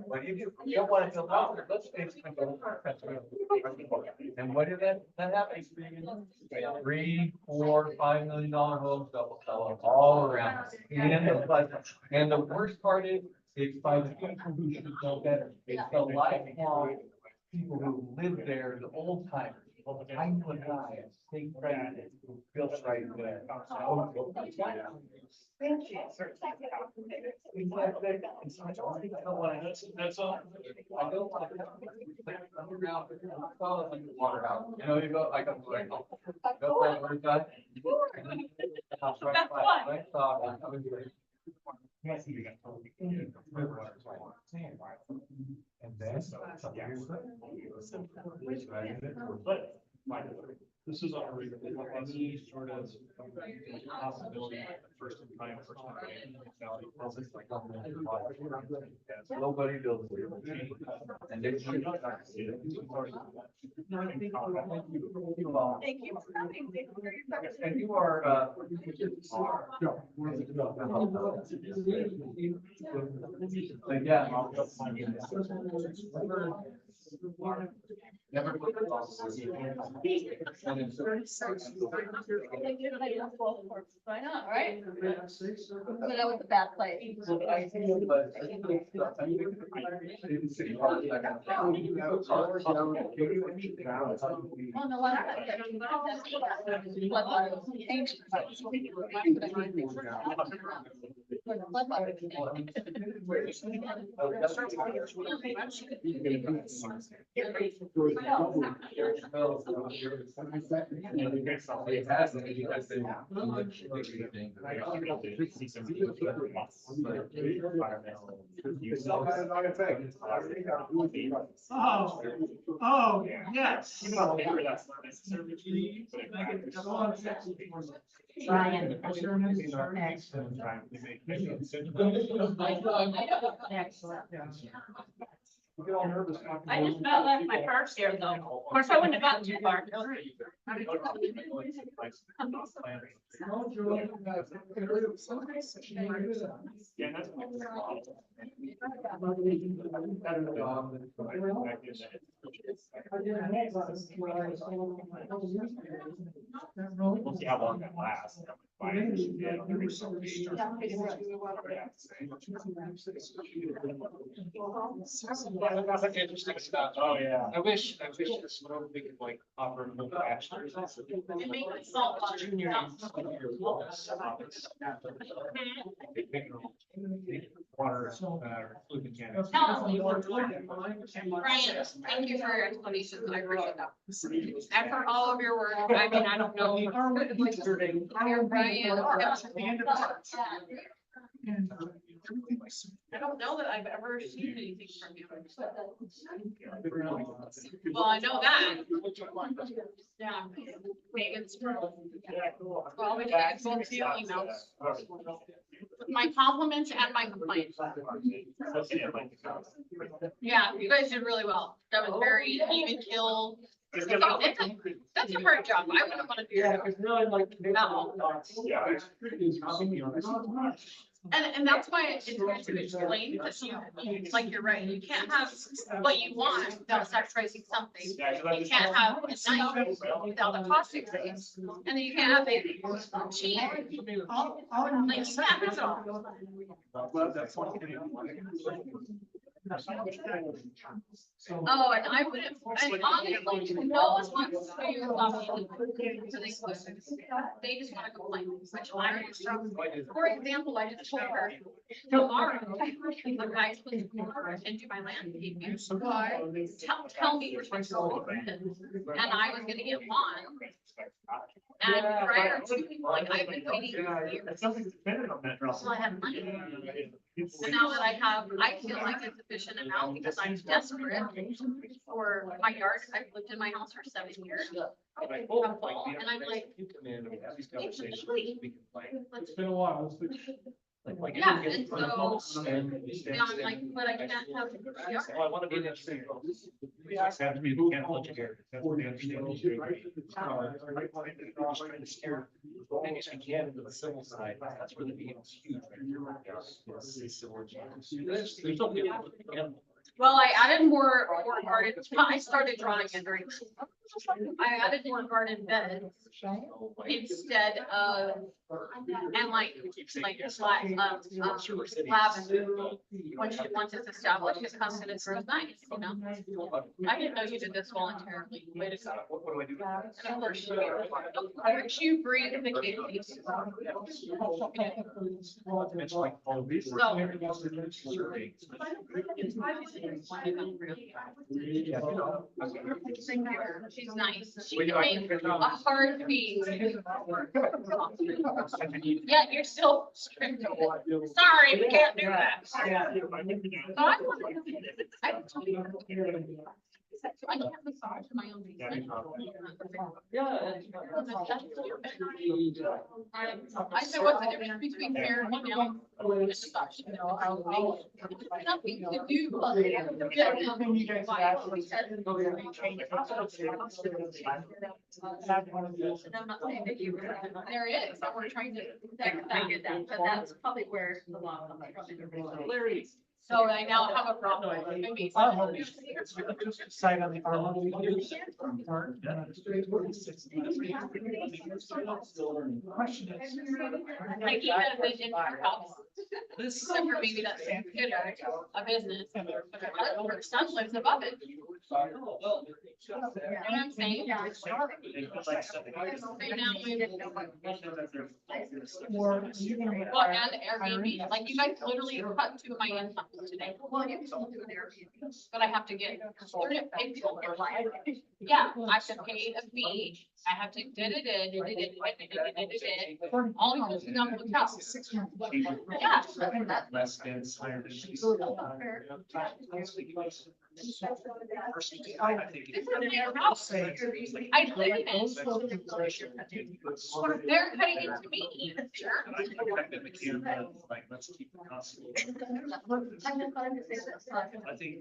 But you don't want to build out there, let's basically go. And what did that happen? $3, $4, $5 million homes double sell all around. And the worst part is, it's by the people who should know better. It's the lifelong people who live there, the old timers. I knew a guy, a state president, who built right there. Thank you. That's all. I don't want to underground, water house. You know, you go, I go like, go where it's done. Right, and then some years later. This is our, any sort of possibility, first in time, first in Nobody builds. And they should. Thank you for coming. Thank you for your presentation. And you are, Never. Why not, right? But that was a bad play. Oh, no, what Oh, yes. Brian. Excellent. I just about left my purse here though. Of course, I wouldn't have gotten too far. We'll see how long that lasts. That's like interesting stuff. Oh, yeah. I wish this one we could like offer a little bachelor's. Junior. Water, fluid mechanics. Brian, thank you for your explanations. I appreciate that. And for all of your work. I mean, I don't know. You're Brian. I don't know that I've ever seen anything from you. Well, I know that. Yeah. Megan's. Well, we can send two emails. My compliments and my complaints. Yeah, you guys did really well. That was very even kill. That's a hard job. I wouldn't want to do that. No. And that's why it's good to explain, because you, like, you're right, you can't have what you want without sacrificing something. You can't have a night without a cost increase, and then you can't have a cheap. Like, you can't have it all. Oh, and I wouldn't, and honestly, no one wants to they just want to complain, which I understand. For example, I just told her tomorrow, the guys will and do my landscaping. Tell me which one's going and I was gonna get one. And prior to, like, I've been waiting years. So I have money. And now that I feel like it's sufficient amount because I'm desperate for my yard. I've lived in my house for 7 years. And I'm like, It's been a while. yeah, and so, now I'm like, but I can't have. I want to be that thing. Have to be the can't here. That's what they understand. Trying to steer things we can into the civil side. That's where the being's huge. There's something. Well, I added more garden, I started drawing in during. I added more garden beds instead of, and like lavender. Once it's established, it comes and it grows nice, you know? I didn't know you did this voluntarily. Way to go. What do I do? And of course you breathe the communities. It's like all these. She's nice. She can make a hard beat. Yeah, you're still scripted. Sorry, we can't do that. So I can't massage my own basement. I said, what's the difference between hair and nail? Massage, you know, nothing to do. There is, and we're trying to. I get that, but that's probably where the law comes from. Larry. So I now have a problem. Maybe. Our home site on the armor. Question is. I keep a vision for house. Except for maybe that's a business, but her son lives above it. You know what I'm saying? Well, and Airbnb, like you guys literally cut two of my incomes today. But I have to get. Yeah, I have to pay a fee, I have to all because we don't look out. Yeah. Less dense, higher density. I live in it. They're cutting into me. Like, let's keep it constant. I think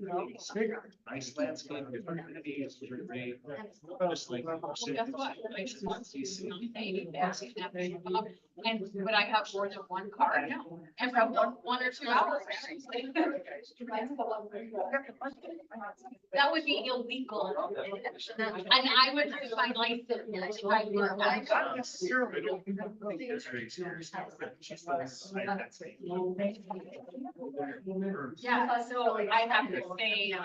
nice landscape. Is great. Just like. Well, guess what? I just want to see and would I have more than one car? No. And from one or 2 hours. That would be illegal. And I would lose my license. If I were like. Yeah, so I have to pay an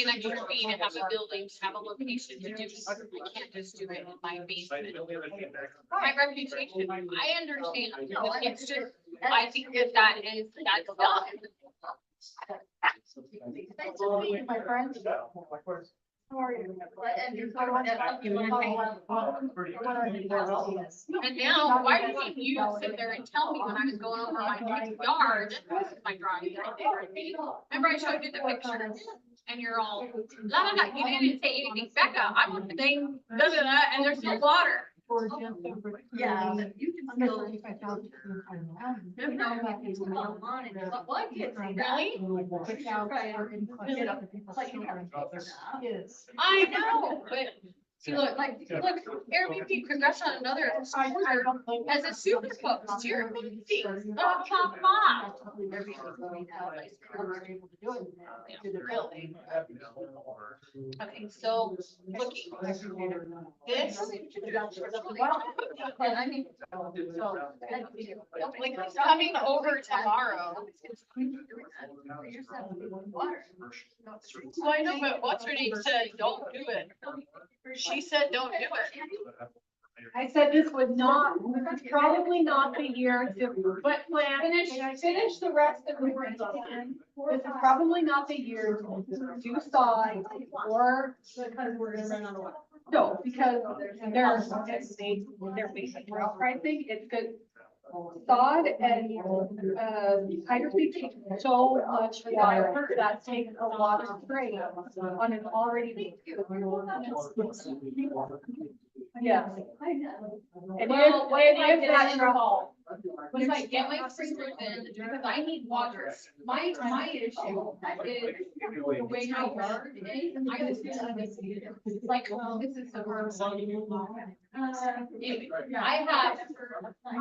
extra fee to have a building, to have a location to do, I can't just do it in my basement. My reputation, I understand, it's just, I think that's done. Thanks for being my friend. How are you? And now, why didn't you sit there and tell me when I was going over my yard, this is my drawing right there. Remember I showed you the picture? And you're all, la la la, you didn't say anything, Becca, I'm saying, da da da, and there's no water. Yeah, but you can still. Really? I know, but see, look, Airbnb progressed on another as a super post, you're amazing. Oh, come on. Okay, so looking, this. Like it's coming over tomorrow. So I know, but what's her name said, don't do it. She said, don't do it. I said this would not, this is probably not the year to, but finish the rest of the plan. This is probably not the year to do sod or because we're gonna run out of water. No, because their basic route pricing, it's good. Sod and, hydroseed takes so much water, that takes a lot of strain on an already big. Yeah. And if that's your fault. When I get my sprinklers in, because I need water, my issue is the way my yard is, I just like, this is the worst. I have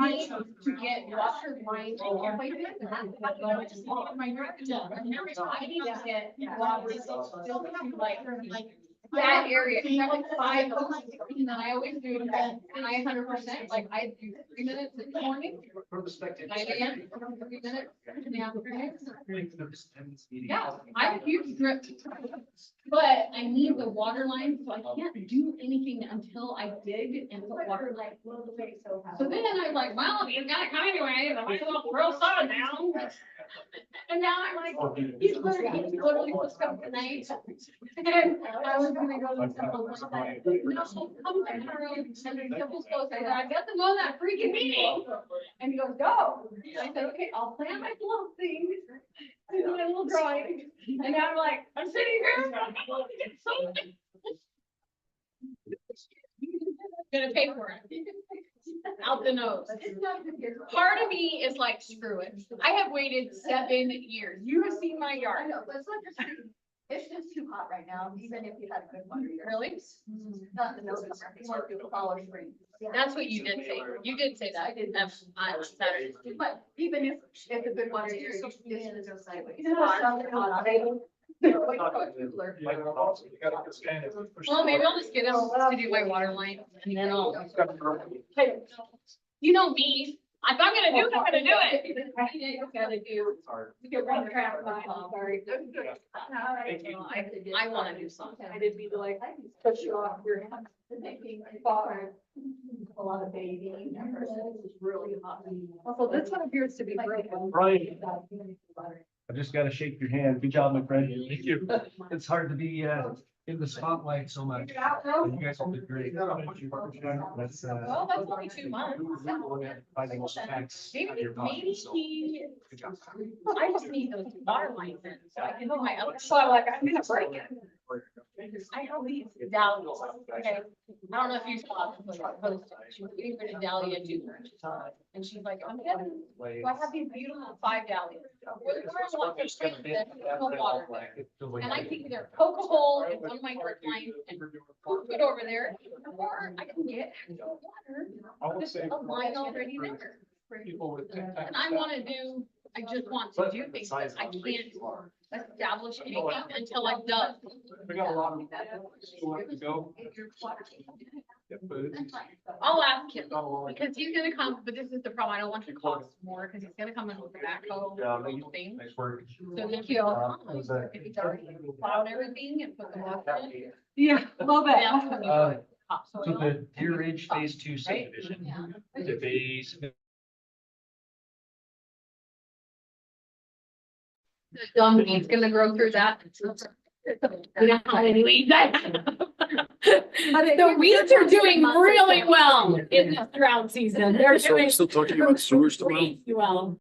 need to get water line and places, and that's what I just want my yard done. And every time I need to get water, like that area, I have like 5, and then I always do it, and I 100%, like I do 3 minutes in the morning. 9 a.m., 3 minutes in the afternoon. Yeah, I have a huge drip, but I need the water line, so I can't do anything until I dig and put water line. So then I'm like, well, you gotta come anyway, I might as well throw sod down. And now I'm like, he's literally supposed to come tonight. And I was gonna go to the temple. No, come tomorrow, and the temple's closed. I said, I got to go to that freaking meeting. And he goes, go. I said, okay, I'll plan my little things. I did a little drawing, and now I'm like, I'm sitting here. and I'm gonna pay for it. Out the nose. Part of me is like, screw it. I have waited 7 years. You have seen my I yard. know, but it's just too hot right now, even if you had a good water year. Really? Not the nose, it's more to Collar Springs. That's what you did say. You did say that. On Saturday. But even if it's a good water year, you just go sideways. Well, maybe I'll just get him to do my water line and then I'll. You know me, if I'm gonna do it, I'm gonna do it. Gotta do. Get one trap line, sorry. I wanna do something. I didn't mean to like push you off your. Making far, a lot of bathing, it's really hot. Also, this one appears to be broken. Right. I just gotta shake your hand. Good job, my friend. Thank you. It's hard to be in the spotlight so much. You guys all did great. That's Well, that's only 2 months. finding those facts out of Maybe, your pocket, maybe so he, good job. I just need those water lines in, so I can do my other. So I'm like, I'm gonna break it. I have these dahlias, okay, I don't know if you saw this, but I posted, she was getting rid of dahlia too. And she's like, I'm getting, so I have these beautiful 5 dahlias. Where I want to treat them, no water there. And I can either poke a hole in one of my drip lines and put it over there, or I can get actual water, just a line already there. And I wanna do, I just want to do things, but I can't establish anything until I'm done. We got a lot of still left to go. I'll ask him, because he's gonna come, but this is the problem, I don't want to cost more, because he's gonna come in with the backhoe thing. Nice work. So then he'll, if he's already plowed everything and put the water in. Yeah, a little bit. So the Deer Ridge Phase 2 subdivision, the phase. Dumb weed's gonna grow through that. You know how many weeds I have. The weeds are doing really well in this drought season. They're doing Still talking about sewers tomorrow? crazy well.